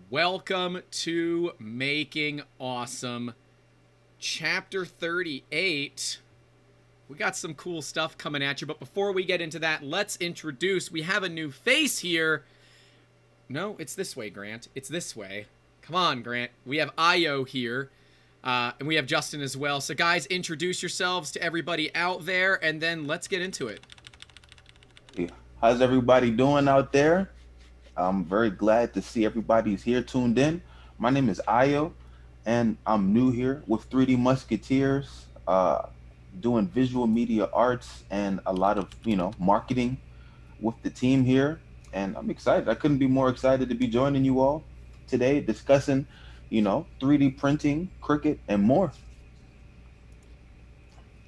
Welcome to Making Awesome, Chapter 38. We got some cool stuff coming at you, but before we get into that, let's introduce, we have a new face here. No, it's this way, Grant. It's this way. Come on, Grant. We have Io here, and we have Justin as well. So guys, introduce yourselves to everybody out there, and then let's get into it. How's everybody doing out there? I'm very glad to see everybody's here tuned in. My name is Io, and I'm new here with 3D Musketeers, doing visual media arts and a lot of, marketing with the team here. And I'm excited. I couldn't be more excited to be joining you all today discussing, 3D printing, Cricut, and more.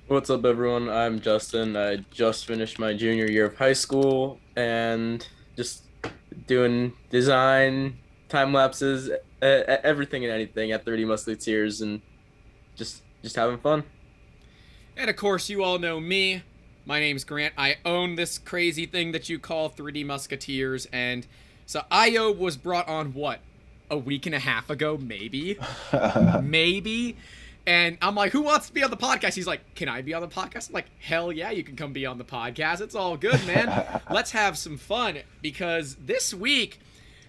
What's up, everyone? I'm Justin. I just finished my junior year of high school and just doing design, time lapses, everything and anything at 3D Musketeers, and just having fun. And of course, you all know me. My name's Grant. I own this crazy thing that you call 3D Musketeers, and so Io was brought on, what, a week and a half ago, maybe? Maybe? And I'm like, who wants to be on the podcast? He's like, can I be on the podcast? I'm like, hell yeah, you can come be on the podcast. It's all good, man. Let's have some fun, because this week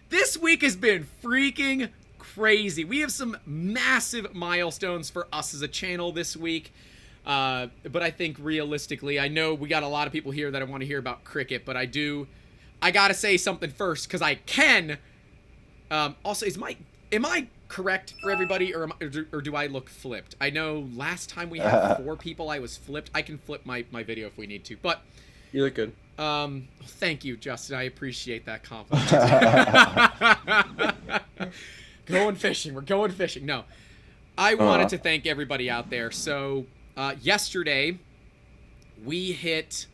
has been freaking crazy. We have some massive milestones for us as a channel this week. But I think realistically, I know we got a lot of people here that I want to hear about Cricut, but I gotta say something first, because I can. Also, am I correct for everybody, or do I look flipped? I know last time we had 4 people, I was flipped. I can flip my video if we need to, but You look good. Thank you, Justin. I appreciate that compliment. Going fishing. We're going fishing. No, I wanted to thank everybody out there. So yesterday we hit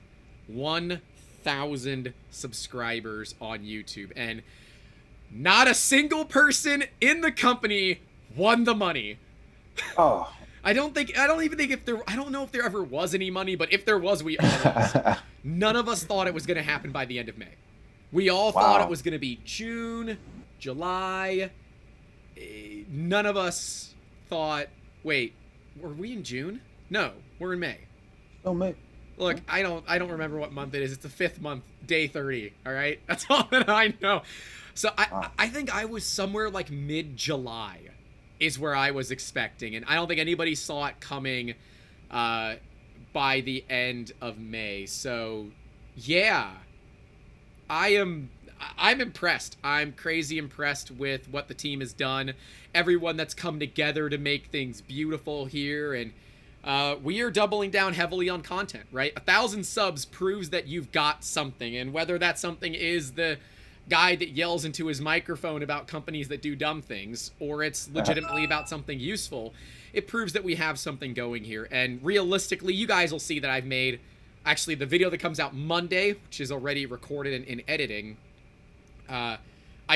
1,000 subscribers on YouTube, and not a single person in the company won the money. Oh. I don't even think I don't know if there ever was any money, but if there was, we all lost. None of us thought it was going to happen by the end of May. We all thought it was going to be June, July. None of us thought, wait, were we in June? No, we're in May. Oh, May. Look, I don't remember what month it is. It's the 5th month, day 30, all right? That's all that I know. So I think I was somewhere like mid-July is where I was expecting, and I don't think anybody saw it coming by the end of May. So yeah, I'm impressed. I'm crazy impressed with what the team has done, everyone that's come together to make things beautiful here, and we are doubling down heavily on content, right? 1,000 subs proves that you've got something, and whether that something is the guy that yells into his microphone about companies that do dumb things, or it's legitimately about something useful, it proves that we have something going here. And realistically, you guys will see that I've made, actually, the video that comes out Monday, which is already recorded and in editing, I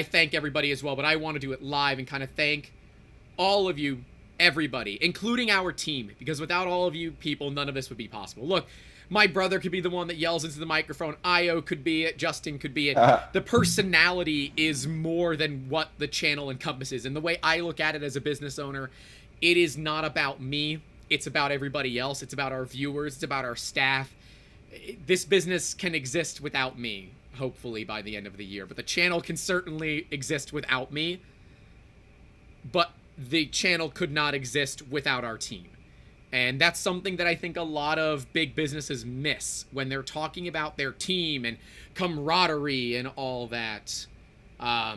thank everybody as well, but I want to do it live and kind of thank all of you, everybody, including our team, because without all of you people, none of this would be possible. Look, my brother could be the one that yells into the microphone. Io could be it. Justin could be it. The personality is more than what the channel encompasses. And the way I look at it as a business owner, it is not about me. It's about everybody else. It's about our viewers. It's about our staff. This business can exist without me, hopefully, by the end of the year. But the channel can certainly exist without me. But the channel could not exist without our team. And that's something that I think a lot of big businesses miss when they're talking about their team and camaraderie and all that. Yeah,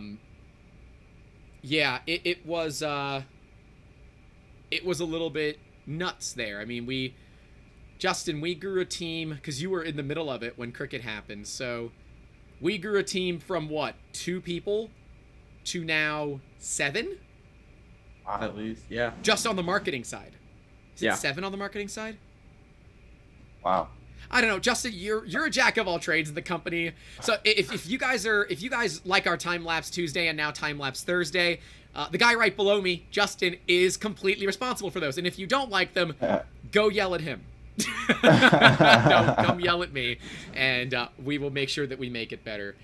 it was a little bit nuts there. I mean, Justin, we grew a team, because you were in the middle of it when Cricut happened. So we grew a team from what, 2 people to now 7? At least, yeah. Just on the marketing side. Is it Yeah. 7 on the marketing side? Wow. I don't know, Justin. You're a jack of all trades in the company. So if you guys like our time lapse Tuesday and now time lapse Thursday, the guy right below me, Justin, is completely responsible for those. And if you don't like them, go yell at him. No, come yell at me, and we will make sure that we make it better.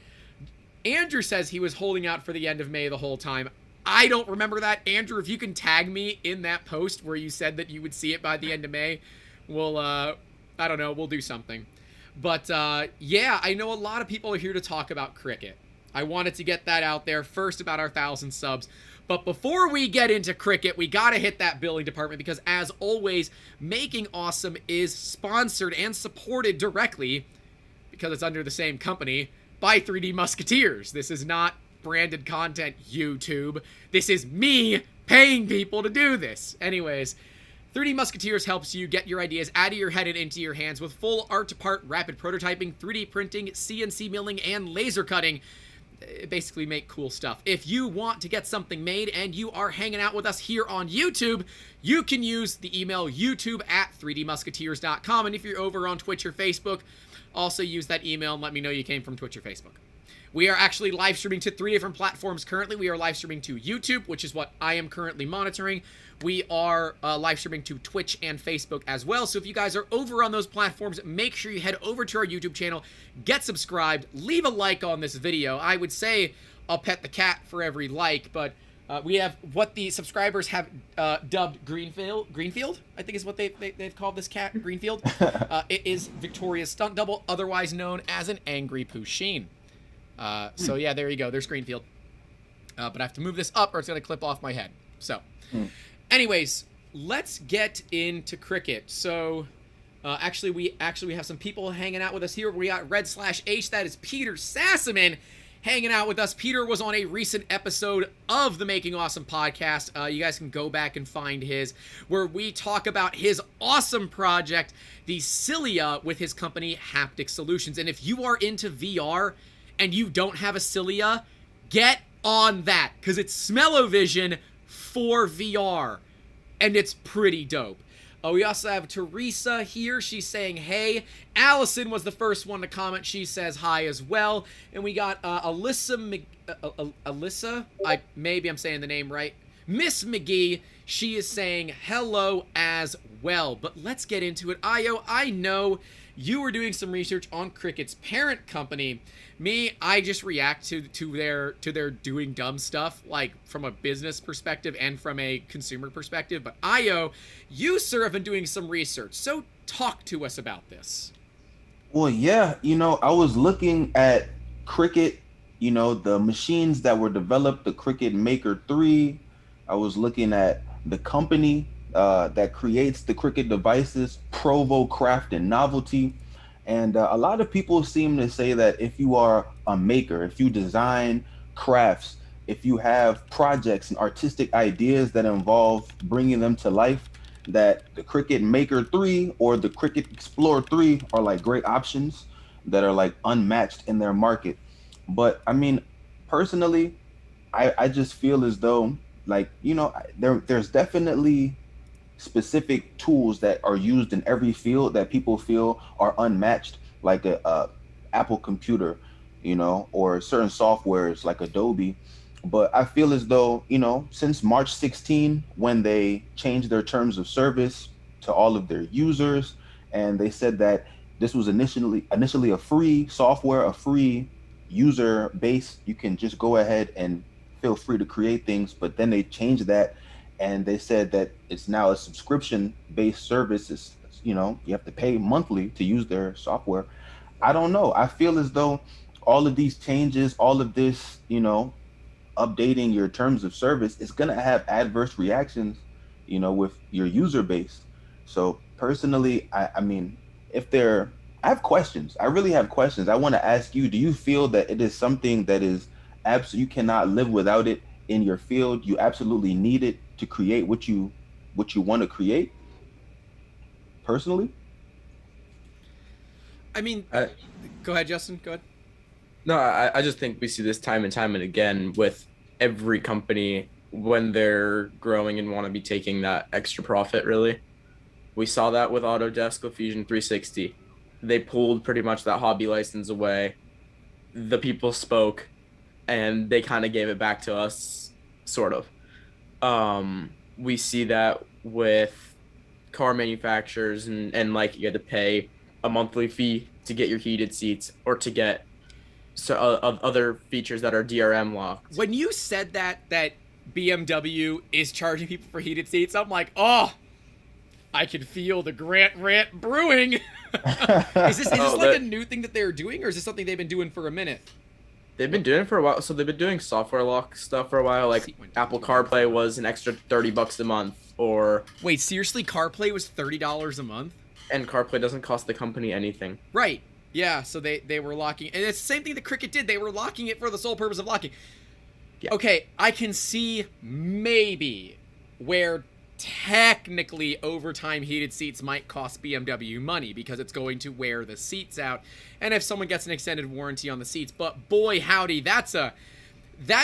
Andrew says he was holding out for the end of May the whole time. I don't remember that. Andrew, if you can tag me in that post where you said that you would see it by the end of May, we'll, I don't know, we'll do something. But, yeah, I know a lot of people are here to talk about Cricut. I wanted to get that out there first about our 1,000 subs. But before we get into Cricut, we gotta hit that billing department because, as always, Making Awesome is sponsored and supported directly, because it's under the same company, by 3D Musketeers. This is not branded content, YouTube. This is me paying people to do this. Anyways, 3D Musketeers helps you get your ideas out of your head and into your hands with full art-to-part rapid prototyping, 3D printing, CNC milling, and laser cutting. Basically make cool stuff. If you want to get something made and you are hanging out with us here on YouTube, you can use the email youtube@3dmusketeers.com. And if you're over on Twitch or Facebook, also use that email and let me know you came from Twitch or Facebook. We are actually live streaming to 3 different platforms currently. We are live streaming to YouTube, which is what I am currently monitoring. We are live streaming to Twitch and Facebook as well. So if you guys are over on those platforms, make sure you head over to our YouTube channel, get subscribed, leave a like on this video. I would say I'll pet the cat for every like, but we have what the subscribers have dubbed Greenfield, I think is what they've called this cat, Greenfield. It is Victoria's stunt double, otherwise known as an angry Pusheen. So yeah, there you go. There's Greenfield. But I have to move this up or it's going to clip off my head. So anyways, let's get into Cricut. So actually we have some people hanging out with us here. We got Red/H. That is Peter Sasseman hanging out with us. Peter was on a recent episode of the Making Awesome podcast. You guys can go back and find his, where we talk about his awesome project, the Cilia, with his company Haptic Solutions. And if you are into VR and you don't have a Cilia, get on that, because it's smell-o-vision for VR, and it's pretty dope. We also have Teresa here. She's saying, hey. Allison was the first one to comment. She says hi as well. And we got Alyssa, maybe I'm saying the name right. Miss McGee, she is saying hello as well. But let's get into it. Io, I know you were doing some research on Cricut's parent company. Me, I just react to their doing dumb stuff, like from a business perspective and from a consumer perspective. But Io, you, sir, have been doing some research, so talk to us about this. Well, yeah, I was looking at Cricut, the machines that were developed, the Cricut Maker 3. I was looking at the company that creates the Cricut devices, Provo Craft and Novelty. And a lot of people seem to say that if you are a maker, if you design crafts, if you have projects and artistic ideas that involve bringing them to life, that the Cricut Maker 3 or the Cricut Explorer 3 are like great options that are like unmatched in their market. But I mean, personally, I just feel as though like, there's definitely specific tools that are used in every field that people feel are unmatched, like a Apple computer, or certain softwares like Adobe. But I feel as though, since March 16, when they changed their terms of service to all of their users, and they said that this was initially a free software, a free user base, you can just go ahead and feel free to create things. But then they changed that, and they said that it's now a subscription-based service. It's, you have to pay monthly to use their software. I don't know. I feel as though all of these changes, all of this, updating your terms of service is going to have adverse reactions, with your user base. So personally, I mean, I have questions. I really have questions. I want to ask you, do you feel that it is something that is you cannot live without it in your field? You absolutely need it to create what you want to create? Personally? I mean, go ahead, Justin. Go ahead. No, I just think we see this time and again with every company when they're growing and want to be taking that extra profit, really. We saw that with Autodesk with Fusion 360. They pulled pretty much that hobby license away. The people spoke, and they kind of gave it back to us, sort of. We see that with car manufacturers and like you had to pay a monthly fee to get your heated seats or to get other features that are DRM locked. When you said that BMW is charging people for heated seats, I'm like, oh, I can feel the Grant rant brewing. Is this like a new thing that they're doing, or is this something they've been doing for a minute? They've been doing it for a while. So they've been doing software lock stuff for a while. Like Apple CarPlay was an extra $30 a month, or wait, seriously, CarPlay was $30 a month, and CarPlay doesn't cost the company anything. Right. Yeah. So they were locking, and it's the same thing that Cricut did. They were locking it for the sole purpose of locking. Yeah. Okay, I can see maybe where technically overtime heated seats might cost BMW money because it's going to wear the seats out, and if someone gets an extended warranty on the seats. But boy howdy, that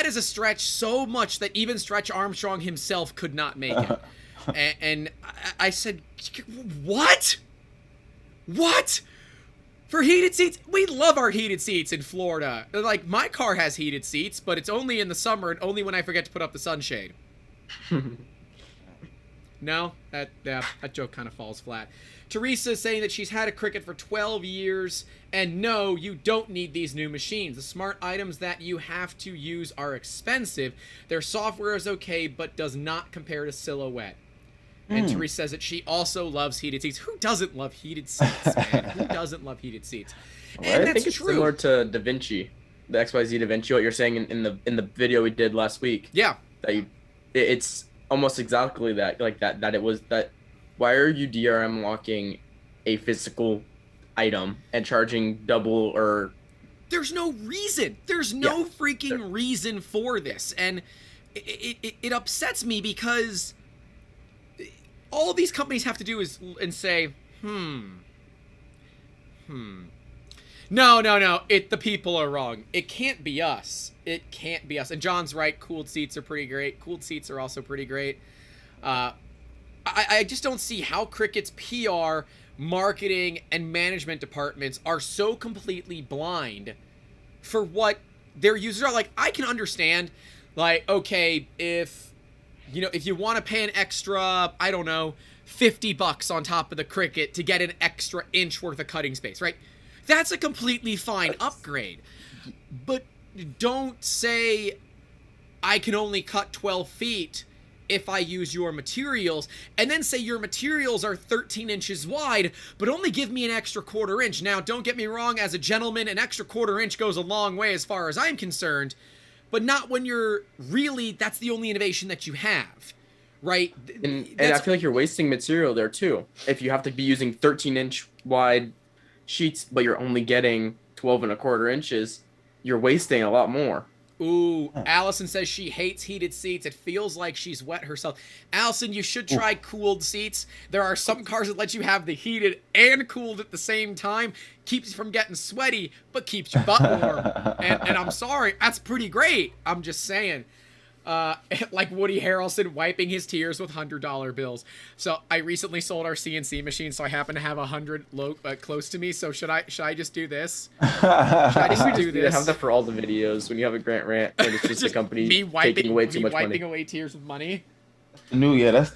is a stretch so much that even Stretch Armstrong himself could not make it. and I said, what for heated seats? We love our heated seats in Florida. Like, my car has heated seats, but it's only in the summer and only when I forget to put up the sunshade. No, that joke kind of falls flat. Teresa is saying that she's had a Cricut for 12 years, and no, you don't need these new machines. The smart items that you have to use are expensive. Their software is okay, but does not compare to Silhouette. And Teresa says that she also loves heated seats. Who doesn't love heated seats, man? Who doesn't love heated seats? And I think it's true. Similar to Da Vinci, the XYZ Da Vinci. What you're saying in the video we did last week. Yeah. That it's almost exactly that. Like that. That it was that. Why are you DRM locking a physical item and charging double or? There's no reason. There's no freaking reason for this, and it upsets me because all these companies have to do is say, no, the people are wrong. It can't be us. It can't be us. And John's right. Cooled seats are pretty great. Cooled seats are also pretty great. I just don't see how Cricut's PR, marketing, and management departments are so completely blind for what their users are. Like, I can understand, like, okay, if you want to pay an extra, I don't know, $50 on top of the Cricut to get an extra inch worth of cutting space, right? That's a completely fine upgrade. But don't say I can only cut 12 feet if I use your materials, and then say your materials are 13 inches wide, but only give me an extra quarter inch. Now, don't get me wrong, as a gentleman, an extra quarter inch goes a long way as far as I'm concerned, but not when you're really, that's the only innovation that you have, right? And I feel like you're wasting material there too. If you have to be using 13-inch wide sheets, but you're only getting 12 and a quarter inches, you're wasting a lot more. Ooh, Allison says she hates heated seats. It feels like she's wet herself. Allison, you should try cooled seats. There are some cars that let you have the heated and cooled at the same time. Keeps you from getting sweaty, but keeps your butt warm. And I'm sorry, that's pretty great. I'm just saying. Like Woody Harrelson wiping his tears with $100 bills. So I recently sold our CNC machine, so I happen to have 100 close to me. So should I just do this? Should I just do this? Have that for all the videos when you have a Grant rant and it's just the company taking away too much money. Wiping away tears with money. That's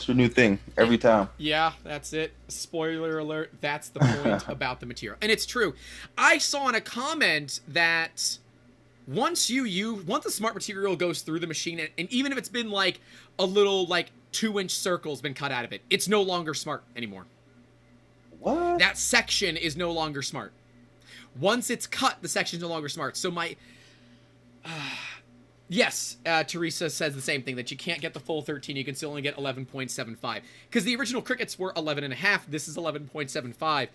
your new thing every time. Yeah, that's it. Spoiler alert. That's the point about the material, and it's true. I saw in a comment that once the smart material goes through the machine, and even if it's been like a little 2-inch circle's been cut out of it, it's no longer smart anymore. What? That section is no longer smart. Once it's cut, the section's no longer smart. So yes, Teresa says the same thing, that you can't get the full 13. You can still only get 11.75. Because the original Cricuts were 11.5. This is 11.75.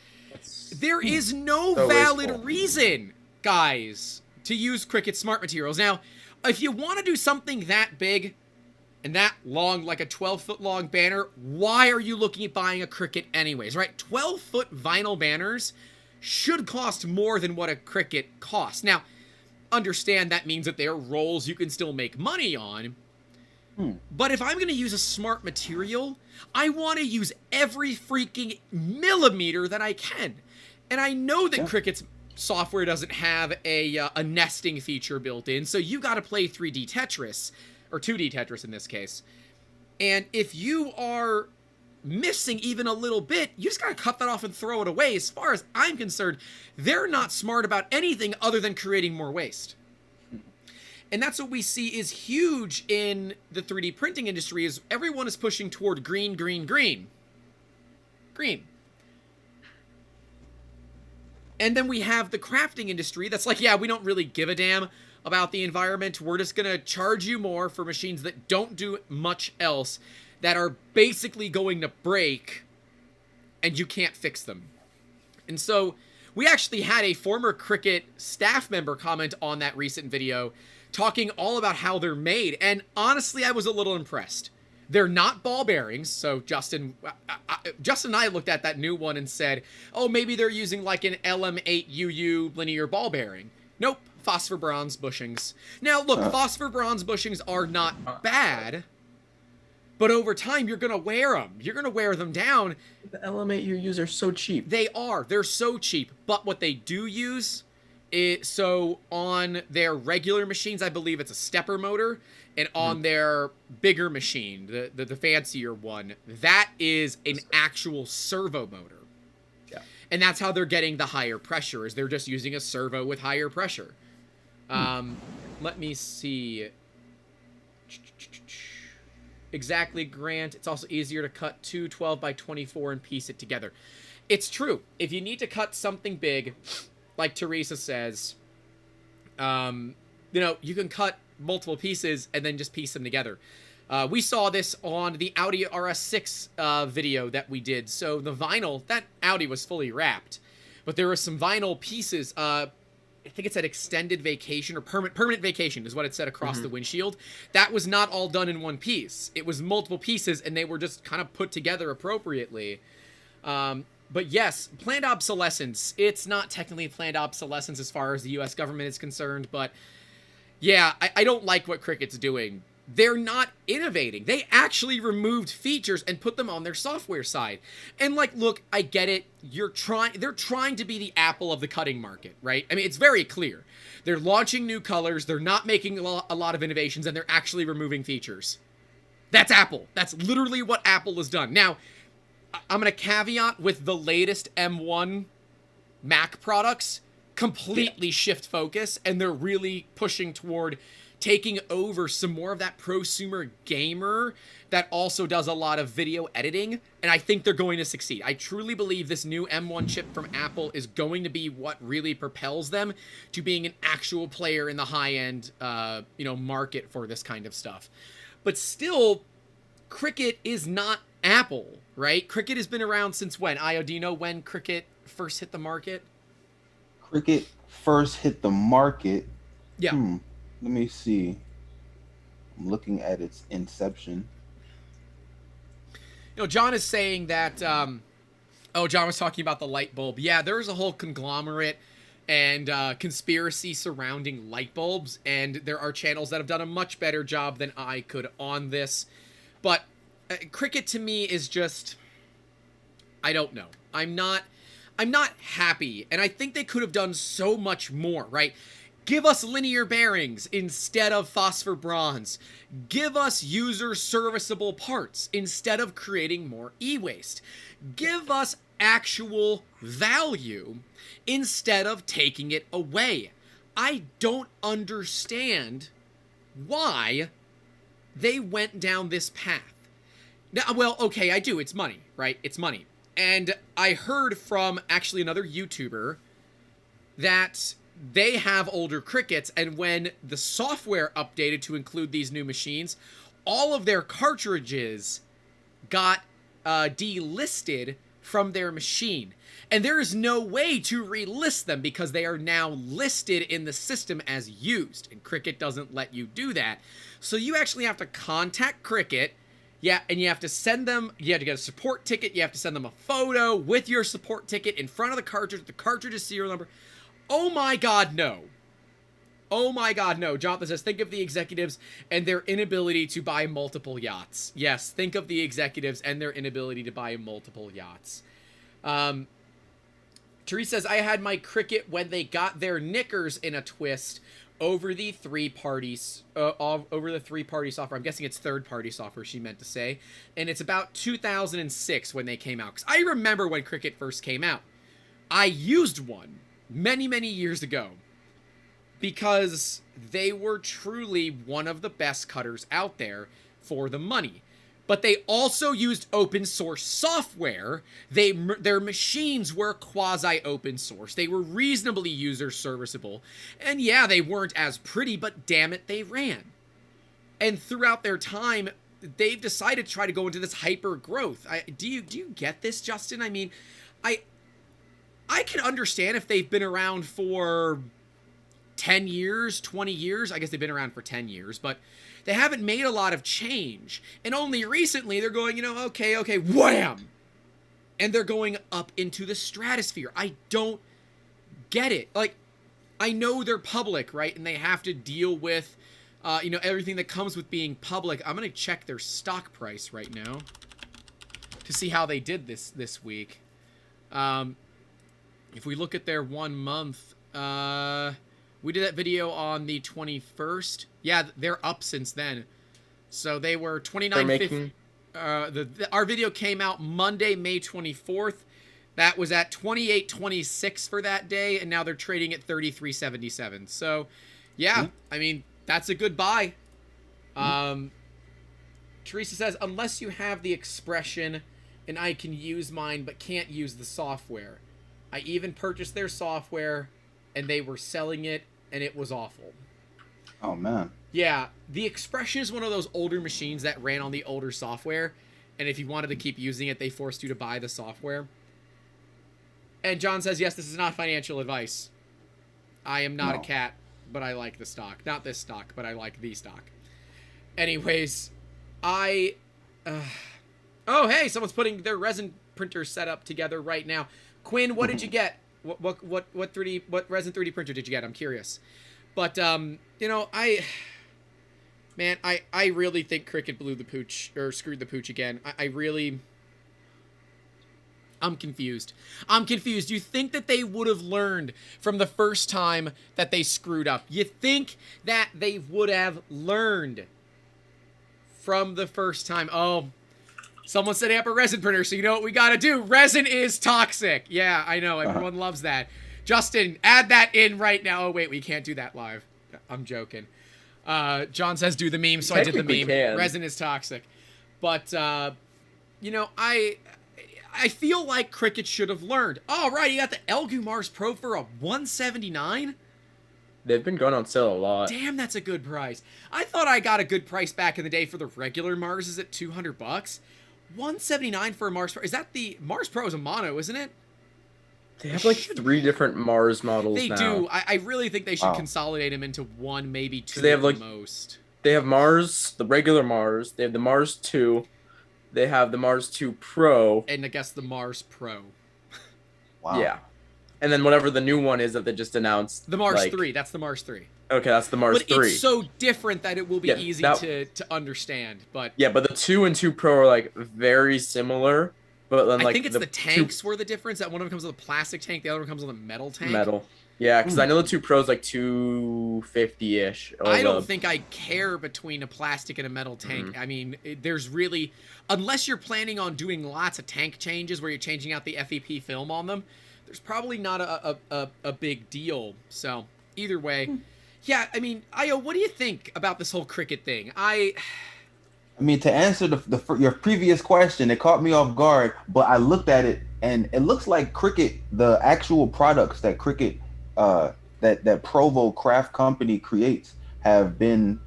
There is no valid reason, guys, to use Cricut smart materials. Now, if you want to do something that big and that long, like a 12-foot long banner, why are you looking at buying a Cricut anyways, right? 12-foot vinyl banners should cost more than what a Cricut costs. Now, understand that means that there are rolls you can still make money on. But if I'm going to use a smart material, I want to use every freaking millimeter that I can. And I know that Cricut's software doesn't have a nesting feature built in, so you got to play 3D Tetris, or 2D Tetris in this case. And if you are missing even a little bit, you just gotta cut that off and throw it away. As far as I'm concerned, they're not smart about anything other than creating more waste. And that's what we see is huge in the 3D printing industry, is everyone is pushing toward green, green, green. Green. And then we have the crafting industry that's like, yeah, we don't really give a damn about the environment. We're just going to charge you more for machines that don't do much else, that are basically going to break, and you can't fix them. And so we actually had a former Cricut staff member comment on that recent video, talking all about how they're made, and honestly, I was a little impressed. They're not ball bearings, so Justin and I looked at that new one and said, oh, maybe they're using like an LM8UU linear ball bearing. Nope, phosphor bronze bushings. Now, look, phosphor bronze bushings are not bad, but over time, you're going to wear them. You're going to wear them down. The LM8UUs are so cheap. They are. They're so cheap, but what they do use... so on their regular machines, I believe it's a stepper motor, and on their bigger machine, the fancier one, that is an actual servo motor. Yeah. And that's how they're getting the higher pressure, is they're just using a servo with higher pressure. Let me see. Exactly, Grant. It's also easier to cut two 12 by 24 and piece it together. It's true. If you need to cut something big, like Teresa says, you can cut multiple pieces and then just piece them together. We saw this on the Audi RS6 video that we did. So the vinyl, that Audi was fully wrapped, but there were some vinyl pieces. I think it said extended vacation or permanent vacation is what it said across the windshield. That was not all done in one piece. It was multiple pieces, and they were just kind of put together appropriately. But yes, planned obsolescence. It's not technically planned obsolescence as far as the U.S. government is concerned, but yeah, I don't like what Cricut's doing. They're not innovating. They actually removed features and put them on their software side. And like, look, I get it. They're trying to be the Apple of the cutting market, right? I mean, it's very clear. They're launching new colors. They're not making a lot of innovations, and they're actually removing features. That's Apple. That's literally what Apple has done. Now, I'm going to caveat with the latest M1 Mac products completely shift focus, and they're really pushing toward taking over some more of that prosumer gamer that also does a lot of video editing, and I think they're going to succeed. I truly believe this new M1 chip from Apple is going to be what really propels them to being an actual player in the high-end market for this kind of stuff. But still, Cricut is not Apple, right? Cricut has been around since when? Io, do you know when Cricut first hit the market? Cricut first hit the market? Yeah. Let me see. I'm looking at its inception. John is saying that, John was talking about the light bulb. Yeah, there's a whole conglomerate and conspiracy surrounding light bulbs, and there are channels that have done a much better job than I could on this. But Cricut to me is just, I don't know. I'm not happy, and I think they could have done so much more, right? Give us linear bearings instead of phosphor bronze. Give us user serviceable parts instead of creating more e-waste. Give us actual value instead of taking it away. I don't understand why they went down this path. Now, well, okay, I do. It's money, right? It's money. And I heard from actually another YouTuber that they have older Cricuts, and when the software updated to include these new machines, all of their cartridges got delisted from their machine. And there is no way to relist them because they are now listed in the system as used, and Cricut doesn't let you do that. So you actually have to contact Cricut. Yeah, and you have to send them, you have to get a support ticket, you have to send them a photo with your support ticket in front of the cartridge's serial number. Oh my god, no. Oh my god, no. Jonathan says, think of the executives and their inability to buy multiple yachts. Yes, think of the executives and their inability to buy multiple yachts. Therese says, I had my Cricut when they got their knickers in a twist. over the three-party software. I'm guessing it's third-party software she meant to say. And it's about 2006 when they came out. Because I remember when Cricut first came out. I used one many, many years ago. Because they were truly one of the best cutters out there for the money. But they also used open source software. Their machines were quasi open source. They were reasonably user serviceable. And yeah, they weren't as pretty, but damn it, they ran. And throughout their time, they've decided to try to go into this hyper growth. Do you get this, Justin? I mean, I can understand if they've been around for 10 years, 20 years. I guess they've been around for 10 years, but they haven't made a lot of change. And only recently they're going, okay, wham! And they're going up into the stratosphere. I don't get it. Like, I know they're public, right? And they have to deal with, everything that comes with being public. I'm going to check their stock price right now to see how they did this week. If we look at their 1 month, we did that video on the 21st. Yeah, they're up since then. So they were 29.50. Our video came out Monday, May 24th. That was at 28.26 for that day, and now they're trading at 33.77. So, yeah, I mean, that's a good buy. Teresa says, unless you have the expression, and I can use mine, but can't use the software. I even purchased their software, and they were selling it, and it was awful. Oh, man. Yeah, the expression is one of those older machines that ran on the older software, and if you wanted to keep using it, they forced you to buy the software. And John says, yes, this is not financial advice. I am not a cat, but I like the stock. Not this stock, but I like the stock. Anyways, oh, hey, someone's putting their resin printer setup together right now. Quinn, what did you get? What resin 3D printer did you get? I'm curious. But I really think Cricut blew the pooch, or screwed the pooch again. I'm confused. You think that they would have learned from the first time that they screwed up? You think that they would have learned from the first time? Oh, someone set up a resin printer, so you know what we gotta do. Resin is toxic. Yeah, I know. Everyone loves that. Justin, add that in right now. Oh, wait, we can't do that live. I'm joking. John says do the meme, so I did the meme. Resin is toxic. But, I feel like Cricut should have learned. Oh, right, you got the Elgu Mars Pro for a $179? They've been going on sale a lot. Damn, that's a good price. I thought I got a good price back in the day for the regular Marses at $200. $179 for a Mars Pro. Is that the Mars Pro is a mono, isn't it? They have like 3 different Mars models They now. do. I really think they should consolidate them into one, maybe two they have, at the most. They have Mars, the regular Mars. They have the Mars 2. They have the Mars 2 Pro. And I guess the Mars Pro. Wow. Yeah. And then whatever the new one is that they just announced. The Mars 3. That's the Mars 3. Okay, that's the Mars 3. But it's so different that it will be easy to understand. But yeah, but the 2 and 2 Pro are like very similar. But then, I think it's the tanks were the difference. That one of them comes with a plastic tank, the other one comes with a metal tank. Metal. Yeah, because I know the 2 Pro's like $250-ish. I don't think I care between a plastic and a metal tank. I mean, there's really, unless you're planning on doing lots of tank changes where you're changing out the FEP film on them, there's probably not a big deal. So either way, yeah. I mean, Io, what do you think about this whole Cricut thing? I mean, to answer your previous question, it caught me off guard, but I looked at it and it looks like Cricut, the actual products that Cricut, that Provo Craft Company creates have been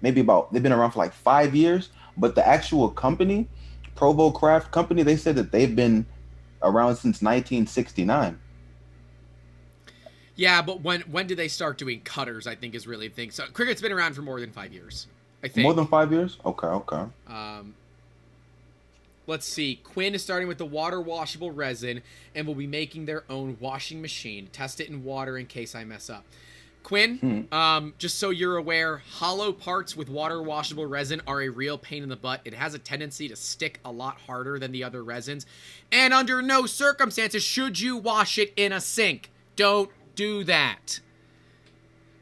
they've been around for like 5 years, but the actual company, Provo Craft Company, they said that they've been around since 1969. Yeah, but when did they start doing cutters, I think is really the thing. So Cricut's been around for more than 5 years. I think. More than 5 years? Okay. Let's see. Quinn is starting with the water washable resin and will be making their own washing machine. Test it in water in case I mess up. Quinn, just so you're aware, hollow parts with water washable resin are a real pain in the butt. It has a tendency to stick a lot harder than the other resins. And under no circumstances should you wash it in a sink. Don't do that.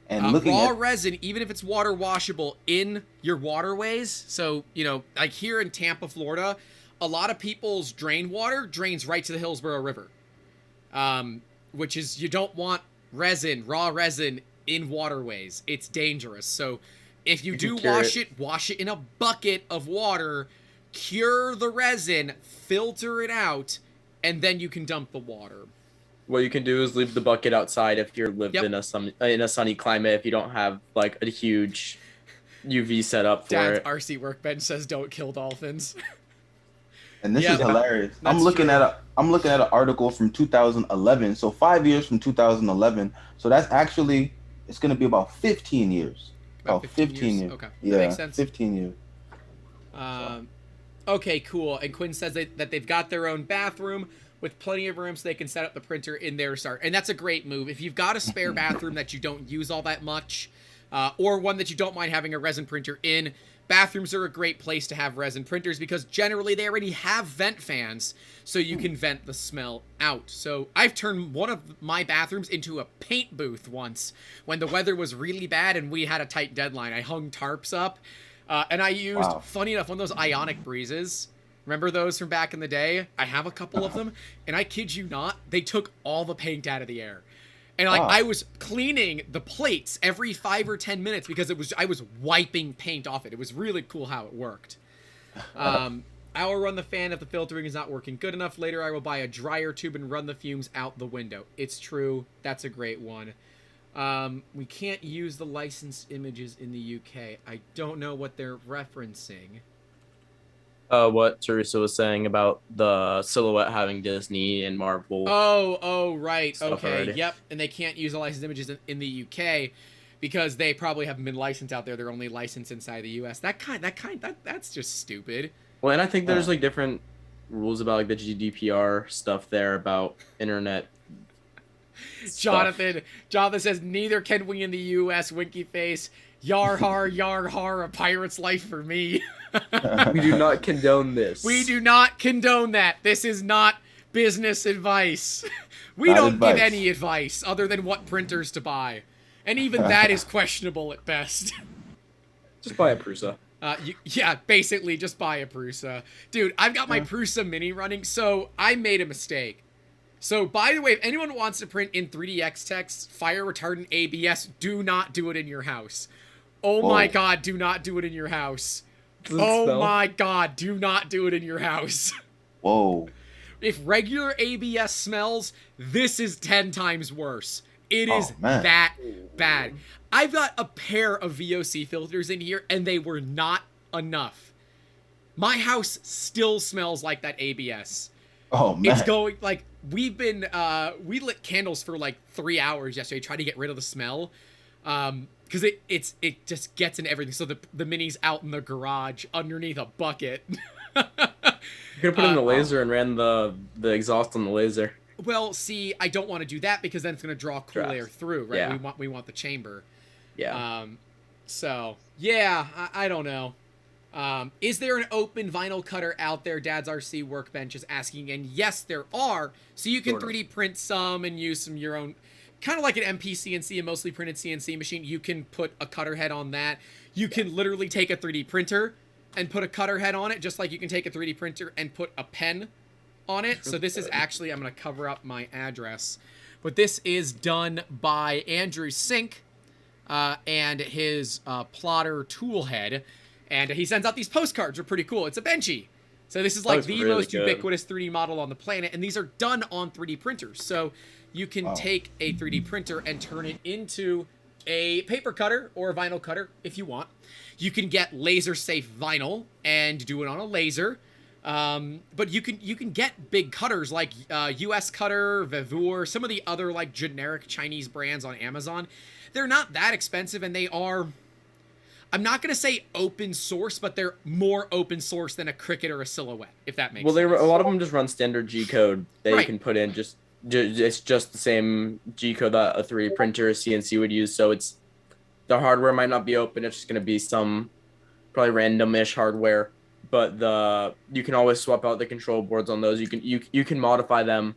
And looking raw at resin, even if it's water washable in your waterways. So, like here in Tampa, Florida, a lot of people's drain water drains right to the Hillsborough River. Which is, you don't want raw resin in waterways. It's dangerous. So if you do wash it in a bucket of water, cure the resin, filter it out, and then you can dump the water. What you can do is leave the bucket outside if you're lived in a sunny climate, if you don't have like a huge UV setup for it. Dad's RC workbench says don't kill dolphins. And this is hilarious. I'm looking at an article from 2011. So 5 years from 2011. So that's actually, it's going to be about 15 years. About 15 years. Okay. Yeah, that makes sense. 15 years. Okay, cool. And Quinn says that they've got their own bathroom with plenty of room so they can set up the printer in their start. And that's a great move. If you've got a spare bathroom that you don't use all that much, or one that you don't mind having a resin printer in, bathrooms are a great place to have resin printers because generally they already have vent fans, so you can vent the smell out. So I've turned one of my bathrooms into a paint booth once when the weather was really bad and we had a tight deadline. I hung tarps up, and I used, funny enough, one of those ionic breezes. Remember those from back in the day? I have a couple of them, and I kid you not, they took all the paint out of the air. And I was cleaning the plates every 5 or 10 minutes because I was wiping paint off it. It was really cool how it worked. I will run the fan if the filtering is not working good enough. Later, I will buy a dryer tube and run the fumes out the window. It's true. That's a great one. We can't use the licensed images in the UK. I don't know what they're referencing. What Teresa was saying about the silhouette having Disney and Marvel. Oh, right. Okay. Already. Yep. And they can't use the licensed images in the UK because they probably haven't been licensed out there. They're only licensed inside the US. That's just stupid. Well, and I think there's like different rules about like the GDPR stuff there about internet. Jonathan says neither can we in the US. Winky face. Yar har, a pirate's life for me. We do not condone this. We do not condone that. This is not business advice. We don't give any advice other than what printers to buy. And even that is questionable at best. Just buy a Prusa. Yeah, basically just buy a Prusa. Dude, I've got my Prusa Mini running, so I made a mistake. So, by the way, if anyone wants to print in 3DX text, fire retardant ABS, do not do it in your house. Oh my god, do not do it in your house. My god, do not do it in your house. Whoa. If regular ABS smells, this is 10 times worse. It is that bad. I've got a pair of VOC filters in here, and they were not enough. My house still smells like that ABS. Oh, man. It's going, like, we lit candles for, like, 3 hours yesterday trying to get rid of the smell. Because it just gets into everything. So the Mini's out in the garage underneath a bucket. You could have put in the laser and ran the exhaust on the laser. Well, see, I don't want to do that because then it's going to draw cool air through, right? Yeah. We want the chamber. Yeah. So, yeah, I don't know. Is there an open vinyl cutter out there? Dad's RC Workbench is asking, and yes, there are. So you can 3D print some and use some your own, kind of like an MP CNC, a mostly printed CNC machine. You can put a cutter head on that. You can literally take a 3D printer and put a cutter head on it, just like you can take a 3D printer and put a pen on it. So this is actually, I'm going to cover up my address, but this is done by Andrew Sink and his plotter tool head. And he sends out these postcards. They're pretty cool. It's a Benchy. So this is like the really most ubiquitous 3D model on the planet. And these are done on 3D printers. So you can take a 3D printer and turn it into a paper cutter or a vinyl cutter if you want. You can get laser safe vinyl and do it on a laser. But you can get big cutters like US Cutter, Vevor, some of the other like generic Chinese brands on Amazon. They're not that expensive, and they are, I'm not going to say open source, but they're more open source than a Cricut or a Silhouette, if that makes sense. Well, a lot of them just run standard G code that you can put in. It's just the same G code that a 3D printer or CNC would use. So it's, the hardware might not be open. It's just going to be some probably random-ish hardware. But you can always swap out the control boards on those. You can modify them.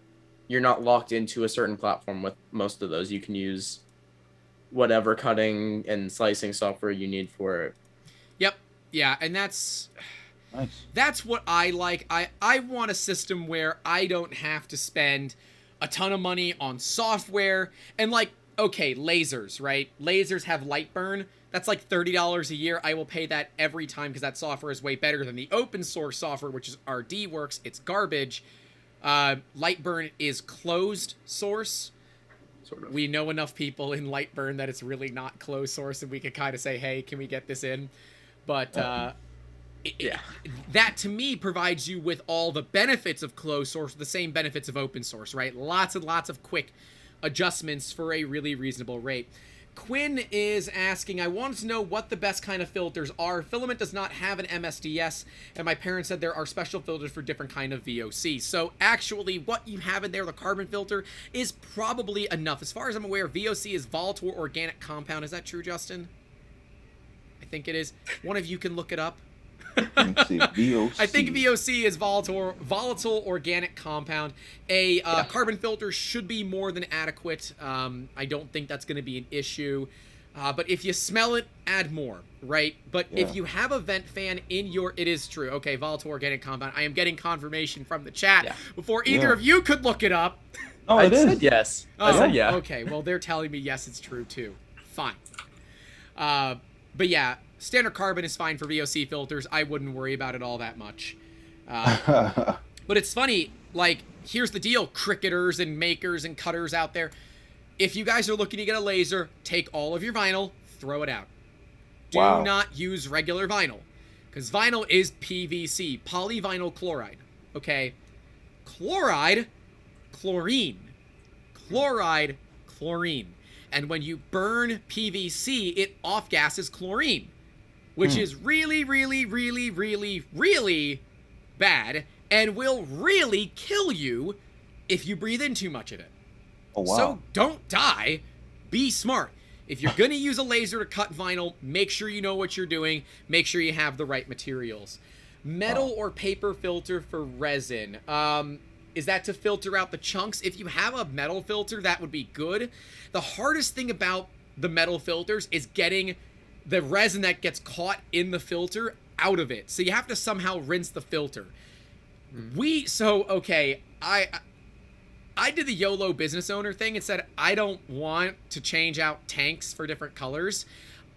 You're not locked into a certain platform with most of those. You can use whatever cutting and slicing software you need for it. Yep. Yeah, and Nice. that's what I like. I want a system where I don't have to spend a ton of money on software. And like, okay, lasers, right? Lasers have light burn. That's like $30 a year. I will pay that every time because that software is way better than the open source software, which is RDWorks. It's garbage. Lightburn is closed source. Sort of. We know enough people in Lightburn that it's really not closed source, and we could kind of say, hey, can we get this in? But Yeah. that to me provides you with all the benefits of closed source, the same benefits of open source, right? Lots and lots of quick adjustments for a really reasonable rate. Quinn is asking, I wanted to know what the best kind of filters are. Filament does not have an MSDS, and my parents said there are special filters for different kind of VOC. So actually, what you have in there, the carbon filter, is probably enough. As far as I'm aware, VOC is volatile organic compound. Is that true, Justin? I think it is. One of you can look it up. Let's see, VOC. I think VOC is volatile organic compound. A carbon filter should be more than adequate. I don't think that's going to be an issue. But if you smell it, add more, right? But if you have a vent fan in your... It is true. Okay, volatile organic compound. I am getting confirmation from the chat before either of you could look it up. Oh, I said yes. I said yeah. Okay, well, they're telling me yes, it's true, too. Fine. But yeah... Standard carbon is fine for VOC filters. I wouldn't worry about it all that much. But it's funny, like, here's the deal, cricketers and makers and cutters out there. If you guys are looking to get a laser, take all of your vinyl, throw it out. Do not use regular vinyl. Because vinyl is PVC, polyvinyl chloride. Okay? Chloride, chlorine. Chloride, chlorine. And when you burn PVC, it off-gases chlorine. Which is really, really, really, really, really bad and will really kill you if you breathe in too much of it. Oh, wow. So don't die. Be smart. If you're going to use a laser to cut vinyl, make sure you know what you're doing. Make sure you have the right materials. Metal or paper filter for resin. Is that to filter out the chunks? If you have a metal filter, that would be good. The hardest thing about the metal filters is getting the resin that gets caught in the filter out of it. So you have to somehow rinse the filter. I did the YOLO business owner thing and said, I don't want to change out tanks for different colors.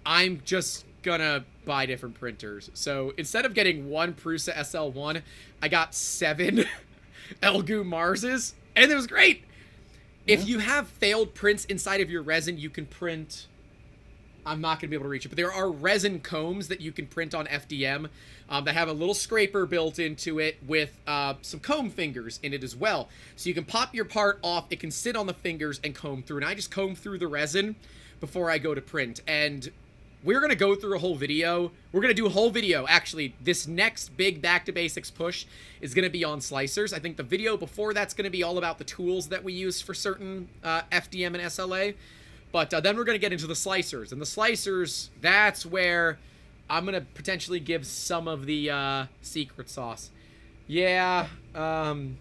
I'm just gonna buy different printers. So instead of getting one Prusa SL1, I got 7 Elgu Marses, and it was great. If you have failed prints inside of your resin, you can print... I'm not going to be able to reach it, but there are resin combs that you can print on FDM that have a little scraper built into it with some comb fingers in it as well. So you can pop your part off, it can sit on the fingers and comb through. And I just comb through the resin before I go to print. And we're going to go through a whole video. We're going to do a whole video. Actually, this next big Back to Basics push is going to be on slicers. I think the video before that's going to be all about the tools that we use for certain FDM and SLA. But then we're going to get into the slicers. And the slicers, that's where I'm going to potentially give some of the secret sauce. Yeah, I'm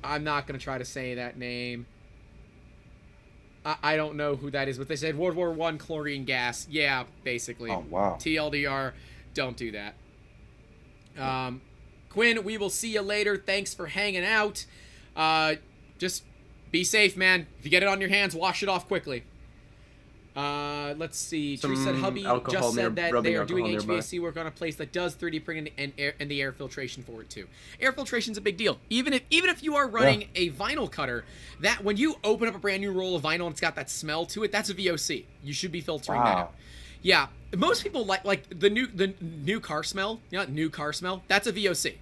not going to try to say that name. I don't know who that is, but they said World War I chlorine gas. Yeah, basically. Oh, wow. TLDR, don't do that. Quinn, we will see you later. Thanks for hanging out. Just... be safe, man. If you get it on your hands, wash it off quickly. Let's see. Tree said hubby just said that they are doing HVAC work on a place that does 3D printing and the air filtration for it too. Air filtration's a big deal. Even if you are running a vinyl cutter, that when you open up a brand new roll of vinyl and it's got that smell to it, that's a VOC. You should be filtering that out. Yeah, most people like the new car smell. Not new car smell. That's a VOC.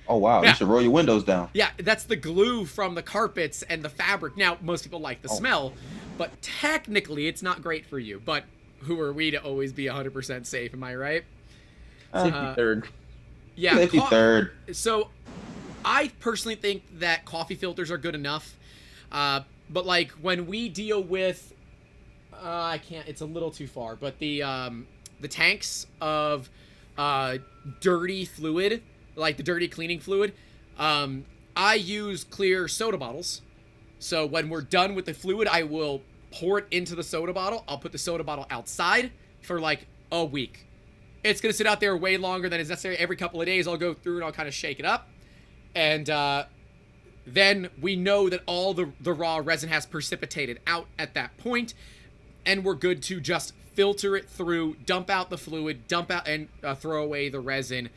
Oh, wow. You should roll your windows down. Yeah, that's the glue from the carpets and the fabric. Now, most people like the smell, but technically it's not great for you. But who are we to always be 100% safe, am I right? Safety third. Yeah. Safety third. So, I personally think that coffee filters are good enough. But, like, when we deal with... I can't... It's a little too far. But the tanks of dirty fluid... like the dirty cleaning fluid, I use clear soda bottles. So when we're done with the fluid, I will pour it into the soda bottle. I'll put the soda bottle outside for like a week. It's going to sit out there way longer than is necessary. Every couple of days, I'll go through and I'll kind of shake it up. And then we know that all the raw resin has precipitated out at that point, and we're good to just filter it through, dump out the fluid, dump out and throw away the resin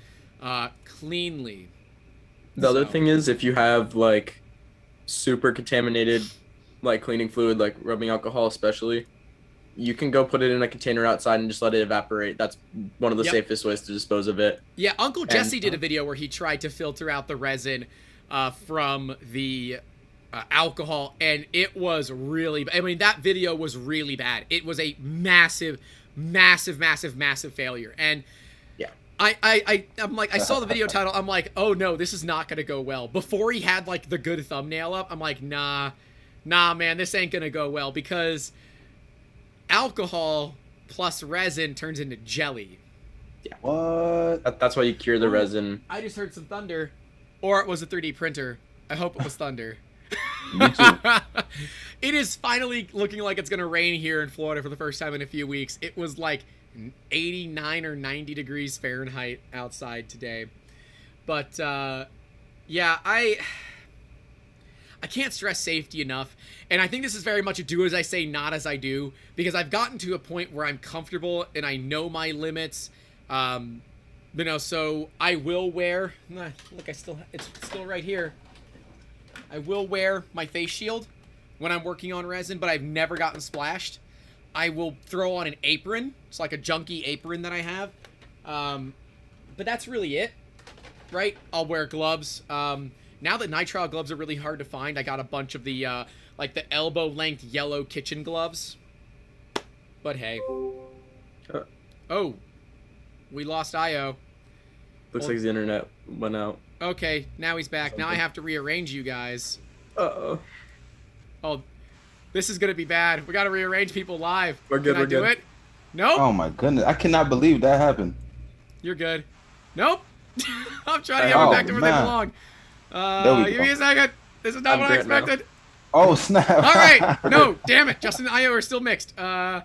cleanly. The other thing is, if you have like super contaminated like cleaning fluid, like rubbing alcohol especially, you can go put it in a container outside and just let it evaporate. That's one of the safest ways to dispose of it. Yeah, Uncle Jesse did a video where he tried to filter out the resin from the alcohol, and it was really, I mean, that video was really bad. It was a massive failure. And yeah, I'm like, I saw the video title, I'm like, oh no, this is not gonna go well. Before he had like the good thumbnail up, I'm like, nah man, this ain't gonna go well, because alcohol plus resin turns into jelly. Yeah. What? That's why you cure the resin. I just heard some thunder. Or it was a 3D printer. I hope it was thunder. Me too. It is finally looking like it's going to rain here in Florida for the first time in a few weeks. It was like 89 or 90 degrees Fahrenheit outside today. But, yeah, I can't stress safety enough. And I think this is very much a do as I say, not as I do. Because I've gotten to a point where I'm comfortable and I know my limits. You know, so I will wear, look, it's still right here. I will wear my face shield when I'm working on resin, but I've never gotten splashed. I will throw on an apron. It's like a junky apron that I have. But that's really it, right? I'll wear gloves. Now that nitrile gloves are really hard to find, I got a bunch of the, like the elbow length yellow kitchen gloves. But hey. Oh. We lost Io. Looks like the internet went out. Okay, now he's back. Now I have to rearrange you guys. Uh-oh. Oh, this is going to be bad. We got to rearrange people live. We're good, Can I do it? Nope. Oh my goodness. I cannot believe that happened. You're good. Nope. I'm trying to get them back to where they belong. Give me a second. This is not what I expected. Oh, snap. All right. No, damn it. Justin and Io are still mixed. Oh,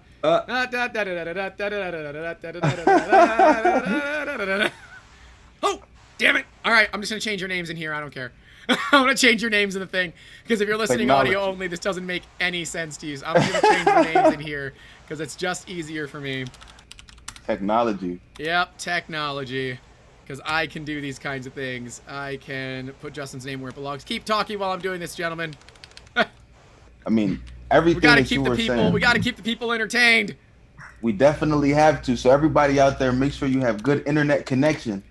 damn it. All right, I'm just going to change your names in here. I don't care. I'm going to change your names in the thing, because if you're listening audio only, this doesn't make any sense to you. So I'm going to change your names in here because it's just easier for me. Technology. Yep, technology. Because I can do these kinds of things. I can put Justin's name where it belongs. Keep talking while I'm doing this, gentlemen. I mean, everything that you were saying. We got to keep the people entertained. We definitely have to. So everybody out there, make sure you have good internet connection.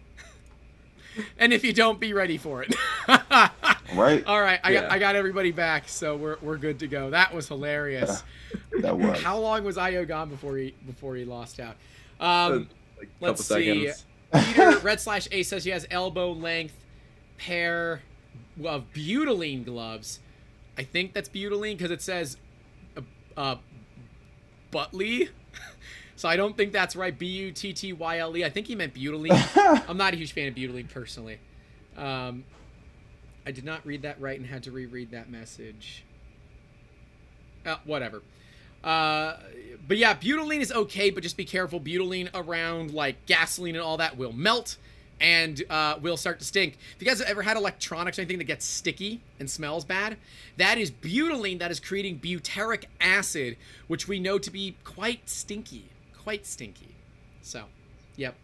And if you don't, be ready for it. Right? All right, I got everybody back, so we're good to go. That was hilarious. That was. How long was Io gone before he lost out? Like let's see. Peter Red/A says she has elbow length pair of butylene gloves. I think that's butylene because it says Butley. So I don't think that's right. Buttyle. I think he meant butylene. I'm not a huge fan of butylene personally. I did not read that right and had to reread that message. Whatever. But yeah, butylene is okay, but just be careful. Butylene around like gasoline and all that will melt and will start to stink. If you guys have ever had electronics or anything that gets sticky and smells bad, that is butylene that is creating butyric acid, which we know to be quite stinky. Quite stinky. So, yep.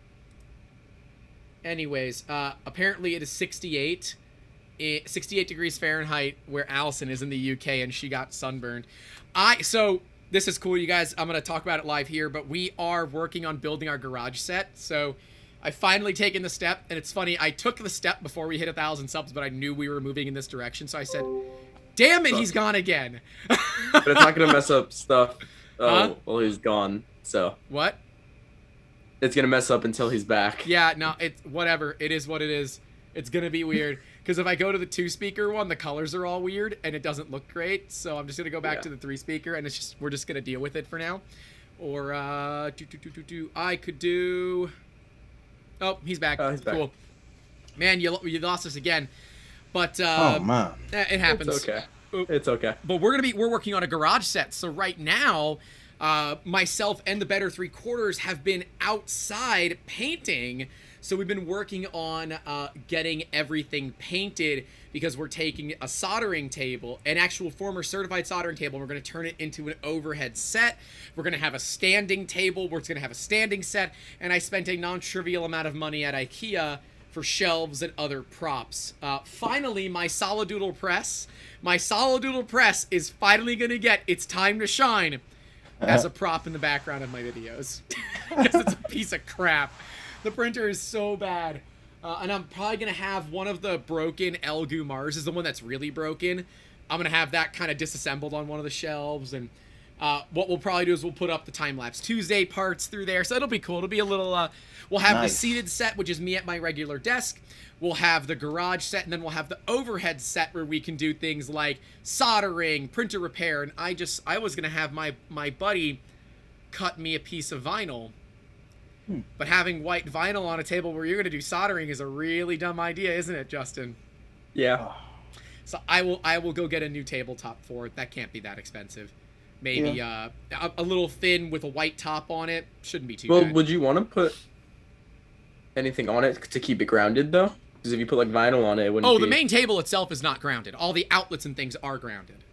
Anyways, apparently it is 68 degrees Fahrenheit where Allison is in the UK and she got sunburned. So this is cool, you guys. I'm going to talk about it live here, but we are working on building our garage set. So I finally taken the step, and it's funny, I took the step before we hit 1,000 subs, but I knew we were moving in this direction. So I said, damn it, he's gone again. But it's not going to mess up stuff. Well, he's gone. So what? It's gonna mess up until he's back. Yeah, no, it's whatever. It is what it is. It's gonna be weird because if I go to the 2-speaker one, the colors are all weird and it doesn't look great. So I'm just gonna go back to the 3-speaker, and we're just gonna deal with it for now. Or I could do. Oh, he's back. He's back. Cool. Man, you lost us again. But oh man, it happens. It's okay. It's okay. But we're working on a garage set. So right now, myself and the Better 3/4 have been outside painting. So we've been working on getting everything painted because we're taking a soldering table, an actual former certified soldering table, and we're going to turn it into an overhead set. We're going to have a standing table where it's going to have a standing set, and I spent a non-trivial amount of money at IKEA for shelves and other props. Finally, my Solidoodle press. My Solidoodle press is finally going to get its time to shine as a prop in the background of my videos. Because it's a piece of crap. The printer is so bad. And I'm probably going to have one of the broken Elgu Mars, is the one that's really broken. I'm going to have that kind of disassembled on one of the shelves. And what we'll probably do is we'll put up the Time-Lapse Tuesday parts through there. So it'll be cool. It'll be a little... we'll have the seated set, which is me at my regular desk. We'll have the garage set, and then we'll have the overhead set where we can do things like soldering, printer repair. And I was going to have my buddy cut me a piece of vinyl. But having white vinyl on a table where you're going to do soldering is a really dumb idea, isn't it, Justin? Yeah. So I will go get a new tabletop for it. That can't be that expensive. Maybe a little thin with a white top on it. Shouldn't be too bad. Well, would you want to put anything on it to keep it grounded, though? Because if you put, like, vinyl on it, it wouldn't the main table itself is not grounded. All the outlets and things are grounded.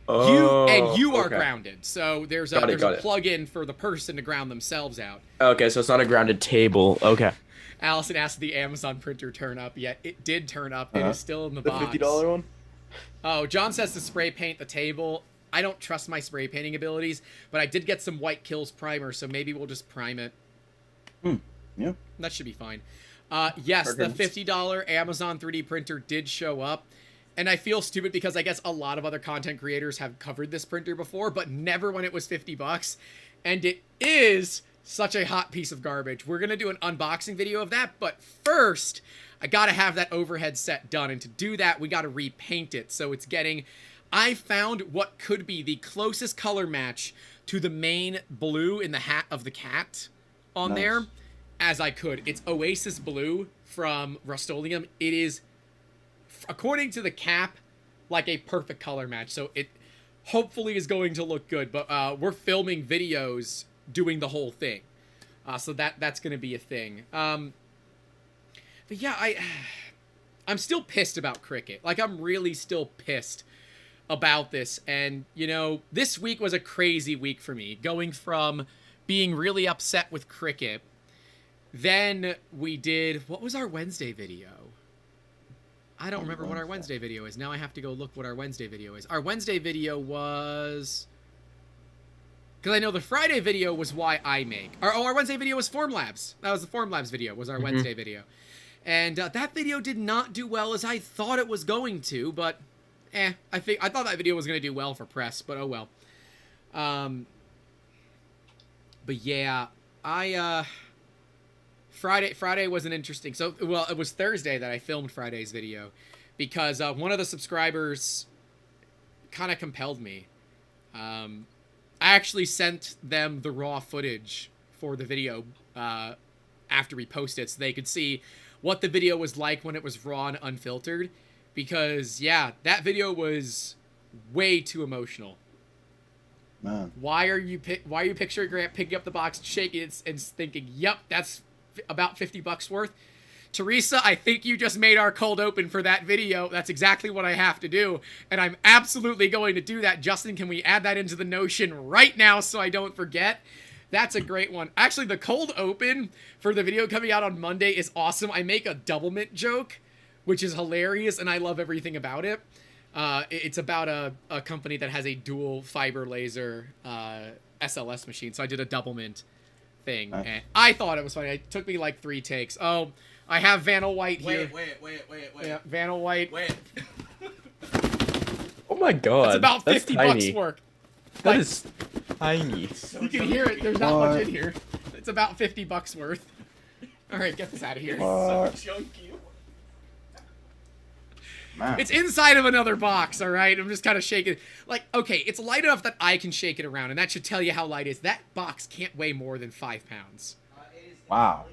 Oh, you are okay. grounded. So there's a plug-in for the person to ground themselves out. Okay, so it's not a grounded table. Okay. Allison asked the Amazon printer turn up yet. It did turn up. It is still in the box. The $50 one? Oh, John says to spray paint the table. I don't trust my spray painting abilities, but I did get some White Kills primer, so maybe we'll just prime it. Yeah. That should be fine. Yes, the $50 Amazon 3D printer did show up. And I feel stupid because I guess a lot of other content creators have covered this printer before, but never when it was $50. And it is such a hot piece of garbage. We're going to do an unboxing video of that, but first, I got to have that overhead set done. And to do that, we got to repaint it. So it's getting... I found what could be the closest color match to the main blue in the hat of the cat on there as I could. It's Oasis Blue from Rust-Oleum. It is... according to the cap, like a perfect color match. So it hopefully is going to look good. But we're filming videos doing the whole thing. So that's going to be a thing. But yeah, I'm still pissed about Cricut. Like, I'm really still pissed about this. And, you know, this week was a crazy week for me. Going from being really upset with Cricut. Then we did... what was our Wednesday video? I don't remember what our Wednesday video is. Now I have to go look what our Wednesday video is. Our Wednesday video was... because I know the Friday video was Why I Make. Our Wednesday video was Formlabs. That was the Formlabs video, was our Wednesday video. And that video did not do well as I thought it was going to, but... I thought that video was going to do well for press, but oh well. But yeah, Friday was an interesting... so, well, it was Thursday that I filmed Friday's video because one of the subscribers kind of compelled me. I actually sent them the raw footage for the video after we posted it so they could see what the video was like when it was raw and unfiltered because, yeah, that video was way too emotional. Man. Why are you picturing Grant picking up the box, shaking it, and thinking, yep, that's about $50 worth? Teresa, I think you just made our cold open for that video. That's exactly what I have to do, and I'm absolutely going to do that. Justin, can we add that into the Notion right now so I don't forget? That's a great one. Actually, the cold open for the video coming out on Monday is awesome. I make a doublemint joke, which is hilarious, and I love everything about it. It's about a company that has a dual fiber laser SLS machine, so I did a doublemint thing, and I thought it was funny. It took me like 3 takes. Oh, I have Vanna White here. Wait. Yeah, Vanna White. Wait. Oh my god. It's about $50 worth. That is tiny. You can hear it. There's not much in here. It's about $50 worth. All right, get this out of here. So chunky. Man. It's inside of another box, all right? I'm just kind of shaking. Like, okay, it's light enough that I can shake it around, and that should tell you how light it is. That box can't weigh more than 5 pounds. Wow.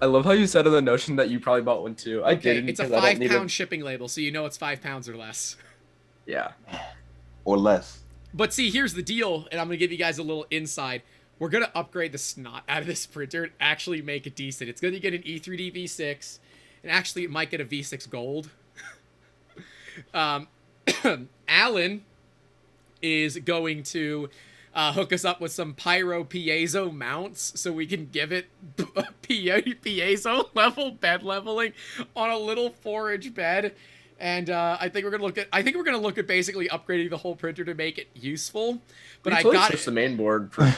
I love how you said on the Notion that you probably bought one too. I didn't. It's a because I don't need 5-pound shipping label, so you know it's 5 pounds or less. Yeah. or less. But see, here's the deal, and I'm going to give you guys a little insight. We're going to upgrade the snot out of this printer and actually make it decent. It's going to get an E3D V6, and actually it might get a V6 Gold. Alan is going to hook us up with some pyro piezo mounts so we can give it piezo level bed leveling on a little 4-inch bed. And I think we're gonna look at basically upgrading the whole printer to make it useful. But I got just the main board for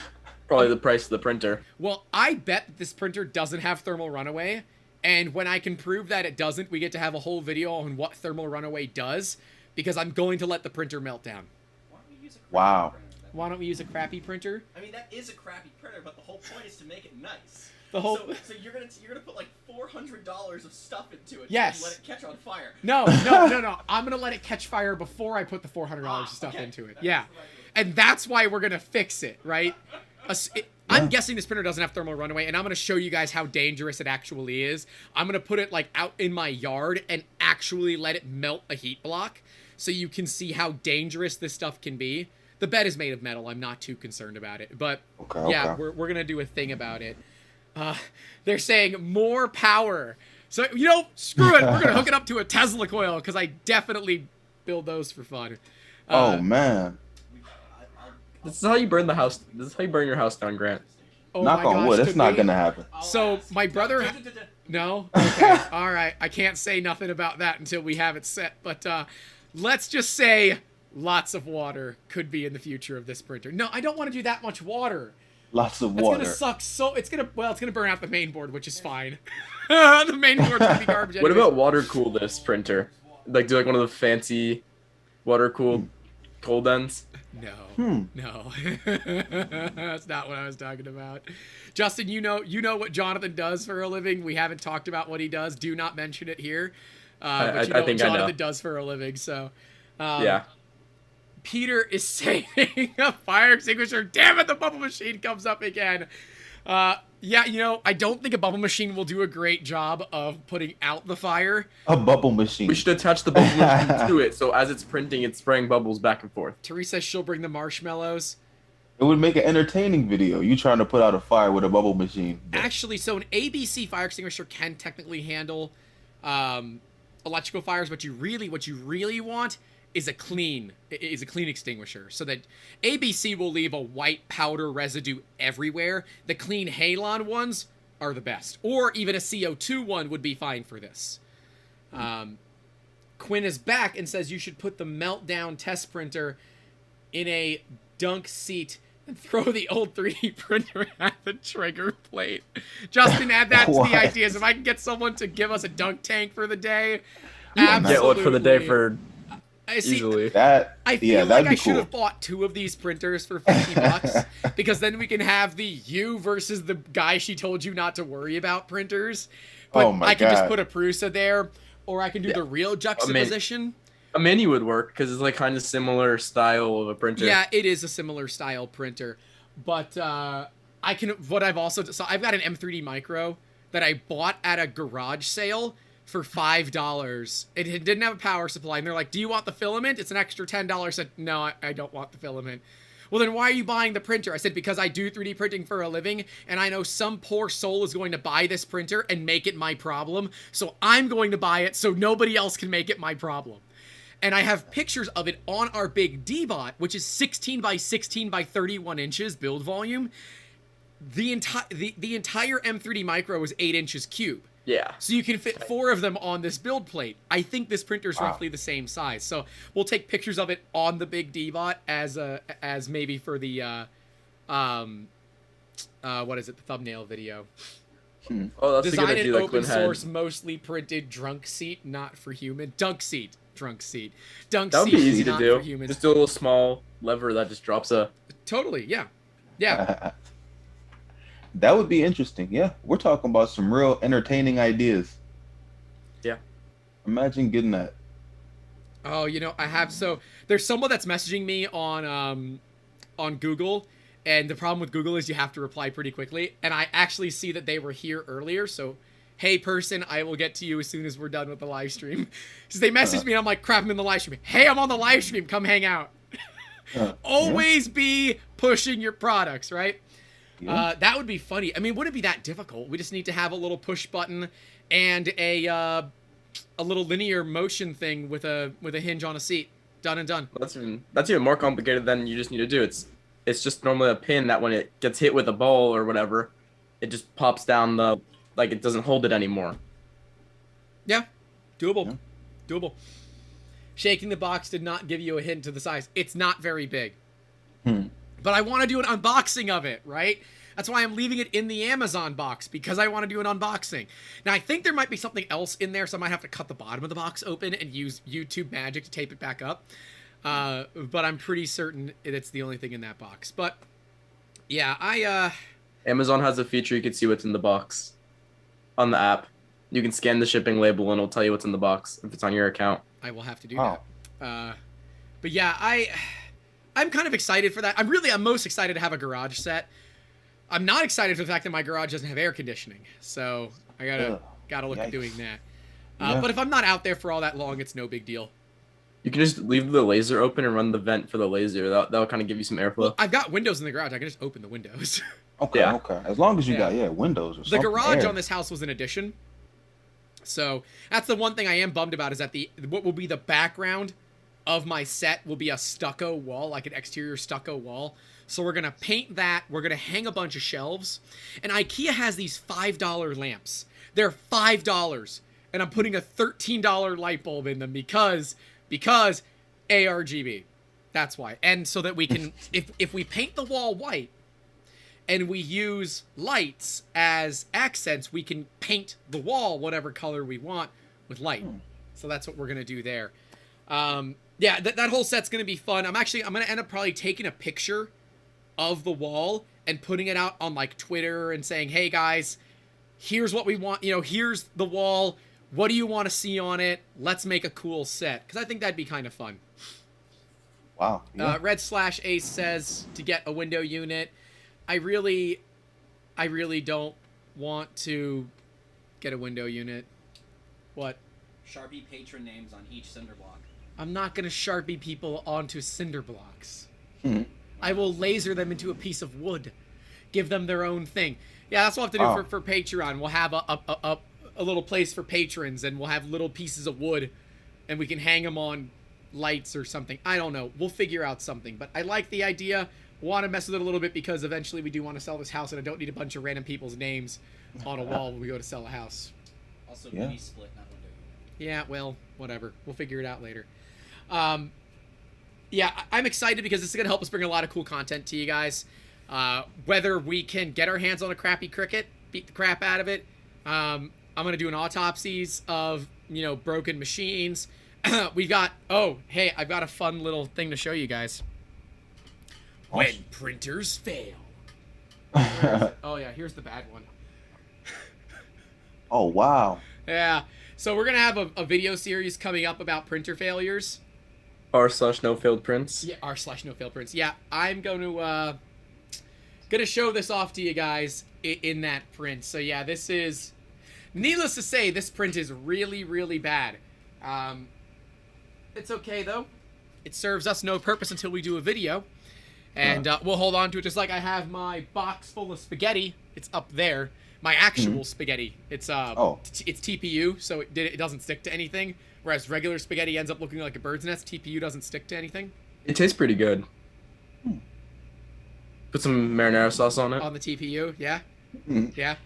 probably the price of the printer. Well, I bet that this printer doesn't have thermal runaway, and when I can prove that it doesn't, we get to have a whole video on what thermal runaway does, because I'm going to let the printer melt down. Why don't we use a crappy Wow. printer then? Why don't we use a crappy printer? I mean, that is a crappy printer, but the whole point is to make it nice. The whole So you're gonna put like $400 of stuff into it. Yes. And let it catch on fire. No. I'm gonna let it catch fire before I put the $400 of stuff okay. into it. That's Yeah, the right idea. and that's why we're gonna fix it, right? I'm guessing this printer doesn't have thermal runaway, and I'm gonna show you guys how dangerous it actually is. I'm gonna put it like out in my yard and actually let it melt a heat block, so you can see how dangerous this stuff can be. The bed is made of metal. I'm not too concerned about it, but yeah, Okay. we're gonna do a thing about it. They're saying more power. So, screw it. We're going to hook it up to a Tesla coil, because I definitely build those for fun. Oh man. This is how you burn the house. This is how you burn your house down, Grant. Oh Knock my on gosh, wood. It's could not we? gonna happen. So, my brother... No. No? Okay. All right. I can't say nothing about that until we have it set. But let's just say lots of water could be in the future of this printer. No, I don't want to do that much water. Lots of It's water. gonna suck so... It's gonna burn out the main board, which is fine. The main board's gonna be garbage What anyways. about water cool this printer? Like do like one of the fancy water cooled cold ends? No. No. That's not what I was talking about. Justin, you know what Jonathan does for a living. We haven't talked about what he does. Do not mention it here. But you know I think what I know. Jonathan does for a living, so... Yeah. Peter is saying a fire extinguisher. Damn it, the bubble machine comes up again. Yeah, I don't think a bubble machine will do a great job of putting out the fire. A bubble machine. We should attach the bubble machine to it, so as it's printing, it's spraying bubbles back and forth. Teresa, she'll bring the marshmallows. It would make an entertaining video. You trying to put out a fire with a bubble machine. Actually, so an ABC fire extinguisher can technically handle electrical fires, but what you really want is a clean extinguisher, so that ABC will leave a white powder residue everywhere. The clean halon ones are the best, or even a CO2 one would be fine for this. Quinn is back and says you should put the meltdown test printer in a dunk seat and throw the old 3D printer at the trigger plate. Justin, add that to What? the ideas. If I can get someone to give us a dunk tank for the day, Get one for the day absolutely. for I see. easily. That I yeah, feel like that'd I be should cool. have bought 2 of these printers for $50 because then we can have the you versus the guy she told you not to worry about printers. But Oh my I can just God. put a Prusa there, or I can do Yeah. the real juxtaposition. A mini would work because it's like kind of similar style of a printer. Yeah, it is a similar style printer, but I can. What I've also so I've got an M3D Micro that I bought at a garage sale for $5. It didn't have a power supply, and they're like, "Do you want the filament? It's an extra $10." I said, "No, I don't want the filament." Well, then why are you buying the printer? I said, because I do 3D printing for a living, and I know some poor soul is going to buy this printer and make it my problem, so I'm going to buy it so nobody else can make it my problem. And I have pictures of it on our big D-Bot, which is 16 by 16 by 31 inches build volume. The entire M3D Micro is 8 inches cube. Yeah. So you can fit 4 of them on this build plate. I think this printer is Wow. roughly the same size. So we'll take pictures of it on the big D-Bot as maybe for the what is it, the thumbnail video. Oh, that's a Design good an idea. Like open Quinn had. source, mostly printed drunk seat, not for human. Dunk seat. Drunk seat. Dunk That would seat be is easy to not do. for humans. Just do a little small lever that just drops a. Totally, yeah. Yeah. That would be interesting. Yeah, we're talking about some real entertaining ideas. Yeah. Imagine getting that. Oh, I have there's someone that's messaging me on Google, and the problem with Google is you have to reply pretty quickly. And I actually see that they were here earlier, so hey person, I will get to you as soon as we're done with the live stream. Because they messaged me and I'm like, crap, I'm in the live stream. Hey, I'm on the live stream. Come hang out. Always be pushing your products, right? Yeah. That would be funny. I mean, wouldn't be that difficult. We just need to have a little push button and a little linear motion thing with a hinge on a seat. Done and done. That's even more complicated than you just need to do. It's just normally a pin that when it gets hit with a ball or whatever, it just pops down like it doesn't hold it anymore. Yeah, doable. Doable. Shaking the box did not give you a hint to the size. It's not very big. But I want to do an unboxing of it, right? That's why I'm leaving it in the Amazon box, because I want to do an unboxing. Now, I think there might be something else in there, so I might have to cut the bottom of the box open and use YouTube magic to tape it back up. But I'm pretty certain it's the only thing in that box. But, yeah, Amazon has a feature you can see what's in the box on the app. You can scan the shipping label and it'll tell you what's in the box if it's on your account. I will have to do that. But yeah, I'm kind of excited for that. I'm most excited to have a garage set. I'm not excited for the fact that my garage doesn't have air conditioning. So I gotta look at doing that. But if I'm not out there for all that long, it's no big deal. You can just leave the laser open and run the vent for the laser. That'll kind of give you some airflow. Well, I've got windows in the garage. I can just open the windows. Okay. As long as you got windows or something. The garage on this house was an addition. So that's the one thing I am bummed about, is that what will be the background of my set will be a stucco wall, like an exterior stucco wall. So we're going to paint that. We're going to hang a bunch of shelves. And IKEA has these $5 lamps. They're $5. And I'm putting a $13 light bulb in them because ARGB. That's why. And so that we can, if we paint the wall white and we use lights as accents, we can paint the wall whatever color we want with light. So that's what we're going to do there. Yeah, that whole set's going to be fun. I'm going to end up probably taking a picture of the wall and putting it out on like Twitter and saying, hey guys, here's what we want. Here's the wall. What do you want to see on it? Let's make a cool set. Because I think that'd be kind of fun. Wow. Yeah. Red/Ace says to get a window unit. I really don't want to get a window unit. What? Sharpie patron names on each cinder block. I'm not going to Sharpie people onto cinder blocks. I will laser them into a piece of wood. Give them their own thing. Yeah, that's what we'll have to do for Patreon. We'll have a little place for patrons, and we'll have little pieces of wood, and we can hang them on lights or something. I don't know. We'll figure out something. But I like the idea. Want to mess with it a little bit because eventually we do want to sell this house, and I don't need a bunch of random people's names on a wall when we go to sell a house. Also, mini split, not window unit. Yeah, well, whatever. We'll figure it out later. Yeah, I'm excited because this is going to help us bring a lot of cool content to you guys. Whether we can get our hands on a crappy Cricut, beat the crap out of it. I'm going to do an autopsies of, broken machines. We've got, I've got a fun little thing to show you guys. When printers fail. Oh, yeah, here's the bad one. Oh, wow. Yeah, so we're going to have a video series coming up about printer failures. r/no failed prints. Yeah, r/no failed prints. Yeah, I'm going to show this off to you guys in that print. So yeah, this is, needless to say, this print is really, really bad. It's okay though. It serves us no purpose until we do a video. And we'll hold on to it just like I have my box full of spaghetti. It's up there. My actual spaghetti. It's it's TPU, so it doesn't stick to anything. Whereas regular spaghetti ends up looking like a bird's nest. TPU doesn't stick to anything. It tastes pretty good. Put some marinara sauce on it. On the TPU, yeah? Yeah.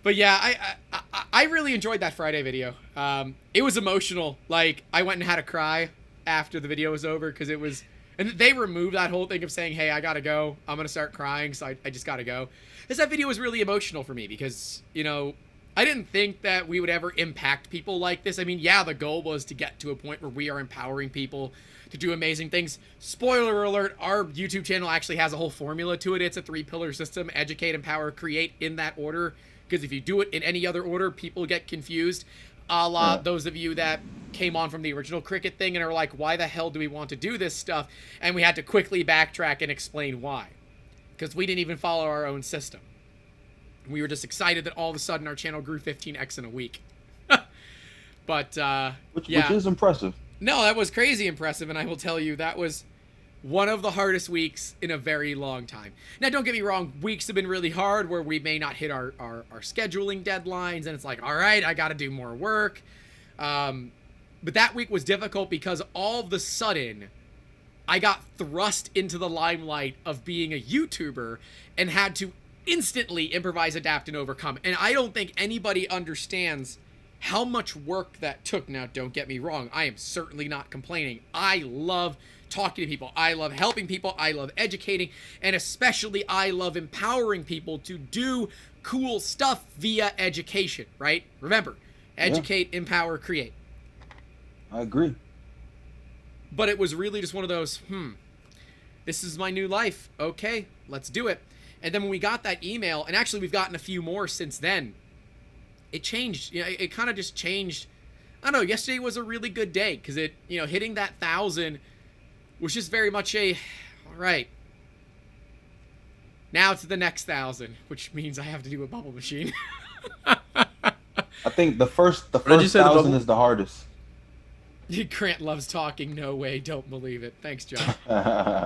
But yeah, I really enjoyed that Friday video. It was emotional. Like, I went and had a cry after the video was over because it was... And they removed that whole thing of saying, hey, I gotta go. I'm gonna start crying, so I just gotta go. Because that video was really emotional for me because, I didn't think that we would ever impact people like this. I mean, yeah, the goal was to get to a point where we are empowering people to do amazing things. Spoiler alert, our YouTube channel actually has a whole formula to it. It's a 3-pillar system: educate, empower, create, in that order. Because if you do it in any other order, people get confused. A la those of you that came on from the original Cricut thing and are like, why the hell do we want to do this stuff? And we had to quickly backtrack and explain why. Because we didn't even follow our own system. We were just excited that all of a sudden our channel grew 15x in a week. But Which yeah. is impressive. No, that was crazy impressive, and I will tell you that was one of the hardest weeks in a very long time. Now, don't get me wrong, weeks have been really hard where we may not hit our scheduling deadlines, and it's like, all right, I got to do more work. But that week was difficult because all of a sudden, I got thrust into the limelight of being a YouTuber and had to instantly improvise, adapt, and overcome. And I don't think anybody understands how much work that took. Now, don't get me wrong, I am certainly not complaining. I love talking to people. I love helping people. I love educating. And especially, I love empowering people to do cool stuff via education, right? Remember, educate, empower, create. I agree. But it was really just one of those, this is my new life. Okay, let's do it. And then when we got that email, and actually we've gotten a few more since then, it changed. You know, it kind of just changed. I don't know, yesterday was a really good day because it, you know, hitting that 1,000 was just very much a, all right, now to the next 1,000, which means I have to do a bubble machine. I think the first did you say, the 1,000 bubble? is the hardest. Grant loves talking. No way. Don't believe it. Thanks, John.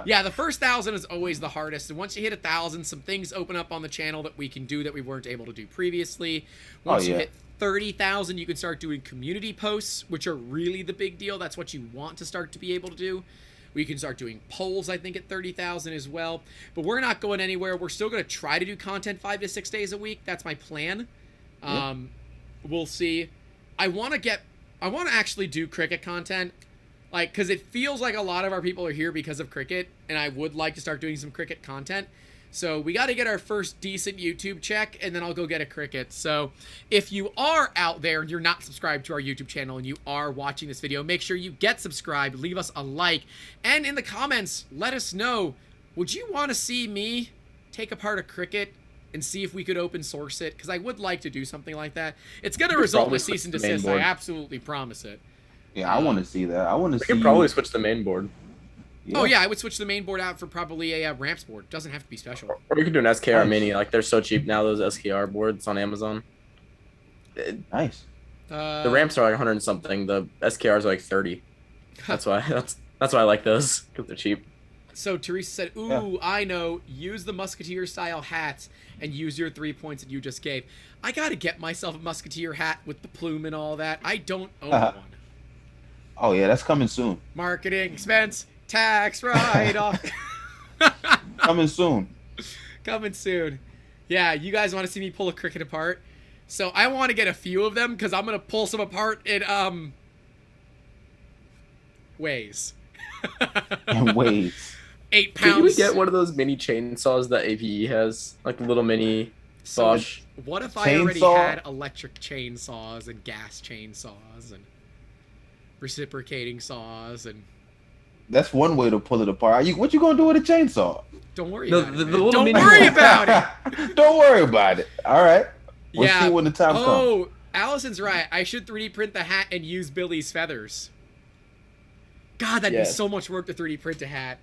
Yeah, the first 1,000 is always the hardest. And once you hit 1,000, some things open up on the channel that we can do that we weren't able to do previously. Once you hit 30,000, you can start doing community posts, which are really the big deal. That's what you want to start to be able to do. We can start doing polls, I think, at 30,000 as well. But we're not going anywhere. We're still going to try to do content 5 to 6 days a week. That's my plan. We'll see. I want to actually do Cricut content, like, because it feels like a lot of our people are here because of Cricut, and I would like to start doing some Cricut content. So we got to get our first decent YouTube check, and then I'll go get a Cricut. So if you are out there and you're not subscribed to our YouTube channel and you are watching this video, make sure you get subscribed, leave us a like, and in the comments, let us know, would you want to see me take apart a Cricut and see if we could open source it? Because I would like to do something like that. It's going to result in a cease and desist. I absolutely promise it. Yeah, I want to see that. I want to see. We could probably switch the main board. Yeah. Oh yeah, I would switch the main board out for probably a ramps board. Doesn't have to be special. Or we could do an SKR mini. Like, they're so cheap now, those SKR boards on Amazon. Nice. The ramps are like 100 and something. The SKRs are like 30. That's why I like those, because they're cheap. So Teresa said, ooh, I know, use the Musketeer style hats and use your 3 points that you just gave. I got to get myself a Musketeer hat with the plume and all that. I don't own one. Oh yeah, that's coming soon. Marketing expense, tax write-off. Coming soon. Coming soon. Yeah, you guys want to see me pull a Cricut apart? So I want to get a few of them because I'm going to pull some apart in ways. In ways. 8 pounds. Can we get one of those mini chainsaws that AVE has? Like little mini Bosch. What if I already had electric chainsaws and gas chainsaws and reciprocating saws and... That's one way to pull it apart. What you gonna do with a chainsaw? Don't worry about it. Don't worry about it. Don't worry about it. All right. We'll see when the time comes. Oh, Allison's right. I should 3D print the hat and use Billy's feathers. God, that'd be so much work to 3D print a hat.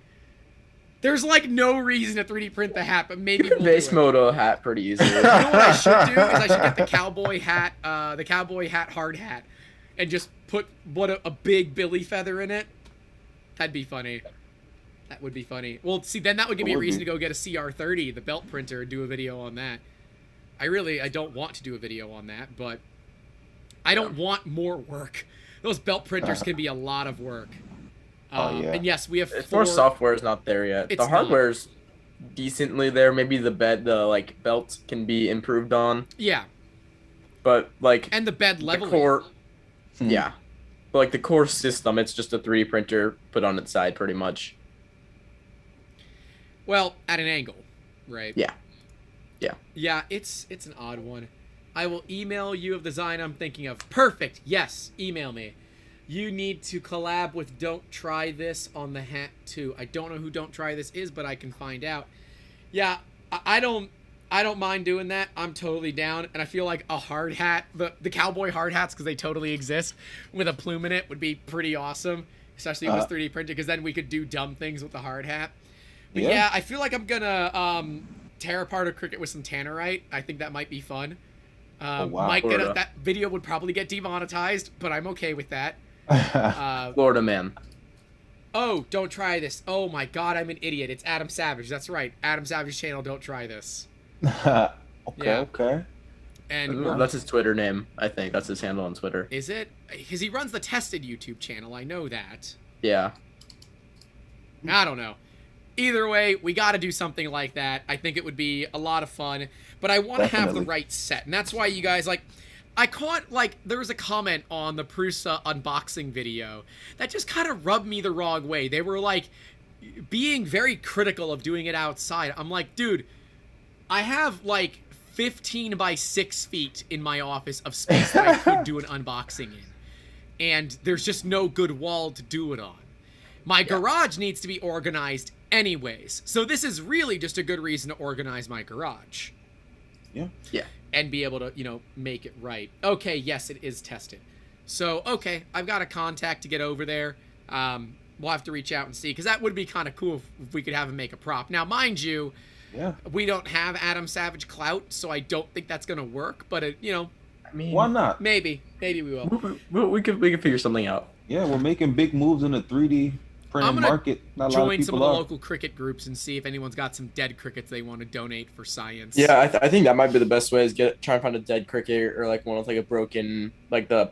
There's like no reason to 3D print the hat, but maybe we'll base mode a hat pretty easily. You know what I should do is I should get the cowboy hat hard hat, and just put a big Billy feather in it. That'd be funny. That would be funny. Well, see, then that would give me a reason to go get a CR30, the belt printer, and do a video on that. I don't want to do a video on that, but I don't want more work. Those belt printers can be a lot of work. And yes, we have more software is not there yet. The hardware's decently there. Maybe the belt can be improved on. Yeah. But and the bed level. Yeah. But like the core system, it's just a 3D printer put on its side pretty much. Well, at an angle, right? Yeah. Yeah, it's an odd one. I will email you of the design I'm thinking of. Perfect. Yes, email me. You need to collab with Don't Try This on the hat too. I don't know who Don't Try This is, but I can find out. Yeah, I don't mind doing that. I'm totally down. And I feel like a hard hat, the cowboy hard hats, because they totally exist, with a plume in it would be pretty awesome. Especially if it was 3D printed, because then we could do dumb things with the hard hat. But yeah, I feel like I'm gonna tear apart a Cricut with some tannerite. I think that might be fun. Oh, wow. Might get Florida. that video would probably get demonetized, but I'm okay with that. Florida man. Oh, don't try this. Oh my god, I'm an idiot. It's Adam Savage. That's right. Adam Savage's channel, don't try this. Okay, Yeah. okay. And That's his Twitter name, I think. That's his handle on Twitter. is it? Because he runs the Tested YouTube channel. I know that. Yeah. I don't know. Either way, we got to do something like that. I think it would be a lot of fun, but I want to have the Definitely. right set, and that's why you guys like. I caught like there was a comment on the Prusa unboxing video that just kind of rubbed me the wrong way. They were like being very critical of doing it outside. I'm like, dude, I have like 15 by 6 feet in my office of space that I could do an unboxing in, and there's just no good wall to do it on. My garage needs to be organized anyways. So this is really just a good reason to organize my garage. Yeah. Yeah. And be able to, you know, make it right. Okay, yes, it is tested. So, okay, I've got a contact to get over there. We'll have to reach out and see, because that would be kind of cool if we could have him make a prop. Now, mind you, Yeah. we don't have Adam Savage clout, so I don't think that's going to work. But, it, you know, I mean, Why not? maybe we will. we could figure something out. Yeah, we're making big moves in the 3D I'm printing gonna market. Not a lot of Join some of people the are. local cricket groups and see if anyone's got some dead crickets they want to donate for science. Yeah, I think that might be the best way is try and find a dead cricket or like one with like a broken like the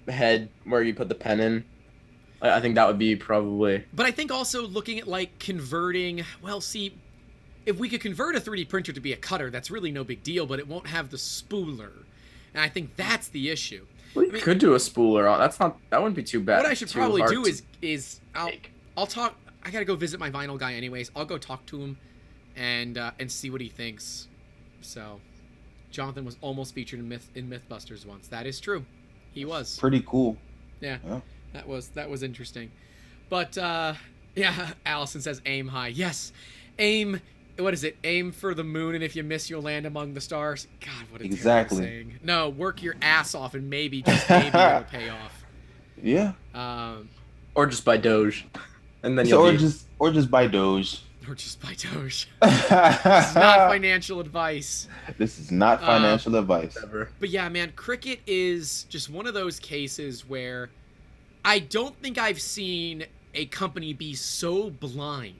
head where you put the pen in. I think that would be probably. But I think also looking at like converting, well, see, if we could convert a 3D printer to be a cutter, that's really no big deal, but it won't have the spooler. And I think that's the issue. We mean- could do a spooler. That wouldn't be too bad. What I should too probably hard do to is make. I'll talk. I gotta go visit my vinyl guy anyways. I'll go talk to him and see what he thinks. So, Jonathan was almost featured in Mythbusters once. That is true. He was. Pretty cool. Yeah. Yeah. That was interesting. But yeah, Allison says aim high. Yes. Aim, what is it? Aim for the moon, and if you miss, you'll land among the stars. God, what a Exactly. terrible saying. No, work your ass off and maybe, just maybe it'll pay off. Yeah. Or just by Doge, and then So, you'll be. or just buy Doge. Or just buy Doge. This This is not financial advice. This is not financial advice. Whatever. But yeah, man, Cricut is just one of those cases where I don't think I've seen a company be so blind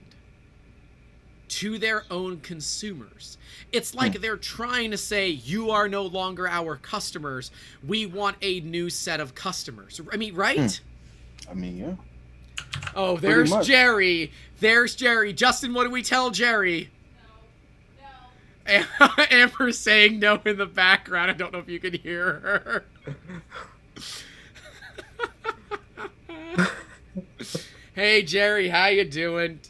to their own consumers. It's like they're trying to say, you are no longer our customers. We want a new set of customers. I mean, right? I mean, yeah. Oh, Pretty there's much. Jerry. There's Jerry. Justin, what do we tell Jerry? No. Amber's saying no in the background. I don't know if you can hear her. Hey, Jerry, how you doing?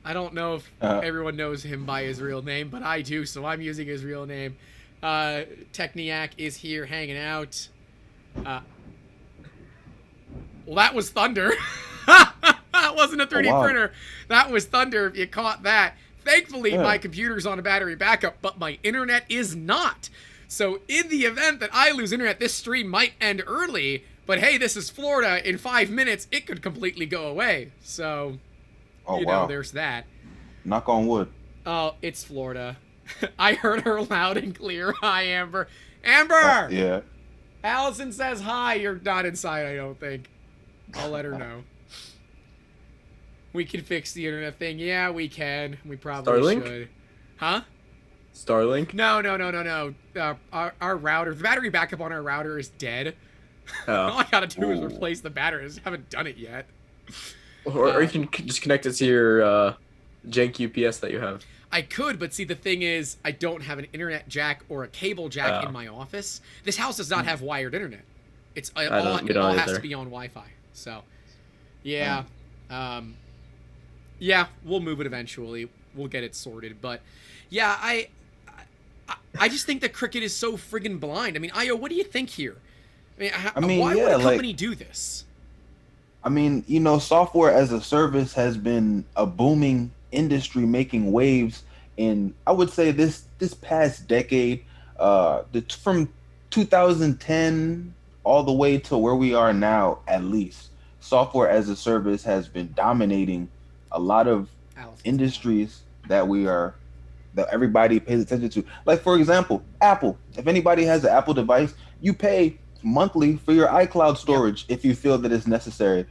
I don't know if everyone knows him by his real name, but I do, so I'm using his real name. Techniac is here hanging out. Well, that was thunder. That wasn't a 3D wow. printer. That was thunder, if you caught that. Thankfully, Yeah. my computer's on a battery backup, but my internet is not. So in the event that I lose internet, this stream might end early, but hey, this is Florida. In 5 minutes, it could completely go away. So, Oh, you wow. know, there's that. Knock on wood. Oh, it's Florida. I heard her loud and clear. Hi, Amber. Amber! Yeah. Allison says hi. You're not inside, I don't think. I'll let her know. We can fix the internet thing. Yeah, we can. We probably Starlink? should. Huh? Starlink. No. Our router, the battery backup on our router is dead. All Oh. I gotta do is Ooh. replace the battery. I just haven't done it yet. Or you can just connect it to your jank UPS that you have. I could, but see, the thing is, I don't have an internet jack or a cable jack Oh. in my office. This house does not have wired internet. It's don't- we it don't all has either. to be on Wi-Fi. So, yeah, yeah, we'll move it eventually. We'll get it sorted. But yeah, I just think that Cricut is so friggin' blind. I mean, Io, what do you think here? I mean, why would yeah, a like- company do this? I mean, you know, software as a service has been a booming industry, making waves in, I would say, this past decade, from 2010 all the way to where we are now. At least, software as a service has been dominating a lot of Allison. industries that we are that everybody pays attention to. Like for example, Apple. If anybody has an Apple device, you pay monthly for your iCloud storage if you feel that it's necessary.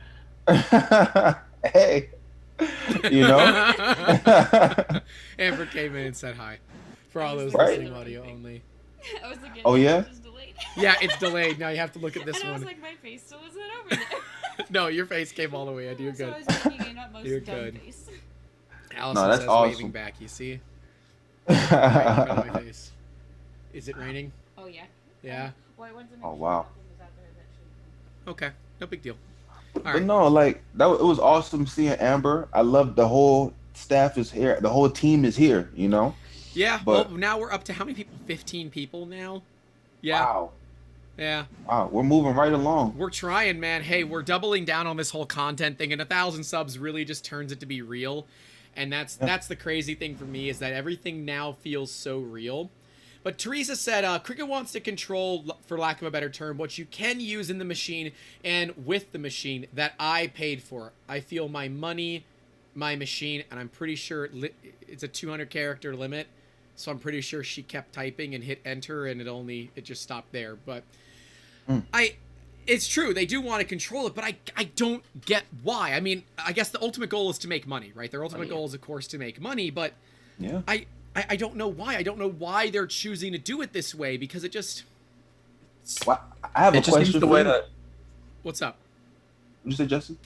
Hey, you know. Amber came in and said hi. For all those Right. listening audio only. I was looking. Oh, yeah? It was delayed. Yeah, it's delayed. Now you have to look at this and I was one. like, my face still isn't over there. No, your face came all the way in. You're So good. I was making an utmost You're dumb good. face. Allison that's says awesome. waving back. You see? Right in front of my face. Is it raining? Oh yeah. Yeah. Well, I wanted to make Oh, sure wow. nothing was out there that shouldn't be. Okay. No big deal. All But right. no, like it was awesome seeing Amber. I love the whole staff is here. The whole team is here. You know. Yeah. But- Well, now we're up to how many people? 15 people now. Yeah. Wow. Yeah. Wow. We're moving right along. We're trying, man. Hey, we're doubling down on this whole content thing, and 1,000 subs really just turns it to be real. And that's the crazy thing for me is that everything now feels so real. But Teresa said, Cricut wants to control, for lack of a better term, what you can use in the machine and with the machine that I paid for. I feel my money, my machine, and I'm pretty sure it's a 200 character limit. So I'm pretty sure she kept typing and hit enter and it just stopped there. But it's true, they do want to control it, but I don't get why. I mean, I guess the ultimate goal is to make money, right? Their ultimate goal is, of course, to make money, but Yeah. I don't know why. I don't know why they're choosing to do it this way, because it just... Well, I have a It just seems question. the for way you. that What's up? What'd you say, Justin?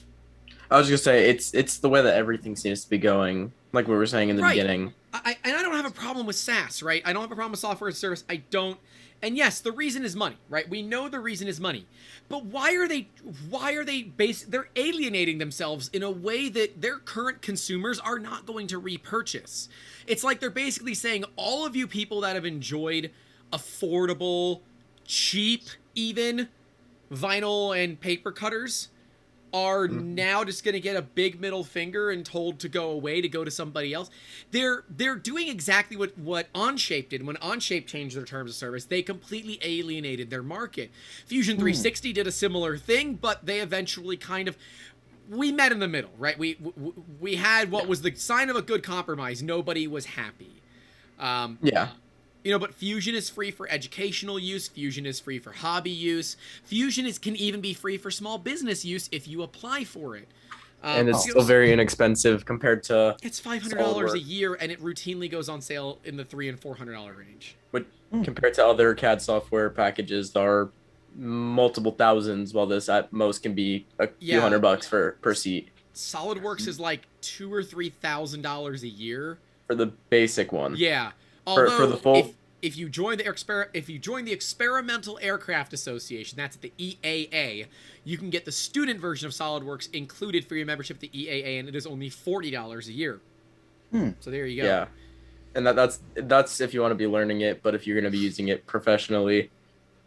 I was gonna say it's the way that everything seems to be going, like we were saying in the Right. beginning. And I don't have a problem with SaaS, right? I don't have a problem with software as a service. I don't. And yes, the reason is money, right? We know the reason is money. But why are they they're alienating themselves in a way that their current consumers are not going to repurchase. It's like they're basically saying all of you people that have enjoyed affordable, cheap even vinyl and paper cutters are now just going to get a big middle finger and told to go away, to go to somebody else. They're doing exactly what Onshape did. When Onshape changed their terms of service, they completely alienated their market. Fusion 360 did a similar thing, but they eventually kind of... We met in the middle, right? We had what was the sign of a good compromise. Nobody was happy. Yeah. You know, but Fusion is free for educational use. Fusion is free for hobby use. Fusion can even be free for small business use if you apply for it. And it's still very inexpensive compared to It's $500 a SolidWorks. year, and it routinely goes on sale in the $300 and $400 range. compared to other CAD software packages that are multiple thousands, while this at most can be a few $100 per seat SolidWorks is like $2,000 or $3,000 a year. for the basic one. Yeah. For Although, the full. if you join the Experimental Aircraft Association, that's at the EAA, you can get the student version of SolidWorks included for your membership at the EAA, and it is only $40 a year. So there you go. Yeah, and that's if you want to be learning it, but if you're going to be using it professionally,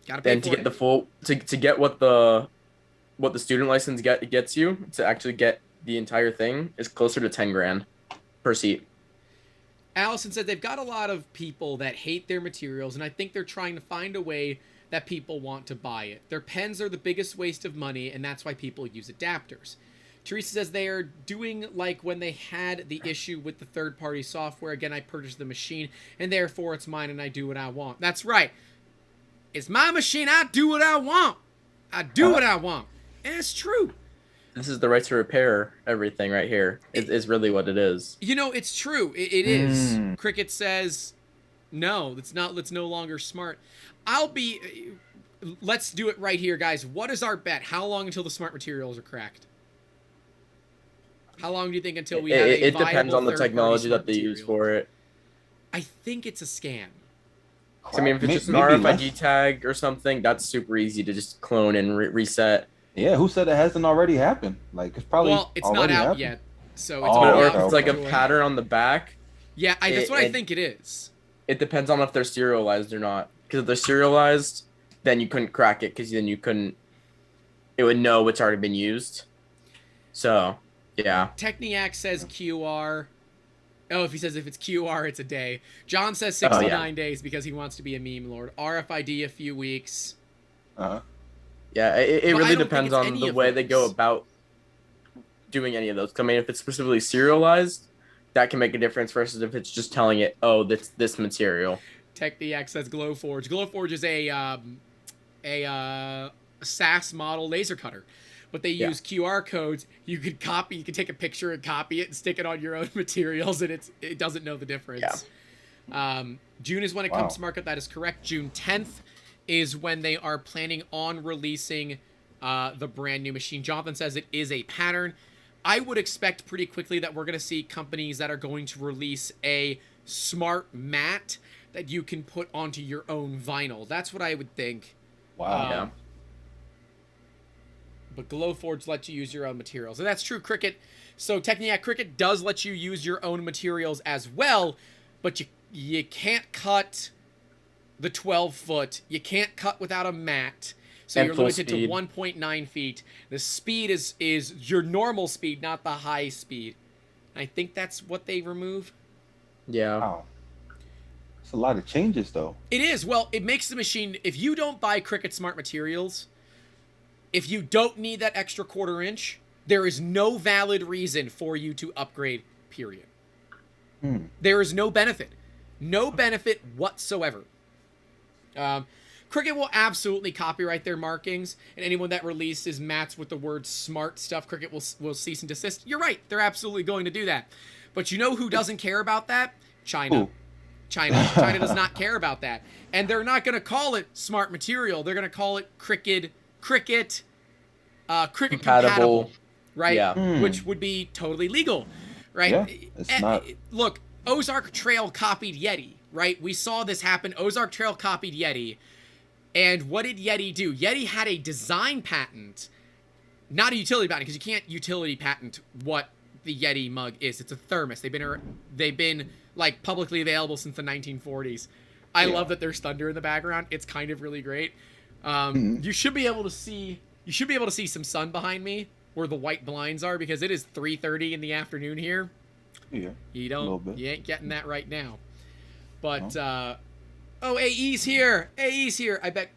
Gotta pay then for to get it. the full to get what the student license gets you to actually get the entire thing is closer to 10 grand per seat. Allison said they've got a lot of people that hate their materials, and I think they're trying to find a way that people want to buy it. Their pens are the biggest waste of money, and that's why people use adapters. Teresa says they are doing like when they had the issue with the third-party software. Again, I purchased the machine, and therefore it's mine, and I do what I want. That's right. It's my machine. I do what I want. I do what I want. And it's true. This is the right to repair everything right here. Is really what it is. You know, it's true. It is. Cricut says, no, it's not. It's no longer smart. Let's do it right here, guys. What is our bet? How long until the smart materials are cracked? How long do you think until we have a It depends viable on the third-party technology smart that they use material? for it. I think it's a scam. I mean, if it's just an Maybe RFID less. tag or something, that's super easy to just clone and reset. Yeah, who said it hasn't already happened? Like it's probably Well, it's not already out happened. yet, so it's Oh, only Or out if it's like a for- pattern on the back, Yeah, that's what I it- think it is. it depends on if they're serialized or not. Because if they're serialized, then you couldn't crack it, because then it would know it's already been used. So, yeah. Techniac says QR. Oh, if it's QR, it's a day. John says Oh, yeah. 69 days because he wants to be a meme lord. RFID a few weeks. Uh-huh. Yeah, it But I really don't think depends it's on any the of way they go those. about doing any of those. I mean, if it's specifically serialized, that can make a difference versus if it's just telling it, oh, that's this material. TechniX says Glowforge. Glowforge is a SAS model laser cutter, but they use QR codes. You could take a picture and copy it and stick it on your own materials, and it doesn't know the difference. June is when it comes to market. That is correct. June 10th is when they are planning on releasing the brand new machine. Jonathan says it is a pattern. I would expect pretty quickly that we're going to see companies that are going to release a smart mat that you can put onto your own vinyl. That's what I would think. Wow. But Glowforge lets you use your own materials. And that's true, Cricut. So Techniac Cricut does let you use your own materials as well, but you can't cut the 12-foot. You can't cut without a mat. So And you're full limited speed. to 1.9 feet. The speed is your normal speed, not the high speed. I think that's what they remove. Yeah. Wow. It's a lot of changes, though. It is. Well, it makes the machine, if you don't buy Cricut Smart Materials, if you don't need that extra 1/4 inch, there is no valid reason for you to upgrade, period. There is no benefit. No benefit whatsoever. Cricut will absolutely copyright their markings, and anyone that releases mats with the word smart stuff, Cricut will cease and desist. You're right. They're absolutely going to do that. But you know who doesn't care about that? China. Who? China does not care about that. And they're not going to call it smart material. They're going to call it Cricut compatible, right? Yeah. Which would be totally legal, right? Yeah, it's not. Look, Ozark Trail copied Yeti, right? We saw this happen. Ozark Trail copied Yeti. And what did Yeti do? Yeti had a design patent, not a utility patent, because you can't utility patent what the Yeti mug is. It's a thermos. They've been like publicly available since the 1940s. I love that there's thunder in the background. It's kind of really great. You should be able to see some sun behind me where the white blinds are, because it is 3:30 in the afternoon here. Yeah. You ain't getting that right now. But oh, AE's here. AE's here. I bet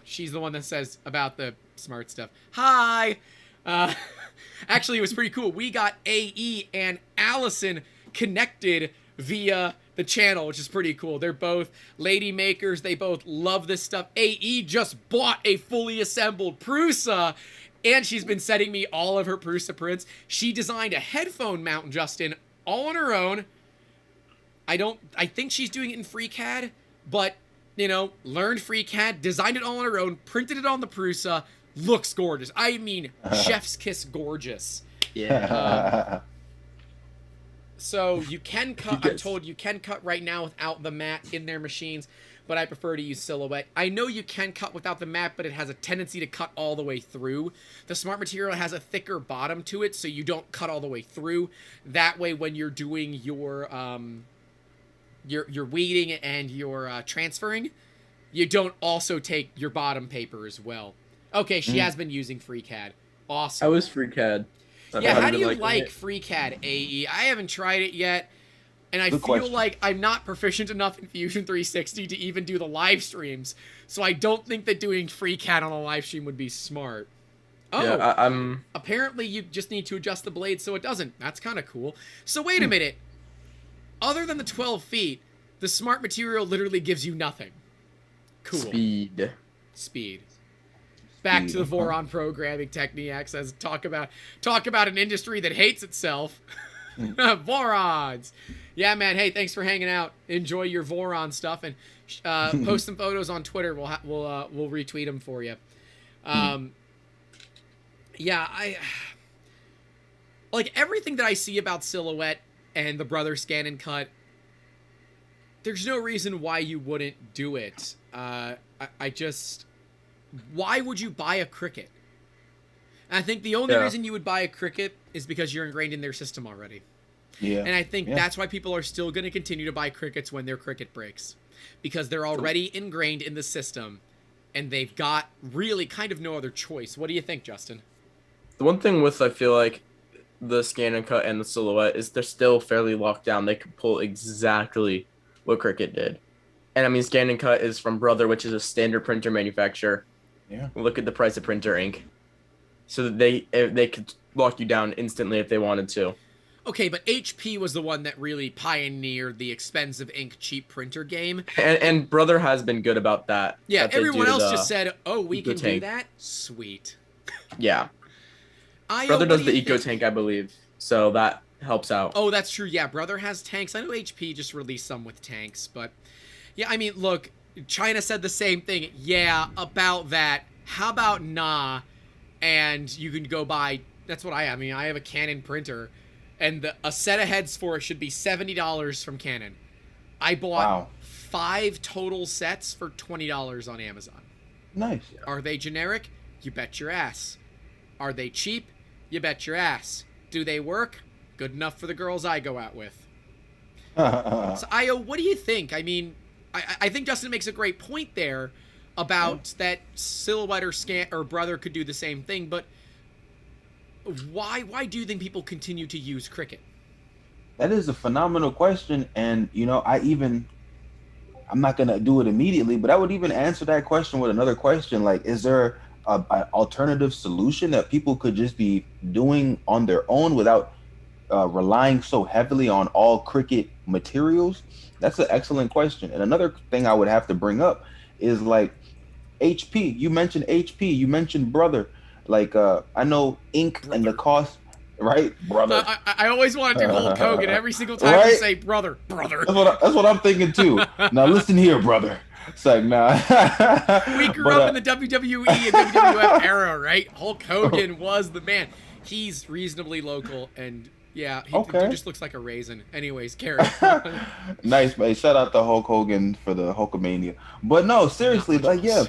she's the one that says about the smart stuff. Hi. Actually, it was pretty cool. We got AE and Allison connected via the channel, which is pretty cool. They're both lady makers. They both love this stuff. AE just bought a fully assembled Prusa, and she's been sending me all of her Prusa prints. She designed a headphone mount, Justin, all on her own. I think she's doing it in Freecad, but, learned Freecad, designed it all on her own, printed it on the Prusa, looks gorgeous. I mean, chef's kiss gorgeous. Yeah. So you can cut, I'm told you can cut right now without the mat in their machines, but I prefer to use Silhouette. I know you can cut without the mat, but it has a tendency to cut all the way through. The Smart Material has a thicker bottom to it, so you don't cut all the way through. That way, when you're doing your weeding and your transferring, you don't also take your bottom paper as well. Okay, she has been using Freecad. Awesome. How is Freecad? Yeah, how do you like Freecad, AE? I haven't tried it yet, and I feel like I'm not proficient enough in Fusion 360 to even do the live streams, so I don't think that doing Freecad on a live stream would be smart. Oh, yeah, I'm... apparently you just need to adjust the blade so it doesn't. That's kind of cool. So wait a minute. Other than the 12 feet, the Smart Material literally gives you nothing. Cool. Speed. Back to the Voron programming technique. Says talk about an industry that hates itself. Vorons. Yeah, man. Hey, thanks for hanging out. Enjoy your Voron stuff, and post some photos on Twitter. We'll retweet them for you. Yeah, I like everything that I see about Silhouette and the Brother Scan and Cut. There's no reason why you wouldn't do it. Why would you buy a Cricut? I think the only reason you would buy a Cricut is because you're ingrained in their system already. Yeah. And I think that's why people are still going to continue to buy Cricuts when their Cricut breaks. Because they're already ingrained in the system, and they've got really kind of no other choice. What do you think, Justin? The one thing with, I feel like, the Scan and Cut and the Silhouette is they're still fairly locked down. They can pull exactly what Cricut did. And I mean, Scan and Cut is from Brother, which is a standard printer manufacturer. Yeah. Look at the price of printer ink. So that they could lock you down instantly if they wanted to. Okay, but HP was the one that really pioneered the expensive ink cheap printer game. And Brother has been good about that. Yeah, that they everyone do else the just said, "Oh, we can do eco-tank. that." Sweet. Yeah. Io, Brother what does do the you eco think? tank, I believe. So that helps out. Oh, that's true. Yeah, Brother has tanks. I know HP just released some with tanks, but yeah, I mean, look, China said the same thing. Yeah, about that. How about nah? And you can go buy. That's what I have. I mean, I have a Canon printer, and a set of heads for it should be $70 from Canon. I bought 5 total sets for $20 on Amazon. Nice. Are they generic? You bet your ass. Are they cheap? You bet your ass. Do they work? Good enough for the girls I go out with. So, Io, what do you think? I mean, I think Justin makes a great point there about that Silhouette or Brother could do the same thing, but why do you think people continue to use Cricut? That is a phenomenal question, and you know, I'm not gonna do it immediately, but I would even answer that question with another question. Like, is there an alternative solution that people could just be doing on their own without relying so heavily on all Cricut materials? That's an excellent question. And another thing I would have to bring up is like HP. You mentioned HP. You mentioned Brother. Like, I know ink and the cost. Right, brother. I always want to do Hulk Hogan every single time you say brother. That's what I'm thinking too. Now listen here, brother. It's like, nah. We grew up in the WWE and WWF era, right? Hulk Hogan was the man. He's reasonably local, and yeah, he just looks like a raisin. Anyways, carry on. Nice, man. Shout out to Hulk Hogan for the Hulkamania. But no, seriously, like, yeah,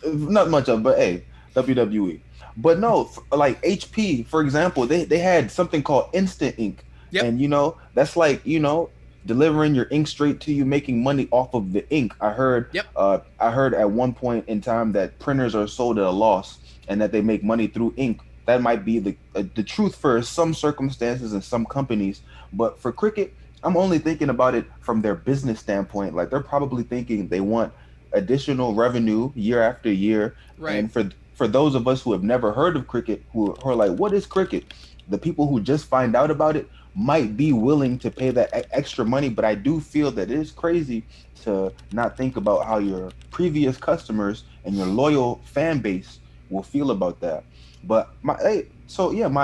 not much of, but hey, WWE. But no, like HP, for example, they had something called instant ink. Yep. And, you know, that's like, you know, delivering your ink straight to you, making money off of the ink. I heard at one point in time that printers are sold at a loss and that they make money through ink. That might be the truth for some circumstances and some companies. But for Cricut, I'm only thinking about it from their business standpoint. Like, they're probably thinking they want additional revenue year after year. Right. And for those of us who have never heard of Cricut, who are like, what is Cricut? The people who just find out about it might be willing to pay that extra money, but I do feel that it is crazy to not think about how your previous customers and your loyal fan base will feel about that. But my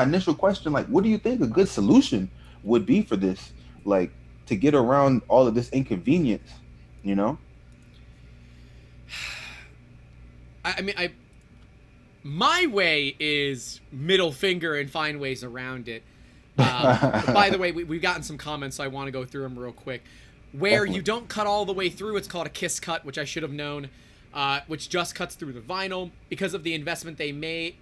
initial question, like, what do you think a good solution would be for this, like, to get around all of this inconvenience, you know? My way is middle finger and find ways around it. By the way, we've gotten some comments, so I want to go through them real quick. Where you don't cut all the way through, it's called a kiss cut, which I should have known, which just cuts through the vinyl because of the investment they may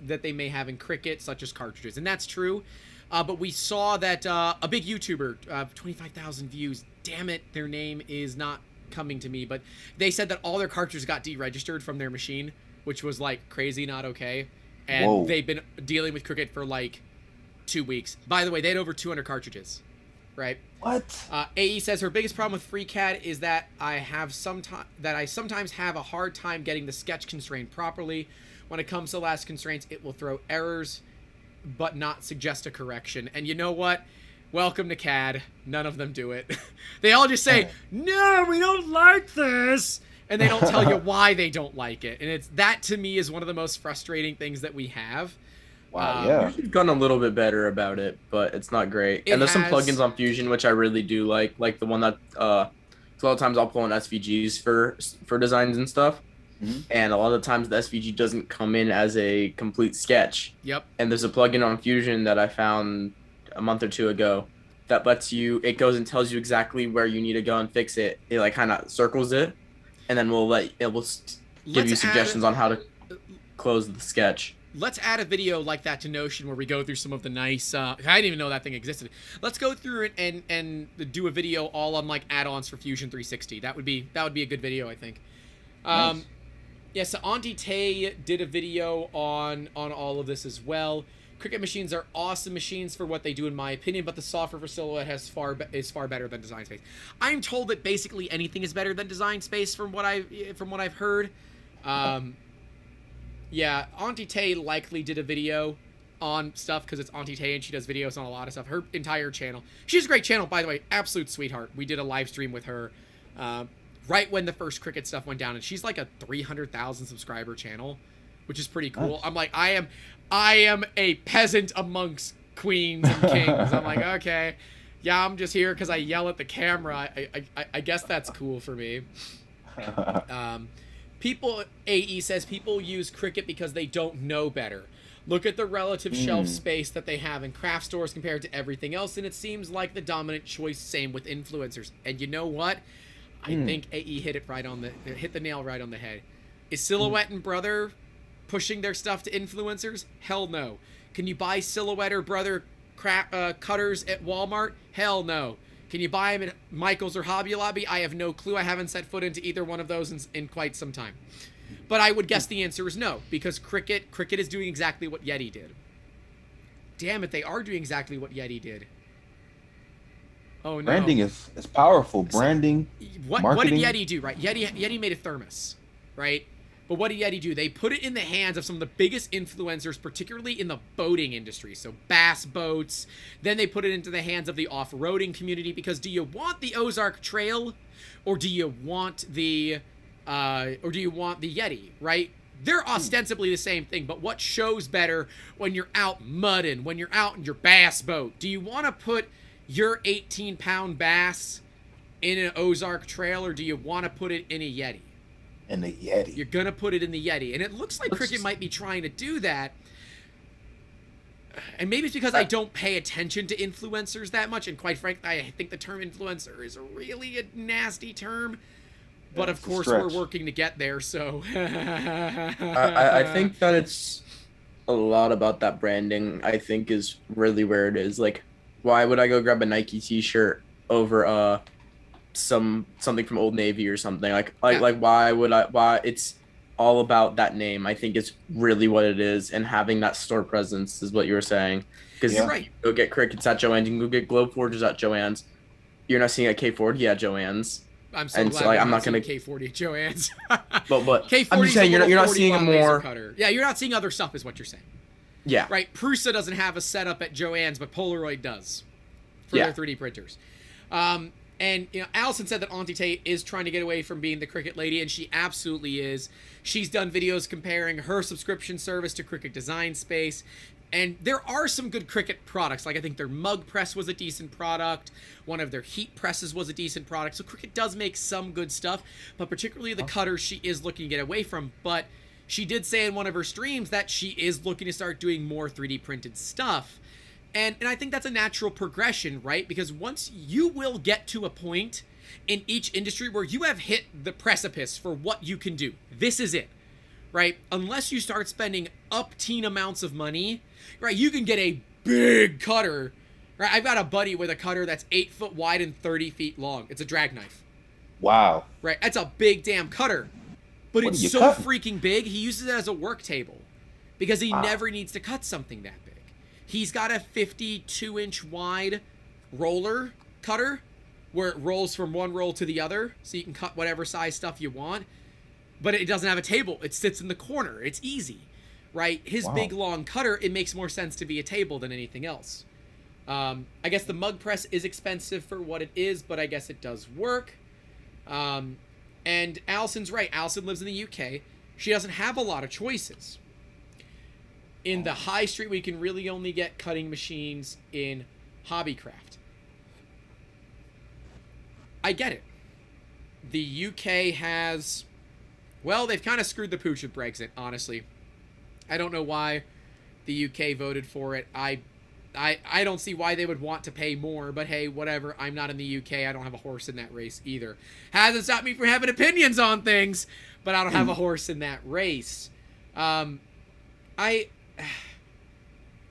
have in Cricut, such as cartridges. And that's true. But we saw that a big YouTuber, 25,000 views, damn it, their name is not coming to me, but they said that all their cartridges got deregistered from their machine, which was like crazy, not okay. And they've been dealing with Cricut for like 2 weeks. By the way, they had over 200 cartridges, right? What? AE says her biggest problem with Freecad is that I sometimes have a hard time getting the sketch constraint properly. When it comes to last constraints, it will throw errors, but not suggest a correction. And you know what? Welcome to CAD. None of them do it. They all just say, no, we don't like this. And they don't tell you why they don't like it. And that to me is one of the most frustrating things that we have. Wow, yeah. We've gotten a little bit better about it, but it's not great. And there's some plugins on Fusion which I really do like the one that a lot of times I'll pull in SVGs for designs and stuff. Mm-hmm. And a lot of the times the SVG doesn't come in as a complete sketch. Yep. And there's a plugin on Fusion that I found a month or two ago that lets you, it goes and tells you exactly where you need to go and fix it. It like kind of circles it, and then will give you suggestions on how to close the sketch. Let's add a video like that to Notion where we go through some of the nice I didn't even know that thing existed. Let's go through it and do a video all on like add-ons for Fusion 360. That would be a good video, I think. Nice. Yeah, so Auntie Tay did a video on all of this as well. Cricut machines are awesome machines for what they do, in my opinion, but the software for Silhouette is far better than Design Space. I'm told that basically anything is better than Design Space from what I've heard. Yeah, Auntie Tay likely did a video on stuff because it's Auntie Tay and she does videos on a lot of stuff. Her entire channel. She has a great channel, by the way. Absolute sweetheart. We did a live stream with her right when the first Cricut stuff went down, and she's like a 300,000 subscriber channel, which is pretty cool. Nice. I'm like, I am a peasant amongst queens and kings. I'm like, okay, yeah, I'm just here because I yell at the camera. I guess that's cool for me. People, AE says people use Cricut because they don't know better. Look at the relative shelf space that they have in craft stores compared to everything else, and it seems like the dominant choice. Same with influencers. And you know what? I think AE hit the nail right on the head. Is Silhouette and Brother pushing their stuff to influencers? Hell no. Can you buy Silhouette or Brother cutters at Walmart? Hell no. Can you buy them at Michael's or Hobby Lobby? I have no clue. I haven't set foot into either one of those in quite some time. But I would guess the answer is no, because Cricut is doing exactly what Yeti did. Damn it, they are doing exactly what Yeti did. Oh no. Branding is powerful. Branding. What did marketing. Yeti do, right? Yeti made a thermos, right? But what did Yeti do? They put it in the hands of some of the biggest influencers, particularly in the boating industry. So bass boats. Then they put it into the hands of the off-roading community, because do you want the Ozark Trail or do you want the Yeti, right? They're ostensibly the same thing, but what shows better when you're out mudding, when you're out in your bass boat? Do you want to put your 18-pound bass in an Ozark Trail, or do you want to put it in a Yeti? In the Yeti. You're going to put it in the Yeti. And it looks like Cricut might be trying to do that. And maybe it's because I don't pay attention to influencers that much. And quite frankly, I think the term influencer is really a nasty term. But of course, we're working to get there, so... I think that it's a lot about that branding, I think, is really where it is. Like, why would I go grab a Nike t-shirt over something from Old Navy or something? Like why it's all about that name. I think it's really what it is, and having that store presence is what you were saying. Because right. Go get Cricuts at Joann's, you can go get Globe Forges at Joann's. You're not seeing at K40 at Joann's. I'm so glad I'm not going to K40 at Joann's. but K40 I'm just saying you're not seeing a more cutter. Yeah, you're not seeing other stuff is what you're saying. Yeah. Right. Prusa doesn't have a setup at Joann's, but Polaroid does for their 3D printers. And Allison said that Auntie Tate is trying to get away from being the Cricut lady, and she absolutely is. She's done videos comparing her subscription service to Cricut Design Space. And there are some good Cricut products. Like, I think their mug press was a decent product. One of their heat presses was a decent product. So Cricut does make some good stuff, but particularly the cutters she is looking to get away from. But she did say in one of her streams that she is looking to start doing more 3D printed stuff. And I think that's a natural progression, right? Because once you will get to a point in each industry where you have hit the precipice for what you can do. This is it, right? Unless you start spending up-teen amounts of money, right? You can get a big cutter, right? I've got a buddy with a cutter that's 8 foot wide and 30 feet long. It's a drag knife. Wow. Right? That's a big damn cutter. But What it's are you so cutting? freaking big, he uses it as a work table because he never needs to cut something that big. He's got a 52-inch wide roller cutter where it rolls from one roll to the other, so you can cut whatever size stuff you want. But it doesn't have a table. It sits in the corner. It's easy, right? His big, long cutter, it makes more sense to be a table than anything else. I guess the mug press is expensive for what it is, but I guess it does work. And Allison's right. Allison lives in the UK. She doesn't have a lot of choices. In the high street, we can really only get cutting machines in Hobbycraft. I get it. The UK has... Well, they've kind of screwed the pooch with Brexit, honestly. I don't know why the UK voted for it. I don't see why they would want to pay more, but hey, whatever. I'm not in the UK. I don't have a horse in that race either. Hasn't stopped me from having opinions on things, but I don't have a horse in that race.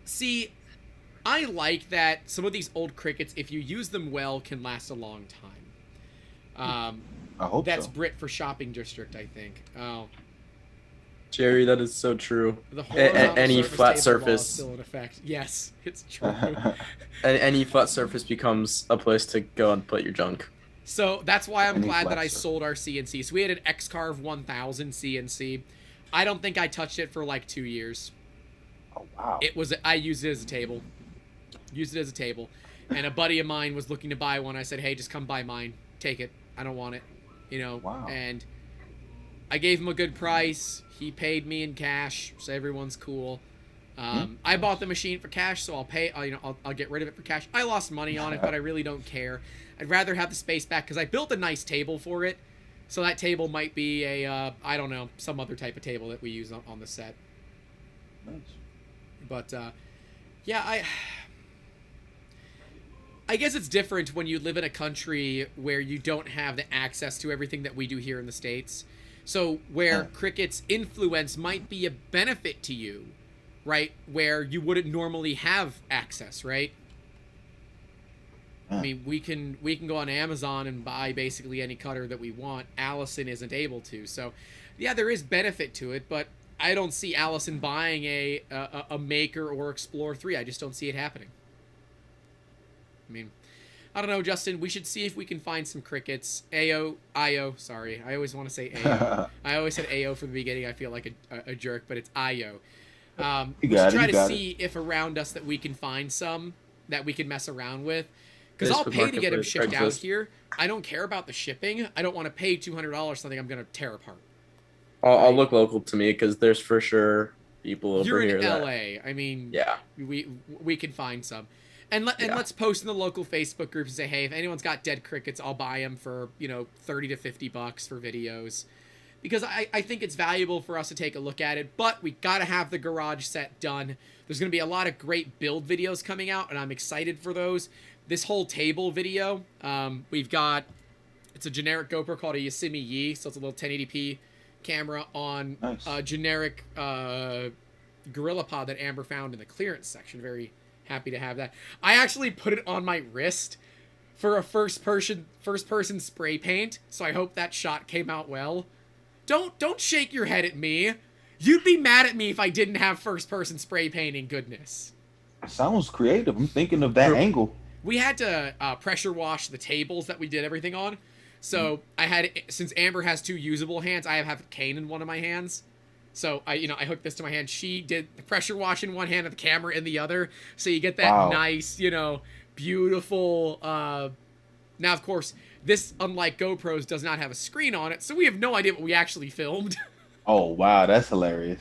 See, I like that some of these old Cricuts, if you use them well, can last a long time. I hope that's so. Brit for shopping district, I think. Oh, Jerry, that is so true. the horizontal Any surface flat table law is surface. still in effect. Yes, it's true. Any flat surface becomes a place to go and put your junk. So that's why I'm Any glad flat that I surface. sold our CNC. So we had an X-Carve 1000 CNC. I don't think I touched it for like 2 years. Oh wow. I used it as a table. Used it as a table. And a buddy of mine was looking to buy one. I said, hey, just come buy mine. Take it. I don't want it. You know, Wow. and I gave him a good price. He paid me in cash, so everyone's cool. I bought the machine for cash, so I'll pay. I'll get rid of it for cash. I lost money on it, but I really don't care. I'd rather have the space back because I built a nice table for it. So that table might be a I don't know, some other type of table that we use on the set. Nice. But yeah, I guess it's different when you live in a country where you don't have the access to everything that we do here in the States. So where Cricut's influence might be a benefit to you, right? Where you wouldn't normally have access, right? I mean, we can go on Amazon and buy basically any cutter that we want. Allison isn't able to. So yeah, there is benefit to it, but I don't see Allison buying a Maker or Explorer 3. I just don't see it happening. I mean, I don't know, Justin. We should see if we can find some Cricuts. IO. Sorry, I always want to say AO. I always said AO from the beginning. I feel like a jerk, but it's IO. We should try to see if around us that we can find some that we can mess around with. Because I'll pay to get them shipped out here. I don't care about the shipping. I don't want to pay $200 something I'm going to tear apart. I'll look local to me because there's for sure people over You're here. in LA. I mean, yeah, we can find some. And let's post in the local Facebook groups and say, hey, if anyone's got dead Cricuts, I'll buy them for, $30 to $50 for videos. Because I think it's valuable for us to take a look at it, but we got to have the garage set done. There's going to be a lot of great build videos coming out, and I'm excited for those. This whole table video, it's a generic GoPro called a Yosemite Yi, so it's a little 1080p camera on a generic GorillaPod that Amber found in the clearance section. Very happy to have that. I actually put it on my wrist for a first person spray paint, so I hope that shot came out well. Don't shake your head at me. You'd be mad at me if I didn't have first person spray painting goodness. Sounds creative. I'm thinking of that angle. We had to pressure wash the tables that we did everything on. So I had, since Amber has two usable hands, I have a cane in one of my hands. So I hooked this to my hand. She did the pressure wash in one hand and the camera in the other. So you get that nice, beautiful. Now, of course, this, unlike GoPros, does not have a screen on it. So we have no idea what we actually filmed. Oh, wow. That's hilarious.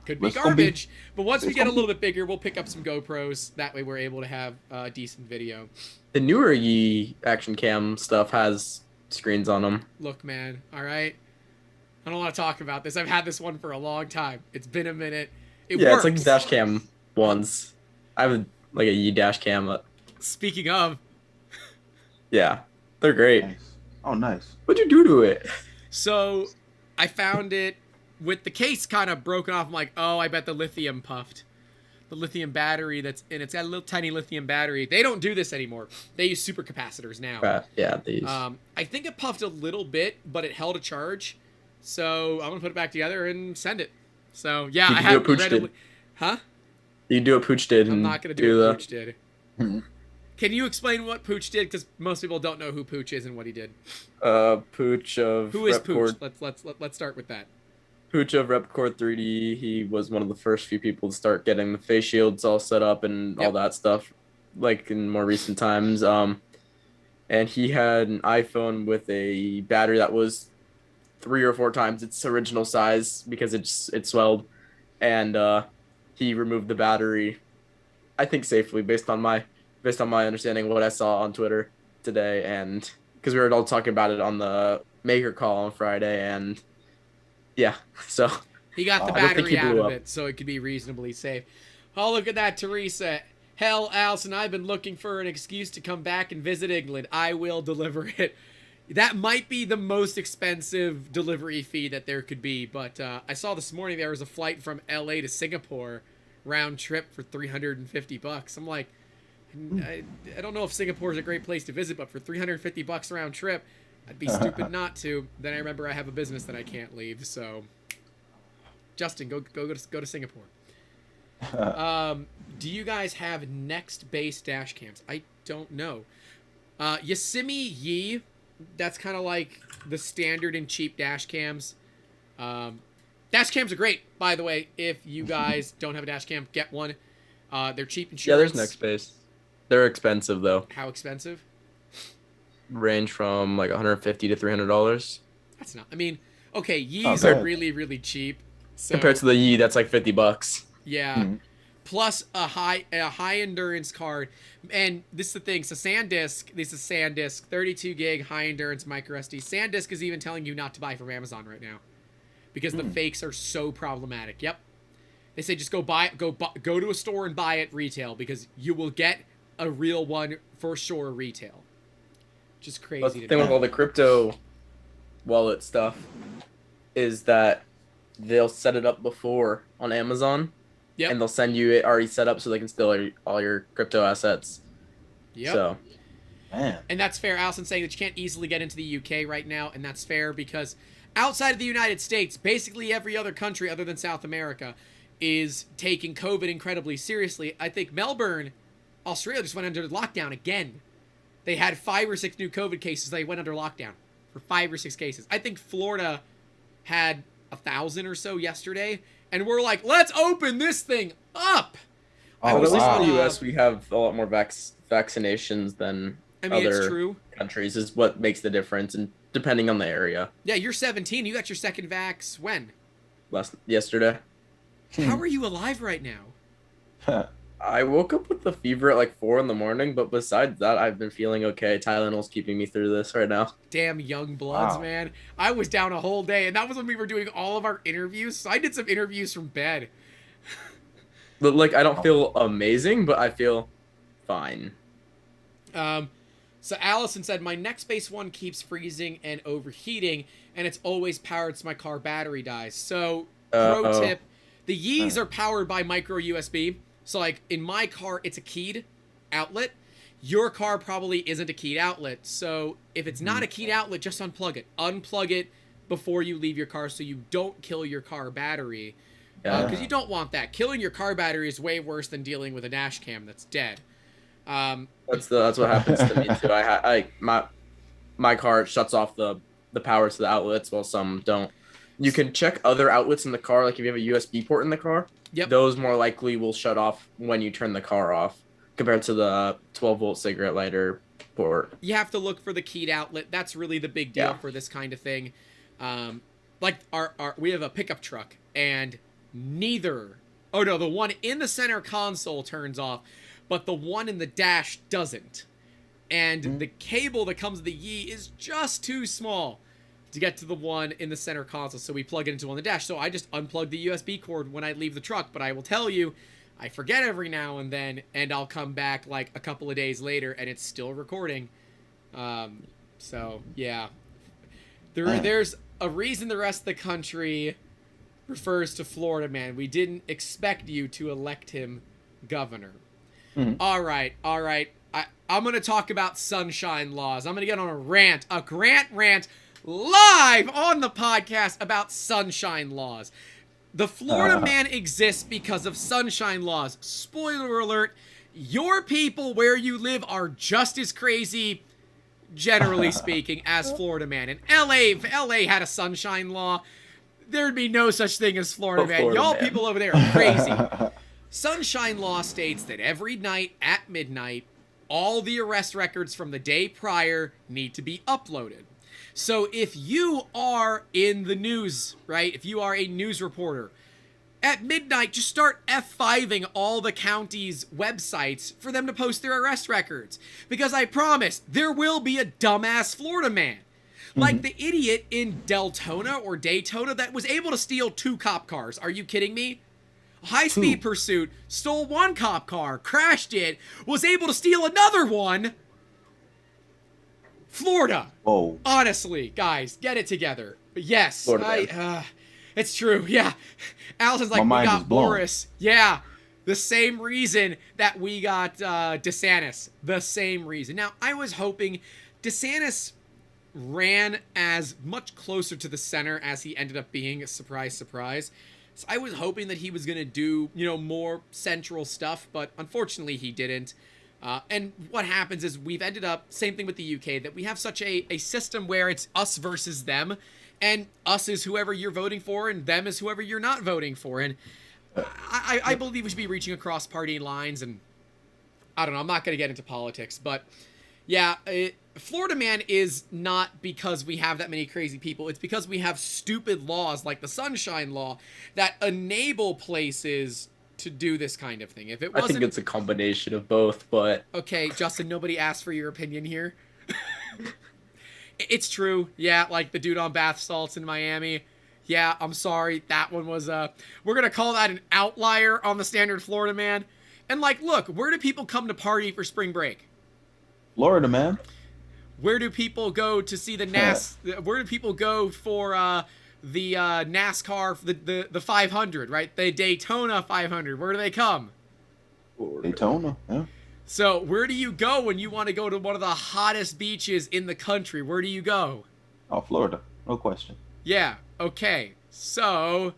Could be garbage. But once we get a little bit bigger, we'll pick up some GoPros. That way we're able to have decent video. The newer Yi action cam stuff has screens on them. Look, man. All right. I don't want to talk about this. I've had this one for a long time. It's been a minute. It works. It's like the dash cam ones. I have a Yi dash cam. Speaking of. Yeah. They're great. Nice. Oh, nice. What'd you do to it? So I found it with the case kind of broken off. I'm like, oh, I bet the lithium puffed. The lithium battery that's in it's got a little tiny lithium battery. They don't do this anymore. They use supercapacitors now. Yeah, these. I think it puffed a little bit, but it held a charge. So I'm gonna put it back together and send it. So yeah, I have readily. Huh? You can do what Pooch did. I'm not gonna do what Pooch did. Can you explain what Pooch did? Because most people don't know who Pooch is and what he did. Pooch of who is Pooch? Let's start with that. Pooch of Repcord 3D. He was one of the first few people to start getting the face shields all set up and all that stuff, like in more recent times. And he had an iPhone with a battery that was 3 or 4 times its original size because it swelled, and he removed the battery, I think safely based on my understanding of what I saw on Twitter today, and because we were all talking about it on the maker call on Friday, and yeah, so he got the battery out of it, so it could be reasonably safe. Oh, look at that, Teresa. Hell, Allison, I've been looking for an excuse to come back and visit England. I will deliver it. That might be the most expensive delivery fee that there could be, but I saw this morning there was a flight from LA to Singapore, round trip for $350. I'm like, I don't know if Singapore is a great place to visit, but for $350 round trip, I'd be stupid not to. Then I remember I have a business that I can't leave, so Justin, go to Singapore. Do you guys have next base dash cams? I don't know. Yosemite Yi, that's kind of like the standard and cheap dash cams. Dash cams are great, by the way. If you guys don't have a dash cam, get one. They're cheap insurance. Yeah, there's next space. They're expensive though. How expensive? Range from like $150 to $300. That's not. I mean, okay, Yees bad. are really, really cheap. So, Compared to the Yi, that's like $50. yeah. Mhm. Plus a high endurance card, and this is the thing. So SanDisk, this is SanDisk, 32 gig high endurance micro SD. SanDisk is even telling you not to buy from Amazon right now, because the fakes are so problematic. Yep, they say just go to a store and buy it retail, because you will get a real one for sure retail. Just crazy. But the to thing me. with all the crypto wallet stuff is that they'll set it up before on Amazon. Yep. And they'll send you it already set up so they can steal all your crypto assets. Yep. So, Man. And that's fair. Allison's saying that you can't easily get into the UK right now, and that's fair because outside of the United States, basically every other country other than South America is taking COVID incredibly seriously. I think Melbourne, Australia, just went under lockdown again. They had 5 or 6 new COVID cases. They went under lockdown for 5 or 6 cases. I think Florida had 1,000 or so yesterday, and we're like, let's open this thing up. I Oh, but at least wow. in the US, we have a lot more vaccinations than I mean, it's other true. countries, is what makes the difference, and depending on the area. Yeah, you're 17. You got your second vax when? Yesterday, How are you alive right now? I woke up with a fever at like 4 in the morning, but besides that, I've been feeling okay. Tylenol's keeping me through this right now. Damn young bloods, Wow. man. I was down a whole day, and that was when we were doing all of our interviews. So I did some interviews from bed. But like, I don't feel amazing, but I feel fine. So Allison said, my next base one keeps freezing and overheating, and it's always powered so my car battery dies. So, pro Uh-oh. tip, the Yees are powered by micro USB. So, like, in my car, it's a keyed outlet. Your car probably isn't a keyed outlet. So, if it's not a keyed outlet, just unplug it. Unplug it before you leave your car so you don't kill your car battery. Because you don't want that. Killing your car battery is way worse than dealing with a dash cam that's dead. That's what happens to me too. My car shuts off the power to the outlets, while some don't. You can check other outlets in the car, like if you have a USB port in the car. Yep. Those more likely will shut off when you turn the car off, compared to the 12-volt cigarette lighter port. You have to look for the keyed outlet. That's really the big deal Yeah. for this kind of thing. Like we have a pickup truck, and the one in the center console turns off, but the one in the dash doesn't. And the cable that comes with the Yi is just too small to get to the one in the center console, so we plug it into one on the dash. So I just unplug the USB cord when I leave the truck, but I will tell you, I forget every now and then, and I'll come back like a couple of days later, and it's still recording. So, yeah. There's a reason the rest of the country refers to Florida man. We didn't expect you to elect him governor. All right. I'm going to talk about sunshine laws. I'm going to get on a grant rant live on the podcast about sunshine laws. The Florida man exists because of sunshine laws. Spoiler alert, your people where you live are just as crazy, generally speaking, as Florida man. And if LA had a sunshine law, there'd be no such thing as Florida man. Florida Y'all man. people over there are crazy. Sunshine law states that every night at midnight, all the arrest records from the day prior need to be uploaded. So if you are in the news, right, if you are a news reporter, at midnight, just start F5ing all the county's websites for them to post their arrest records. Because I promise, there will be a dumbass Florida man. Like the idiot in Deltona or Daytona that was able to steal 2 cop cars. Are you kidding me? High-speed pursuit, stole 1 cop car, crashed it, was able to steal another one. Florida. Whoa. Honestly, guys, get it together. Yes, Florida it's true. Yeah, Allison's like, My we mind got is blown. Boris. Yeah, the same reason that we got DeSantis. The same reason. Now, I was hoping DeSantis ran as much closer to the center as he ended up being. Surprise, surprise. So I was hoping that he was going to do, more central stuff, but unfortunately he didn't. And what happens is we've ended up, same thing with the UK, that we have such a system where it's us versus them. and us is whoever you're voting for, and them is whoever you're not voting for. And I believe we should be reaching across party lines. And I don't know, I'm not going to get into politics, but yeah, Florida Man is not because we have that many crazy people. It's because we have stupid laws like the Sunshine Law that enable places to do this kind of thing. If it wasn't, I think it's a combination of both, but okay, Justin, nobody asked for your opinion here. It's true. Yeah, like the dude on bath salts in Miami. Yeah, I'm sorry. That one was we're going to call that an outlier on the standard Florida Man. And like, look, where do people come to party for spring break? Florida, man. Where do people go to see the where do people go for the NASCAR, the 500, right? The Daytona 500. Where do they come? Daytona, yeah. So where do you go when you want to go to one of the hottest beaches in the country? Where do you go? Oh, Florida. No question. Yeah, okay. So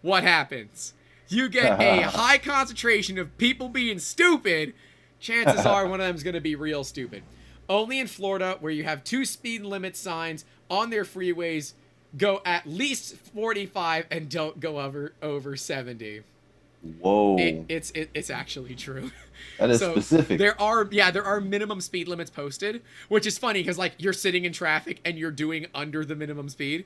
what happens? You get a high concentration of people being stupid. Chances are one of them is going to be real stupid. Only in Florida, where you have 2 speed limit signs on their freeways, go at least 45 and don't go over 70. Whoa. It's actually true. That is So specific. there are minimum speed limits posted, which is funny because like you're sitting in traffic and you're doing under the minimum speed.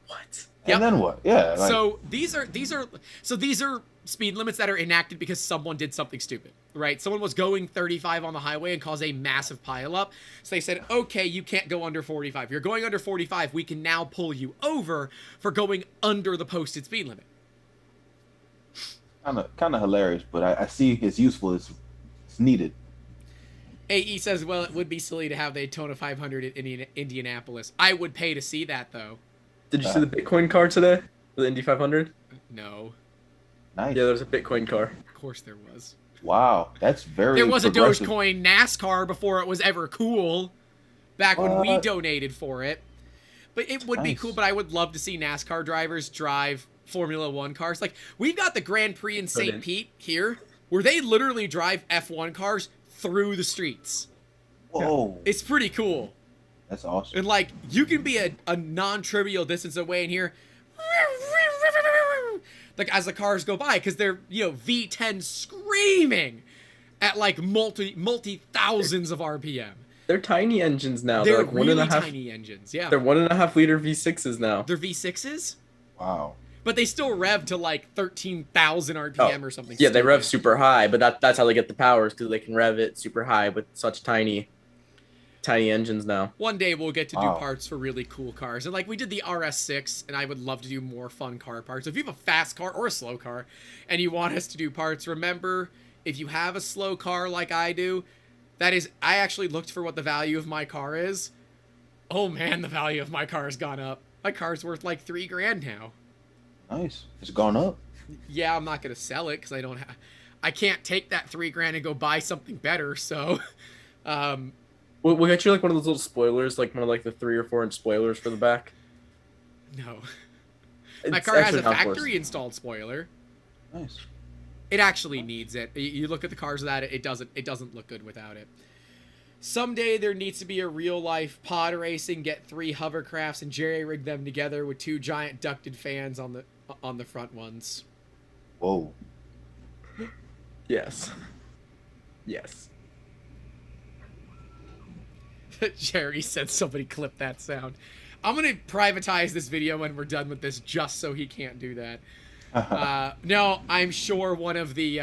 what? And then what? Yeah. Like, So these are speed limits that are enacted because someone did something stupid, right? Someone was going 35 on the highway and caused a massive pileup. So they said, okay, you can't go under 45. You're going under 45. We can now pull you over for going under the posted speed limit. kind of hilarious, but I see it's useful. It's needed. AE says, well, it would be silly to have the Daytona 500 in Indianapolis. I would pay to see that, though. Did you see the Bitcoin car today? The Indy 500? No. Nice. Yeah, there's a Bitcoin car. Of course there was. Wow, that's very. There was a progressive. Dogecoin NASCAR before it was ever cool. Back when we What? donated for it. But it would be Nice. cool, but I would love to see NASCAR drivers drive Formula One cars. Like, we've got the Grand Prix in St. Couldn't. Pete here, where they literally drive F1 cars through the streets. Whoa, It's pretty cool. that's awesome. And, like, you can be a non-trivial distance away and hear... like, as the cars go by, because they're, V10 screaming at, like, multi-thousands of RPM. They're tiny engines now. They're like really 1.5. tiny engines, yeah. They're 1.5 liter V6s now. They're V6s, Wow. but they still rev to like 13,000 RPM or something. Yeah, they rev stupid. super high, but that's how they get the powers, because they can rev it super high with such tiny engines now. One day we'll get to do Wow. parts for really cool cars, and like we did the RS6, and I would love to do more fun car parts. If you have a fast car or a slow car, and you want us to do parts, remember, if you have a slow car like I do, I actually looked for what the value of my car is. Oh man, the value of my car has gone up. My car's worth like $3,000 now. Nice. It's gone up. Yeah, I'm not gonna sell it because I can't take that $3,000 and go buy something better. So, We'll get you like one of those little spoilers, like one of like the 3 or 4 inch spoilers for the back. no. My It's car has actually a not worth factory installed spoiler. Nice. It actually needs it. You look at the cars without it, it doesn't look good without it. Someday there needs to be a real life pod racing. Get 3 hovercrafts and jerry rig them together with 2 giant ducted fans on the front ones. Whoa. Yes. Yes. Jerry said somebody clip that sound. I'm gonna privatize this video when we're done with this just so he can't do that. No, I'm sure one of the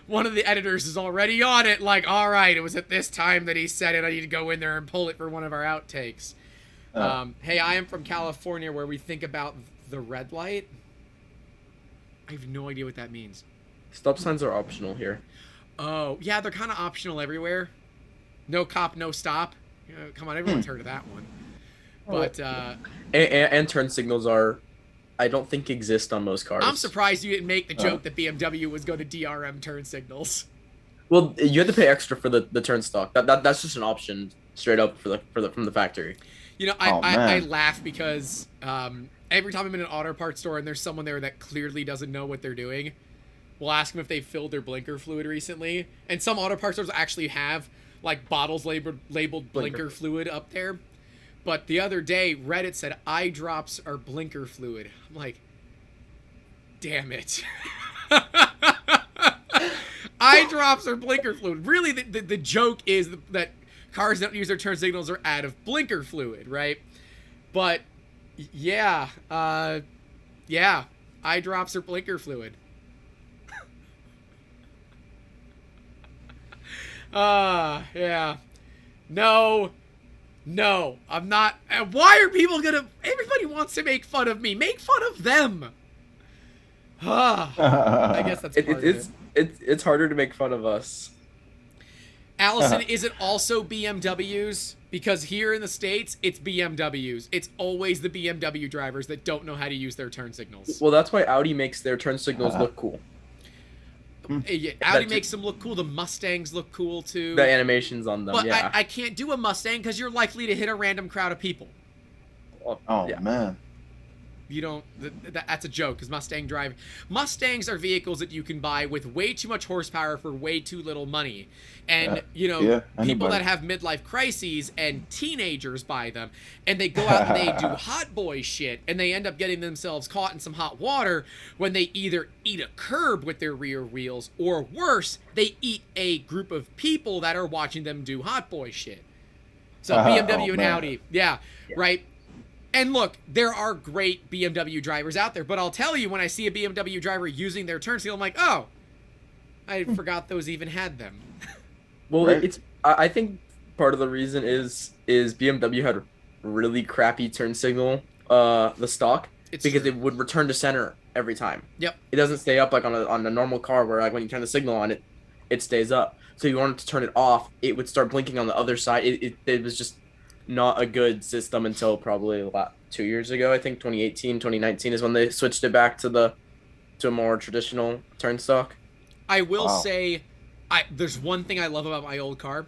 editors is already on it. Like, all right, it was at this time that he said it. I need to go in there and pull it for one of our outtakes. Hey, I am from California, where we think about the red light. I have no idea what that means. Stop signs are optional here. Oh, yeah, they're kind of optional everywhere. No cop, no stop. Come on, everyone's heard of that one. But And turn signals I don't think exist on most cars. I'm surprised you didn't make the joke that BMW was going to DRM turn signals. Well, you had to pay extra for the turn stock. That's just an option straight up from the factory. I laugh because every time I'm in an auto parts store and there's someone there that clearly doesn't know what they're doing, we'll ask them if they filled their blinker fluid recently. And some auto parts stores actually have like bottles labeled blinker fluid up there. But the other day, Reddit said eye drops are blinker fluid. I'm like, damn it. Eye drops are blinker fluid. Really, the joke is that cars that don't use their turn signals are out of blinker fluid, right? But yeah, yeah, eye drops are blinker fluid. Yeah. No, I'm not. Why are people gonna? Everybody wants to make fun of me. Make fun of them. I guess that's part of it. It's harder to make fun of us. Allison, is it also BMWs? Because here in the States, it's BMWs. It's always the BMW drivers that don't know how to use their turn signals. Well, that's why Audi makes their turn signals look cool. Yeah, Audi makes them look cool. The Mustangs look cool too. The animations on them, but yeah. I can't do a Mustang because you're likely to hit a random crowd of people. Oh yeah. man. You don't. That's a joke. Because Mustangs are vehicles that you can buy with way too much horsepower for way too little money, and people that have midlife crises and teenagers buy them, and they go out and they do hot boy shit, and they end up getting themselves caught in some hot water when they either eat a curb with their rear wheels, or worse, they eat a group of people that are watching them do hot boy shit. So BMW and Audi, yeah, right. And look, there are great BMW drivers out there, but I'll tell you, when I see a BMW driver using their turn signal, I'm like, oh, I forgot those even had them. Well, Right. I think part of the reason is BMW had a really crappy turn signal, the stock, because it would return to center every time. Yep. It doesn't stay up like on a normal car where like when you turn the signal on it stays up. So you wanted to turn it off, it would start blinking on the other side. It was just not a good system until probably about 2 years ago. I think 2018, 2019 is when they switched it back to a more traditional turn stock. I will say, there's one thing I love about my old car.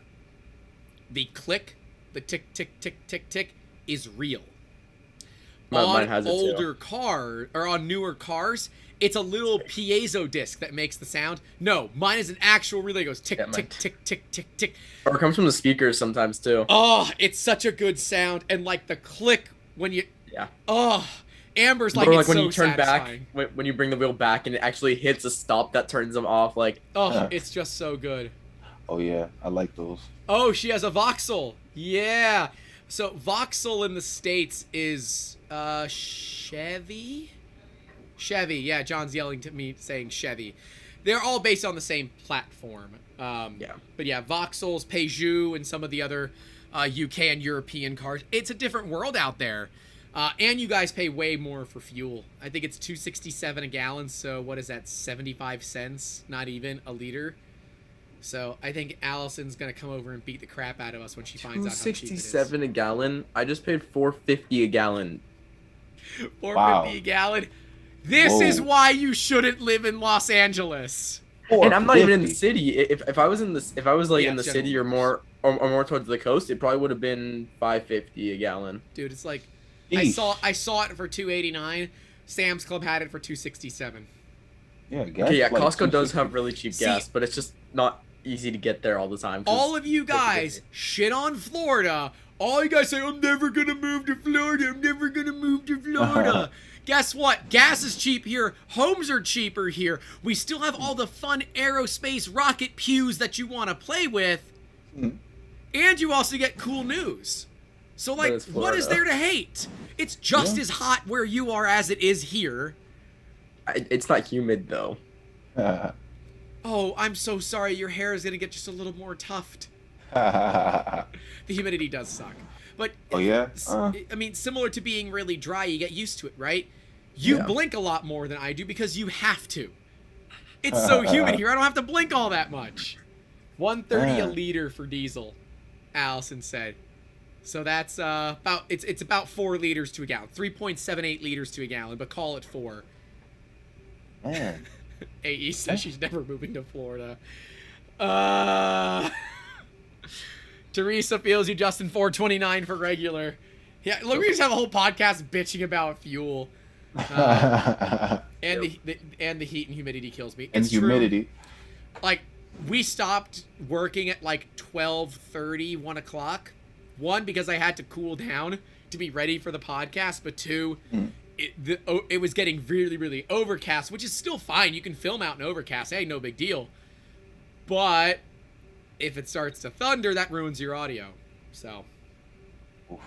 The click, the tick, tick, tick, tick, tick, is real. Mine has it too. Older car or on newer cars, it's a little piezo disc that makes the sound. No, mine is an actual relay. It goes tick, tick, tick, tick, tick, tick. Or it comes from the speakers sometimes too. Oh, it's such a good sound, and like the click when you. Yeah. Oh, Amber's like, or it's like when so you turn satisfying. back, when you bring the wheel back and it actually hits a stop that turns them off. Like, Oh, it's just so good. Oh yeah, I like those. Oh, she has a Vauxhall. Yeah. So Vauxhall in the States is Chevy. Chevy. Yeah, John's yelling to me saying Chevy. They're all based on the same platform. yeah. But yeah, Vauxhalls, Peugeot, and some of the other UK and European cars. It's a different world out there. And you guys pay way more for fuel. I think it's $2.67 a gallon. So what is that? 75 cents? Not even a liter. So I think Allison's gonna come over and beat the crap out of us when she finds out how cheap it is. $2.67 a gallon. I just paid $4.50 a gallon. $4.50 a gallon. This is why you shouldn't live in Los Angeles. And I'm not even in the city. If I was in like Yeah, in the generally. city or more towards the coast, it probably would have been $5.50 a gallon. Dude, it's like Eesh. I saw it for $2.89. Sam's Club had it for $2.67. Yeah, gas. Okay, yeah, like Costco does $2.60. have really cheap See- gas, but it's just not easy to get there all the time. 'cause All of you guys $50. shit on Florida. All you guys say, I'm never gonna move to Florida. I'm never gonna move to Florida. Guess what? Gas is cheap here. Homes are cheaper here. We still have all the fun aerospace rocket pews that you want to play with. Mm. And you also get cool news. So, like, it's what is Florida. there to hate? It's just as hot where you are as it is here. It's not humid though. Oh, I'm so sorry. Your hair is going to get just a little more tuft. The humidity does suck. But, Oh, yeah? I mean, similar to being really dry, you get used to it, right? You Yeah. blink a lot more than I do because you have to. It's so humid here, I don't have to blink all that much. 130 a liter for diesel, Allison said. So that's it's about 4 liters to a gallon. 3.78 liters to a gallon, but call it 4. Man. AE says she's never moving to Florida. Teresa feels you, Justin. 429 for regular. Yeah, look, we just have a whole podcast bitching about fuel. And the heat and humidity kills me. And It's true. humidity. Like, we stopped working at like 12:30, 1 o'clock One, because I had to cool down to be ready for the podcast, but two, it was getting really, really overcast, which is still fine. You can film out in overcast. Hey, no big deal. But if it starts to thunder, that ruins your audio. So,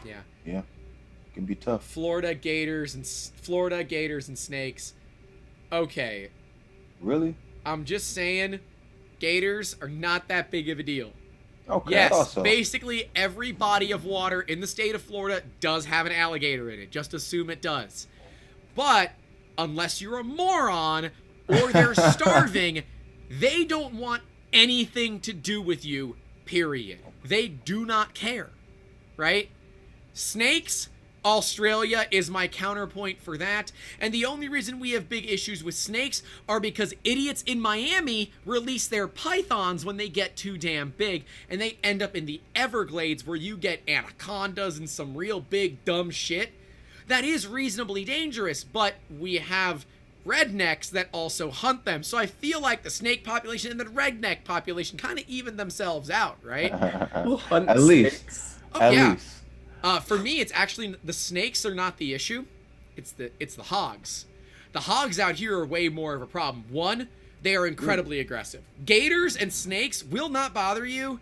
yeah. Yeah. It can be tough. Florida gators and snakes. Okay. Really? I'm just saying, gators are not that big of a deal. Okay. I thought Yes, so. basically every body of water in the state of Florida does have an alligator in it. Just assume it does. But unless you're a moron or they're starving, they don't want anything to do with you, period. They do not care, right? Snakes, Australia is my counterpoint for that. And the only reason we have big issues with snakes are because idiots in Miami release their pythons when they get too damn big, and they end up in the Everglades where you get anacondas and some real big dumb shit. That is reasonably dangerous, but we have rednecks that also hunt them. So I feel like the snake population and the redneck population kind of even themselves out, right? At least. Oh, At yeah. least. For me, it's actually the snakes are not the issue. It's the hogs. The hogs out here are way more of a problem. One, they are incredibly aggressive. Gators and snakes will not bother you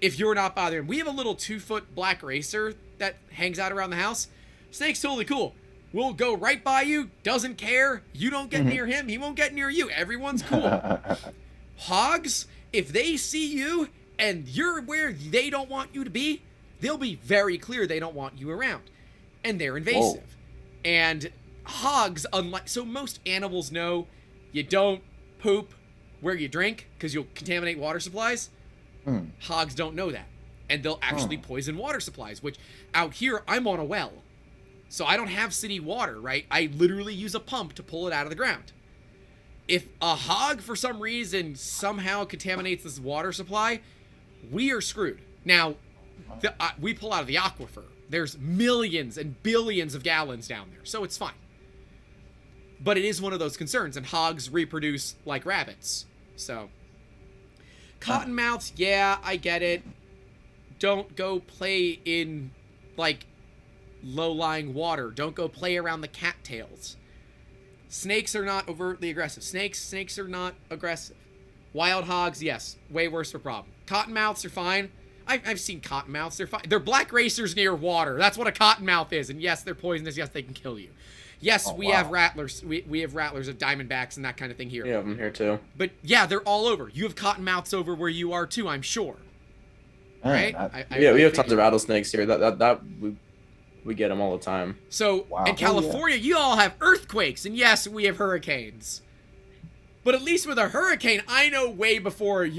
if you're not bothering. We have a little 2-foot black racer that hangs out around the house. Snake's totally cool. We'll go right by you, doesn't care. You don't get near him, he won't get near you. Everyone's cool. Hogs, if they see you and you're where they don't want you to be, they'll be very clear they don't want you around. And they're invasive. Whoa. And hogs, so most animals know you don't poop where you drink because you'll contaminate water supplies. Hogs don't know that. And they'll actually poison water supplies, which out here, I'm on a well. So I don't have city water, right? I literally use a pump to pull it out of the ground. If a hog, for some reason, somehow contaminates this water supply, we are screwed. Now, we pull out of the aquifer. There's millions and billions of gallons down there, so it's fine. But it is one of those concerns, and hogs reproduce like rabbits. So, cottonmouths, yeah, I get it. Don't go play in, like, low-lying water. Don't go play around the cattails. Snakes are not overtly aggressive. Snakes are not aggressive. Wild hogs, yes, way worse of a problem. Cottonmouths are fine. I've seen cottonmouths. They're fine. They're black racers near water. That's what a cottonmouth is. And yes, they're poisonous. Yes, they can kill you. Yes, we have rattlers. We have rattlers of diamondbacks and that kind of thing here. Yeah, I'm here too. But yeah, they're all over. You have cottonmouths over where you are too, I'm sure. Right? We have tons of rattlesnakes here. We get them all the time. So in California, you all have earthquakes, and yes, we have hurricanes. But at least with a hurricane, I know way before a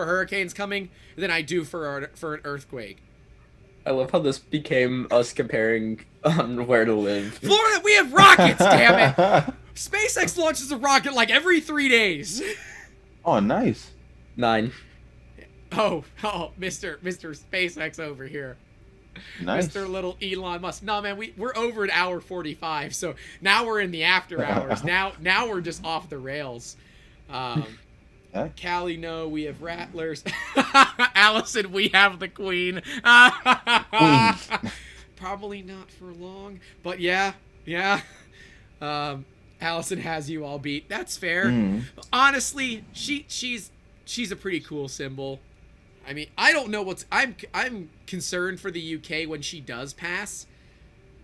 hurricane's coming than I do for an earthquake. I love how this became us comparing on where to live. Florida, we have rockets, damn it! SpaceX launches a rocket like every 3 days. Oh, nice. 9. Oh, Mr. SpaceX over here. Nice. Mr. Little Elon Musk. No, man, we're over at hour 45, so now we're in the after hours. now we're just off the rails. Callie, no, we have rattlers. Allison, we have the queen. Probably not for long, but yeah. Allison has you all beat. That's fair. Honestly, she's a pretty cool symbol. I mean, I don't know I'm concerned for the UK when she does pass,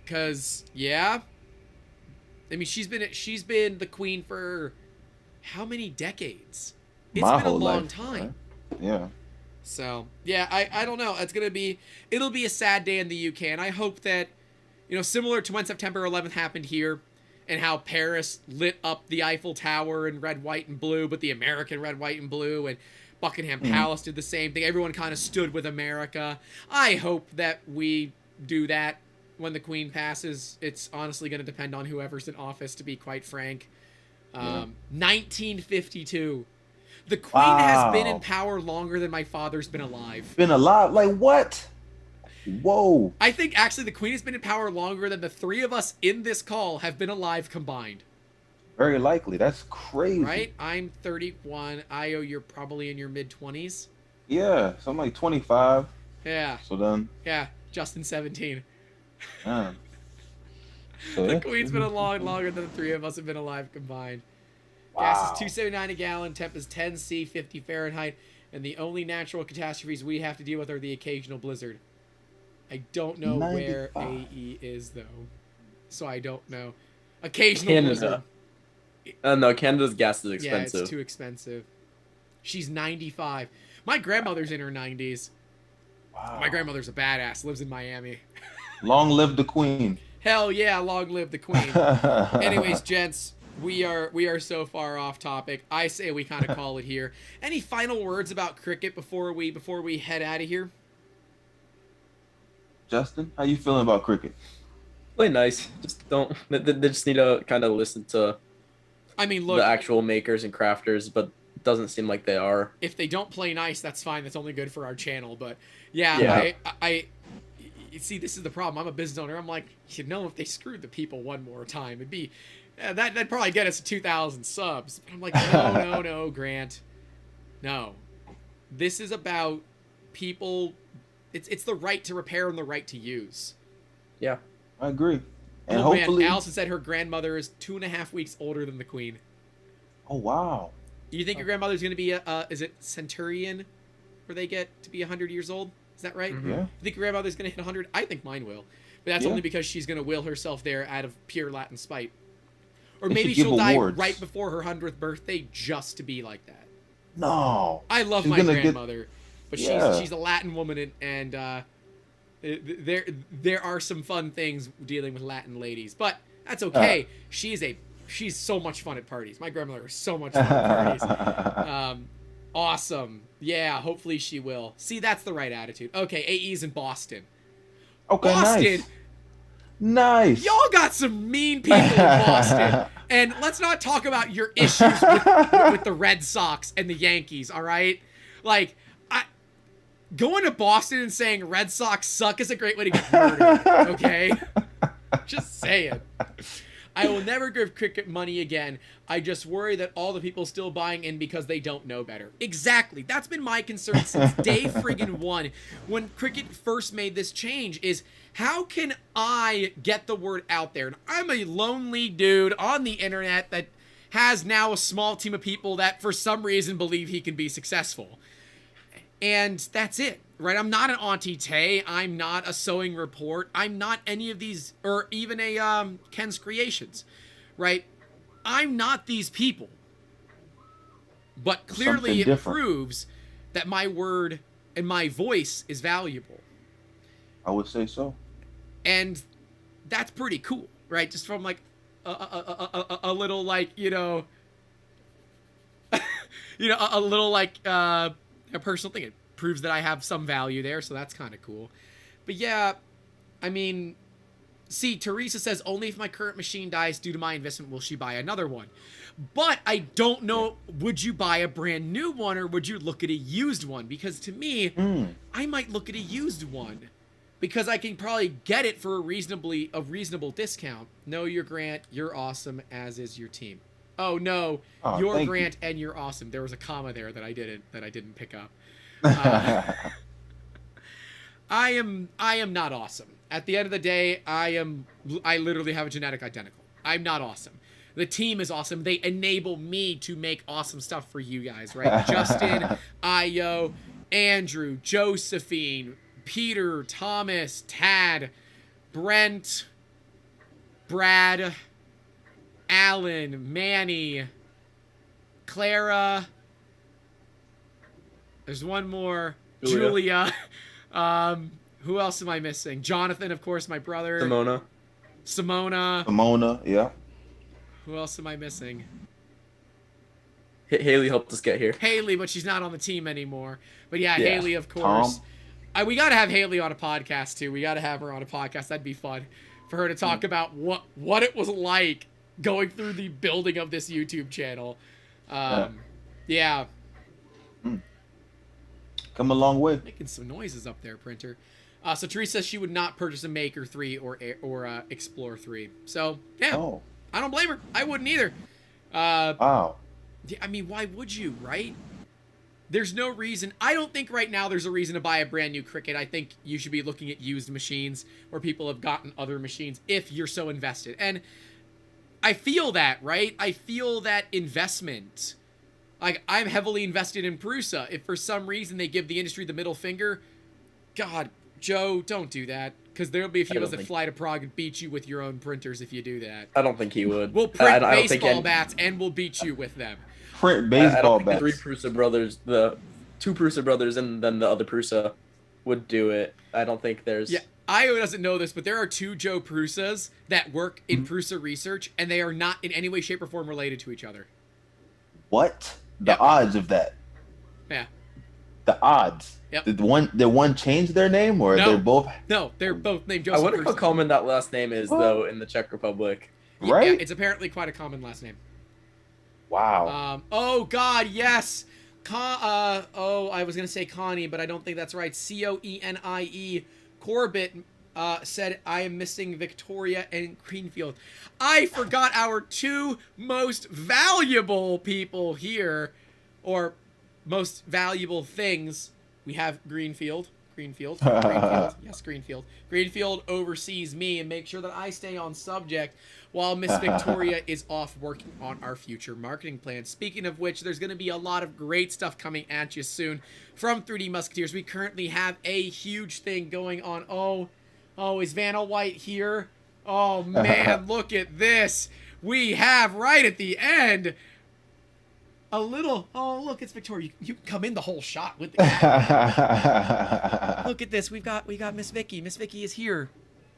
cause yeah. I mean, she's been the queen for how many decades? It's My been a whole long life, time. Right? Yeah. So yeah, I don't know. It'll be a sad day in the UK, and I hope that, similar to when September 11th happened here, and how Paris lit up the Eiffel Tower in red, white, and blue, but the American red, white, and blue, and Buckingham Palace did the same thing. Everyone kind of stood with America. I hope that we do that when the Queen passes. It's honestly going to depend on whoever's in office, to be quite frank. 1952. The Queen has been in power longer than my father's been alive. Been alive? Like what? Whoa. I think actually the Queen has been in power longer than the three of us in this call have been alive combined. Very likely. That's crazy. Right? I'm 31. Io, you're probably in your mid-20s. Yeah, so I'm like 25. Yeah. So then, Yeah. Justin 17. yeah. So The yeah. queen's been along longer than the three of us have been alive combined. Gas is $2.79 a gallon. Temp is 10 C, 50 Fahrenheit. And the only natural catastrophes we have to deal with are the occasional blizzard. I don't know where 95. AE is, though. So I don't know. Occasional blizzard. Canada. No, Canada's gas is Yeah, expensive. it's too expensive. She's 95. My grandmother's in her 90s. Wow. My grandmother's a badass. Lives in Miami. Long live the queen. Hell yeah, long live the queen. Anyways, gents, we are so far off topic. I say we kind of call it here. Any final words about Cricut before we head out of here? Justin, how you feeling about Cricut? Really nice. Just don't. They just need to kind of listen to I mean, look, the actual makers and crafters, but it doesn't seem like they are. if they don't play nice, that's fine. That's only good for our channel. But yeah, Yeah. I see. This is the problem. I'm a business owner. I'm like, if they screwed the people one more time, it'd be that'd probably get us to 2,000 subs. But I'm like, no, Grant, no. This is about people. It's the right to repair and the right to use. Yeah. I agree. And Oh hopefully, man, Allison said her grandmother is 2.5 weeks older than the queen. oh wow, Do you think your grandmother's going to be is it Centurion, where they get to be 100 years old? Is that right? Mhm. yeah, You think your grandmother's going to hit 100? I think mine will. But that's Yeah. only because she's going to will herself there out of pure Latin spite. Or They maybe should give she'll die awards. right before her 100th birthday just to be like that. no. I love She's my gonna get- grandmother, but Yeah. she's a Latin woman, and there are some fun things dealing with Latin ladies. But that's okay. She's so much fun at parties. My grandmother is so much fun at parties. Awesome. Yeah, hopefully she will. See, that's the right attitude. Okay, AE's in Boston. Okay, Boston. nice. Y'all got some mean people in Boston. And let's not talk about your issues with the Red Sox and the Yankees, all right? Like, going to Boston and saying Red Sox suck is a great way to get murdered, okay? Just saying. I will never give Cricut money again. I just worry that all the people still buying in because they don't know better. Exactly. That's been my concern since day friggin' one. When Cricut first made this change is, how can I get the word out there? And I'm a lonely dude on the internet that has now a small team of people that for some reason believe he can be successful. And that's it, right? I'm not an Auntie Tay. I'm not a Sewing Report. I'm not any of these, or even a Ken's Creations, right? I'm not these people. But clearly Something it different. proves that my word and my voice is valuable. I would say so. And that's pretty cool, right? Just from like a little like, a little like a personal thing. It proves that I have some value there, so that's kind of cool. But yeah, I mean, see, Teresa says only if my current machine dies due to my investment will she buy another one. But I don't know, would you buy a brand new one or would you look at a used one? Because to me, I might look at a used one because I can probably get it for a reasonable discount. No, you're Grant, you're awesome, as is your team. Oh no, Oh, you're thank Grant and you're awesome. There was a comma there that I didn't pick up. I am not awesome. At the end of the day, I literally have a genetic identical. I'm not awesome. The team is awesome. They enable me to make awesome stuff for you guys, right? Justin, Io, Andrew, Josephine, Peter, Thomas, Tad, Brent, Brad, Alan, Manny, Clara. There's one more. Julia. Who else am I missing? Jonathan, of course, my brother. Simona. Simona, yeah. Who else am I missing? Haley helped us get here. Haley, but she's not on the team anymore. But yeah, Yeah. Haley, of course. We got to have Haley on a podcast, too. We got to have her on a podcast. That'd be fun for her to talk about what it was like going through the building of this YouTube channel. Yeah. Come a long way. Making some noises up there, printer. So Teresa says she would not purchase a Maker 3 or Explorer 3. So, yeah. Oh, I don't blame her. I wouldn't either. wow. I mean, why would you, right? There's no reason. I don't think right now there's a reason to buy a brand new Cricut. I think you should be looking at used machines where people have gotten other machines if you're so invested. And I feel that, right? I feel that investment. Like, I'm heavily invested in Prusa. If for some reason they give the industry the middle finger, God, Joe, don't do that. Because there'll be a few of us that fly to Prague and beat you with your own printers if you do that. I don't think he would. We'll print I don't think baseball bats and we'll beat you with them. Print I baseball don't think bats. the two Prusa brothers and then the other Prusa would do it. I don't think there's... Yeah, Io doesn't know this, but there are two Joe Prusas that work in Prusa research, and they are not in any way, shape, or form related to each other. What? The Yep. odds of that. Yeah. The odds. Yep. Did one change their name, or No. they're both No, they're both named I Joseph wonder how Prusa. common that last name is, though, in the Czech Republic. Yeah, right? it's apparently quite a common last name. Wow. Oh God, yes. I was gonna say Connie, but I don't think that's right. Coenie. Corbett said, I am missing Victoria and Greenfield. I forgot our two most valuable people here, or most valuable things. We have Greenfield. Yes, Greenfield. Greenfield oversees me and makes sure that I stay on subject while Miss Victoria is off working on our future marketing plans. Speaking of which, there's going to be a lot of great stuff coming at you soon from 3D Musketeers. We currently have a huge thing going on. Oh, is Vanna White here? Oh, man, look at this. We have right at the end a little... Oh, look, it's Victoria. You can come in the whole shot with the Look at this. We got Miss Vicky. Miss Vicky is here.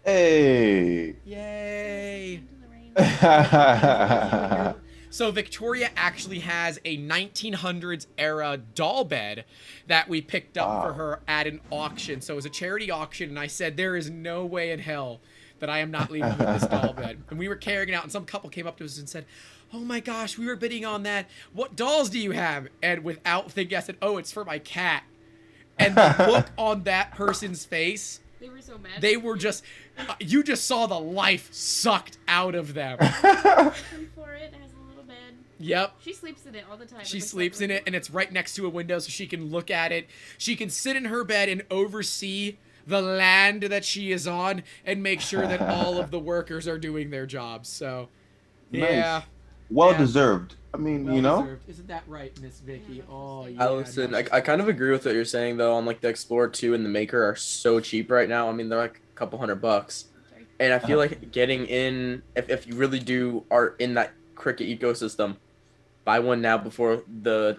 Hey. Yay. Into the rain. So Victoria actually has a 1900s era doll bed that we picked up for her at an auction. So it was a charity auction, and I said, there is no way in hell that I am not leaving with this doll bed. And we were carrying it out, and some couple came up to us and said, oh my gosh, we were bidding on that. What dolls do you have? And without thinking, I said, oh, it's for my cat. And the look on that person's face, They were so mad. they were just, you just saw the life sucked out of them. Looking for it. It has a little bed. Yep. She sleeps in it all the time. She It looks sleeps like in it, and it's right next to a window so she can look at it. She can sit in her bed and oversee the land that she is on and make sure that all of the workers are doing their jobs. So, yeah. Nice. Well Yeah. deserved. I mean, Well you know. deserved. Isn't that right, Miss Vicky? Oh, yeah. Allison, no, I kind of agree with what you're saying, though, on like the Explorer 2 and the Maker are so cheap right now. I mean, they're like a couple $100. Sorry. And I feel like getting in, if you really do are in that Cricut ecosystem, buy one now before the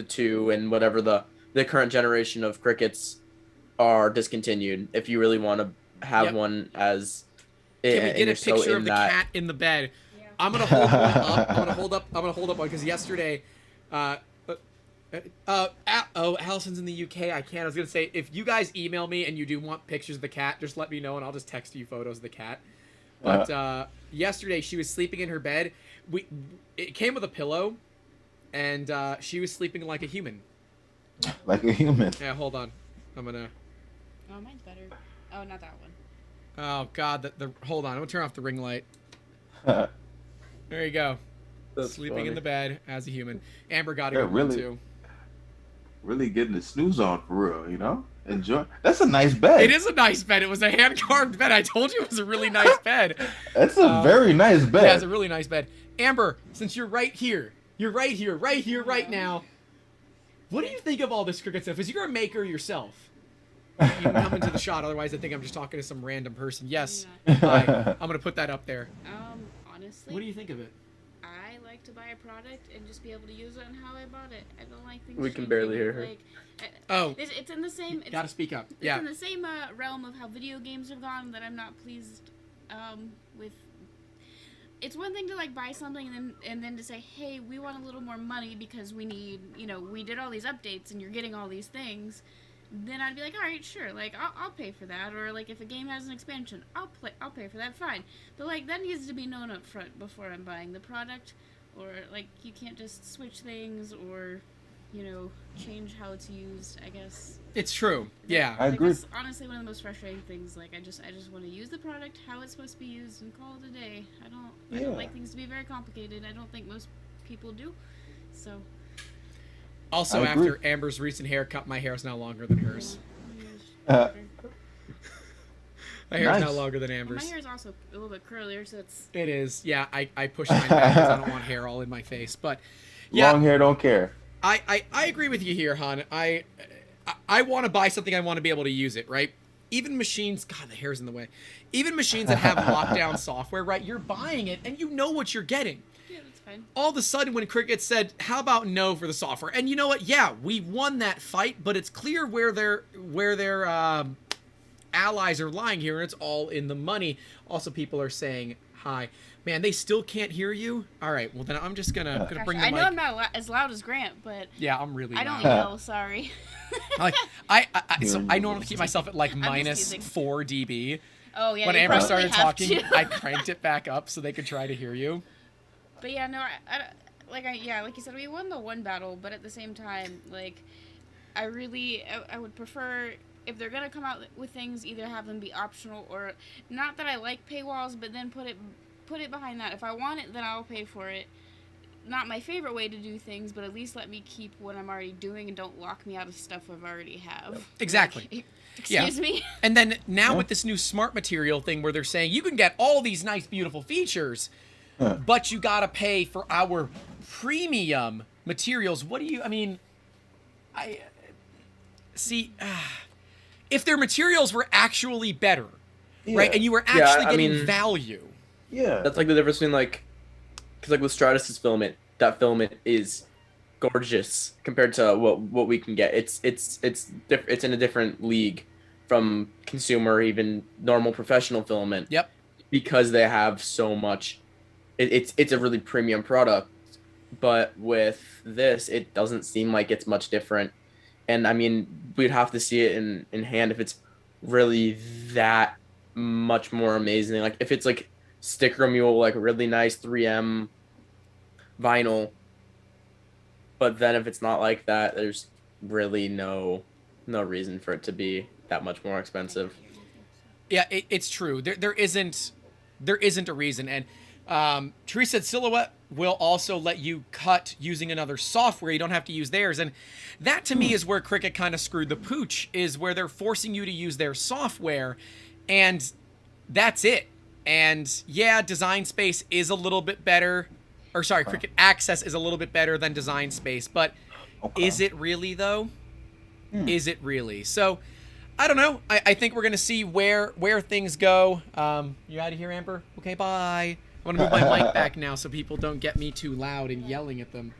2 and whatever the current generation of Cricuts are discontinued. If you really want to have Yep. one as... Can we and get a you're so picture of in the that- cat in the bed? Yeah. I'm gonna hold one up. I'm gonna hold up one because yesterday, Allison's in the UK. I can't. I was gonna say, if you guys email me and you do want pictures of the cat, just let me know and I'll just text you photos of the cat. But yesterday she was sleeping in her bed. It came with a pillow, and she was sleeping like a human. Like a human. Yeah, hold on. I'm gonna. Oh, mine's better. Oh, not that one. Oh God, hold on. I'm gonna turn off the ring light. There you go. That's Sleeping funny. in the bed as a human. Amber got a Yeah, good one really. too. Really getting the snooze on for real, you know? Enjoy. That's a nice bed. It is a nice bed. It was a hand carved bed. I told you it was a really nice bed. That's a very nice bed. Yeah, it's a really nice bed. Amber, since you're right here, right now. What do you think of all this Cricut stuff? Because you're a maker yourself. You can come into the shot, otherwise I think I'm just talking to some random person. Yes, hi. I'm gonna put that up there. Honestly, What do you think of it? I like to buy a product and just be able to use it on how I bought it. I don't like things. We can changing. barely hear her. Like, Oh, it's in the same. It's, gotta speak up. it's Yeah. in the same realm of how video games have gone that I'm not pleased with. It's one thing to like buy something and then to say, hey, we want a little more money because we need, we did all these updates and you're getting all these things. Then I'd be like, all right, sure, like I'll pay for that. Or like if a game has an expansion, I'll pay for that, fine. But like that needs to be known up front before I'm buying the product. Or like you can't just switch things or change how it's used, I guess. It's true. Yeah. I agree. That's honestly one of the most frustrating things. Like I just want to use the product how it's supposed to be used and call it a day. I don't Yeah. like things to be very complicated. I don't think most people do. So Also, I agree. after Amber's recent haircut, my hair is now longer than hers. Uh, My hair is now Nice. longer than My Amber's. hair is also a little bit curlier, so it's It is. Yeah, I push mine back because I don't want hair all in my face. But yeah, Long hair don't care. I agree with you here, hon. I want to buy something. I want to be able to use it, right? Even machines, God, the hair's in the way. Even machines that have lockdown software, right? You're buying it and you know what you're getting. yeah, that's fine. All of a sudden, when Cricut said, "How about no for the software?" And you know what? Yeah, we won that fight, but it's clear where their allies are lying here, and it's all in the money. Also, people are saying hi. Man, they still can't hear you. All right, well then I'm just gonna Gosh, bring the I mic. know I'm not as loud as Grant, but Yeah, I'm really. I don't loud. yell. Sorry. Like so I normally keep myself at like just minus teasing. 4 dB. Oh yeah. When you Amber probably started have talking, to. I cranked it back up so they could try to hear you. But yeah, no, like you said, we won the one battle, but at the same time, like, I would prefer if they're gonna come out with things, either have them be optional or not that I like paywalls, but then put it behind that. If I want it, then I'll pay for it. Not my favorite way to do things, but at least let me keep what I'm already doing and don't lock me out of stuff I've already have. Exactly. Like, Yeah. excuse me. And then now Yeah. with this new smart material thing where they're saying you can get all these nice, beautiful features, Huh. but you gotta pay for our premium materials. What do you? I mean, I see. If their materials were actually better, right, Yeah. and you were Yeah, actually I getting mean- value. Yeah. That's like the difference between like, because like with Stratus's filament, that filament is gorgeous compared to what we can get. It's in a different league from consumer, even normal professional filament. Yep. Because they have so much. It's a really premium product, but with this, it doesn't seem like it's much different. And I mean, we'd have to see it in hand if it's really that much more amazing. Like if it's like sticker mule, like really nice 3M vinyl, but then if it's not like that, there's really no reason for it to be that much more expensive. Yeah, it's true. There isn't a reason. And Teresa said Silhouette will also let you cut using another software. You don't have to use theirs. And that to me is where Cricut kind of screwed the pooch, is where they're forcing you to use their software, and that's it. And yeah, Design Space is a little bit better. Or sorry, Cricut Access is a little bit better than Design Space, but Okay. is it really though? Is it really? So I don't know. I think we're gonna see where things go. You out of here, Amber? Okay, bye. I want to move my mic back now so people don't get me too loud and yelling at them.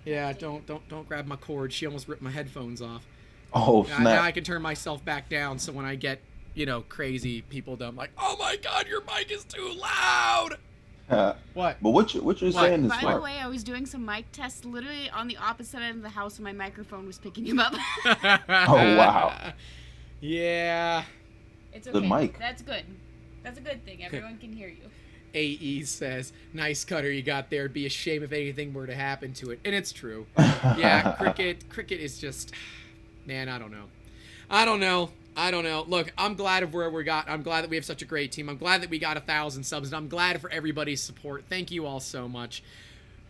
Yeah, don't grab my cord. She almost ripped my headphones off. Oh Now snap! I can turn myself back down so when I get crazy, people don't like, oh my god, your mic is too loud. What? But what you're saying is By the smart. way, I was doing some mic tests literally on the opposite end of the house, and my microphone was picking him up. Oh, wow. Yeah. It's okay. Good mic. That's good. That's a good thing. Everyone can hear you. AE says, nice cutter you got there. It'd be a shame if anything were to happen to it. And it's true. Yeah, Cricut is just, man, I don't know. Look, I'm glad of where we got. I'm glad that we have such a great team. I'm glad that we got 1,000 subs, and I'm glad for everybody's support. Thank you all so much.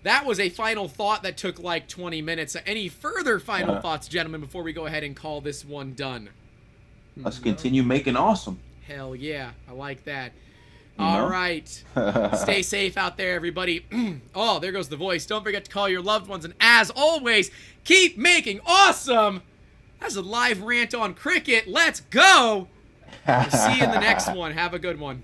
That was a final thought that took like 20 minutes. Any further final thoughts, gentlemen, before we go ahead and call this one done? Let's continue making awesome. Hell yeah, I like that. You All know? right. Stay safe out there, everybody. Oh, there goes the voice. Don't forget to call your loved ones. And as always, keep making awesome. That's a live rant on Cricut. Let's go. We'll see you in the next one. Have a good one.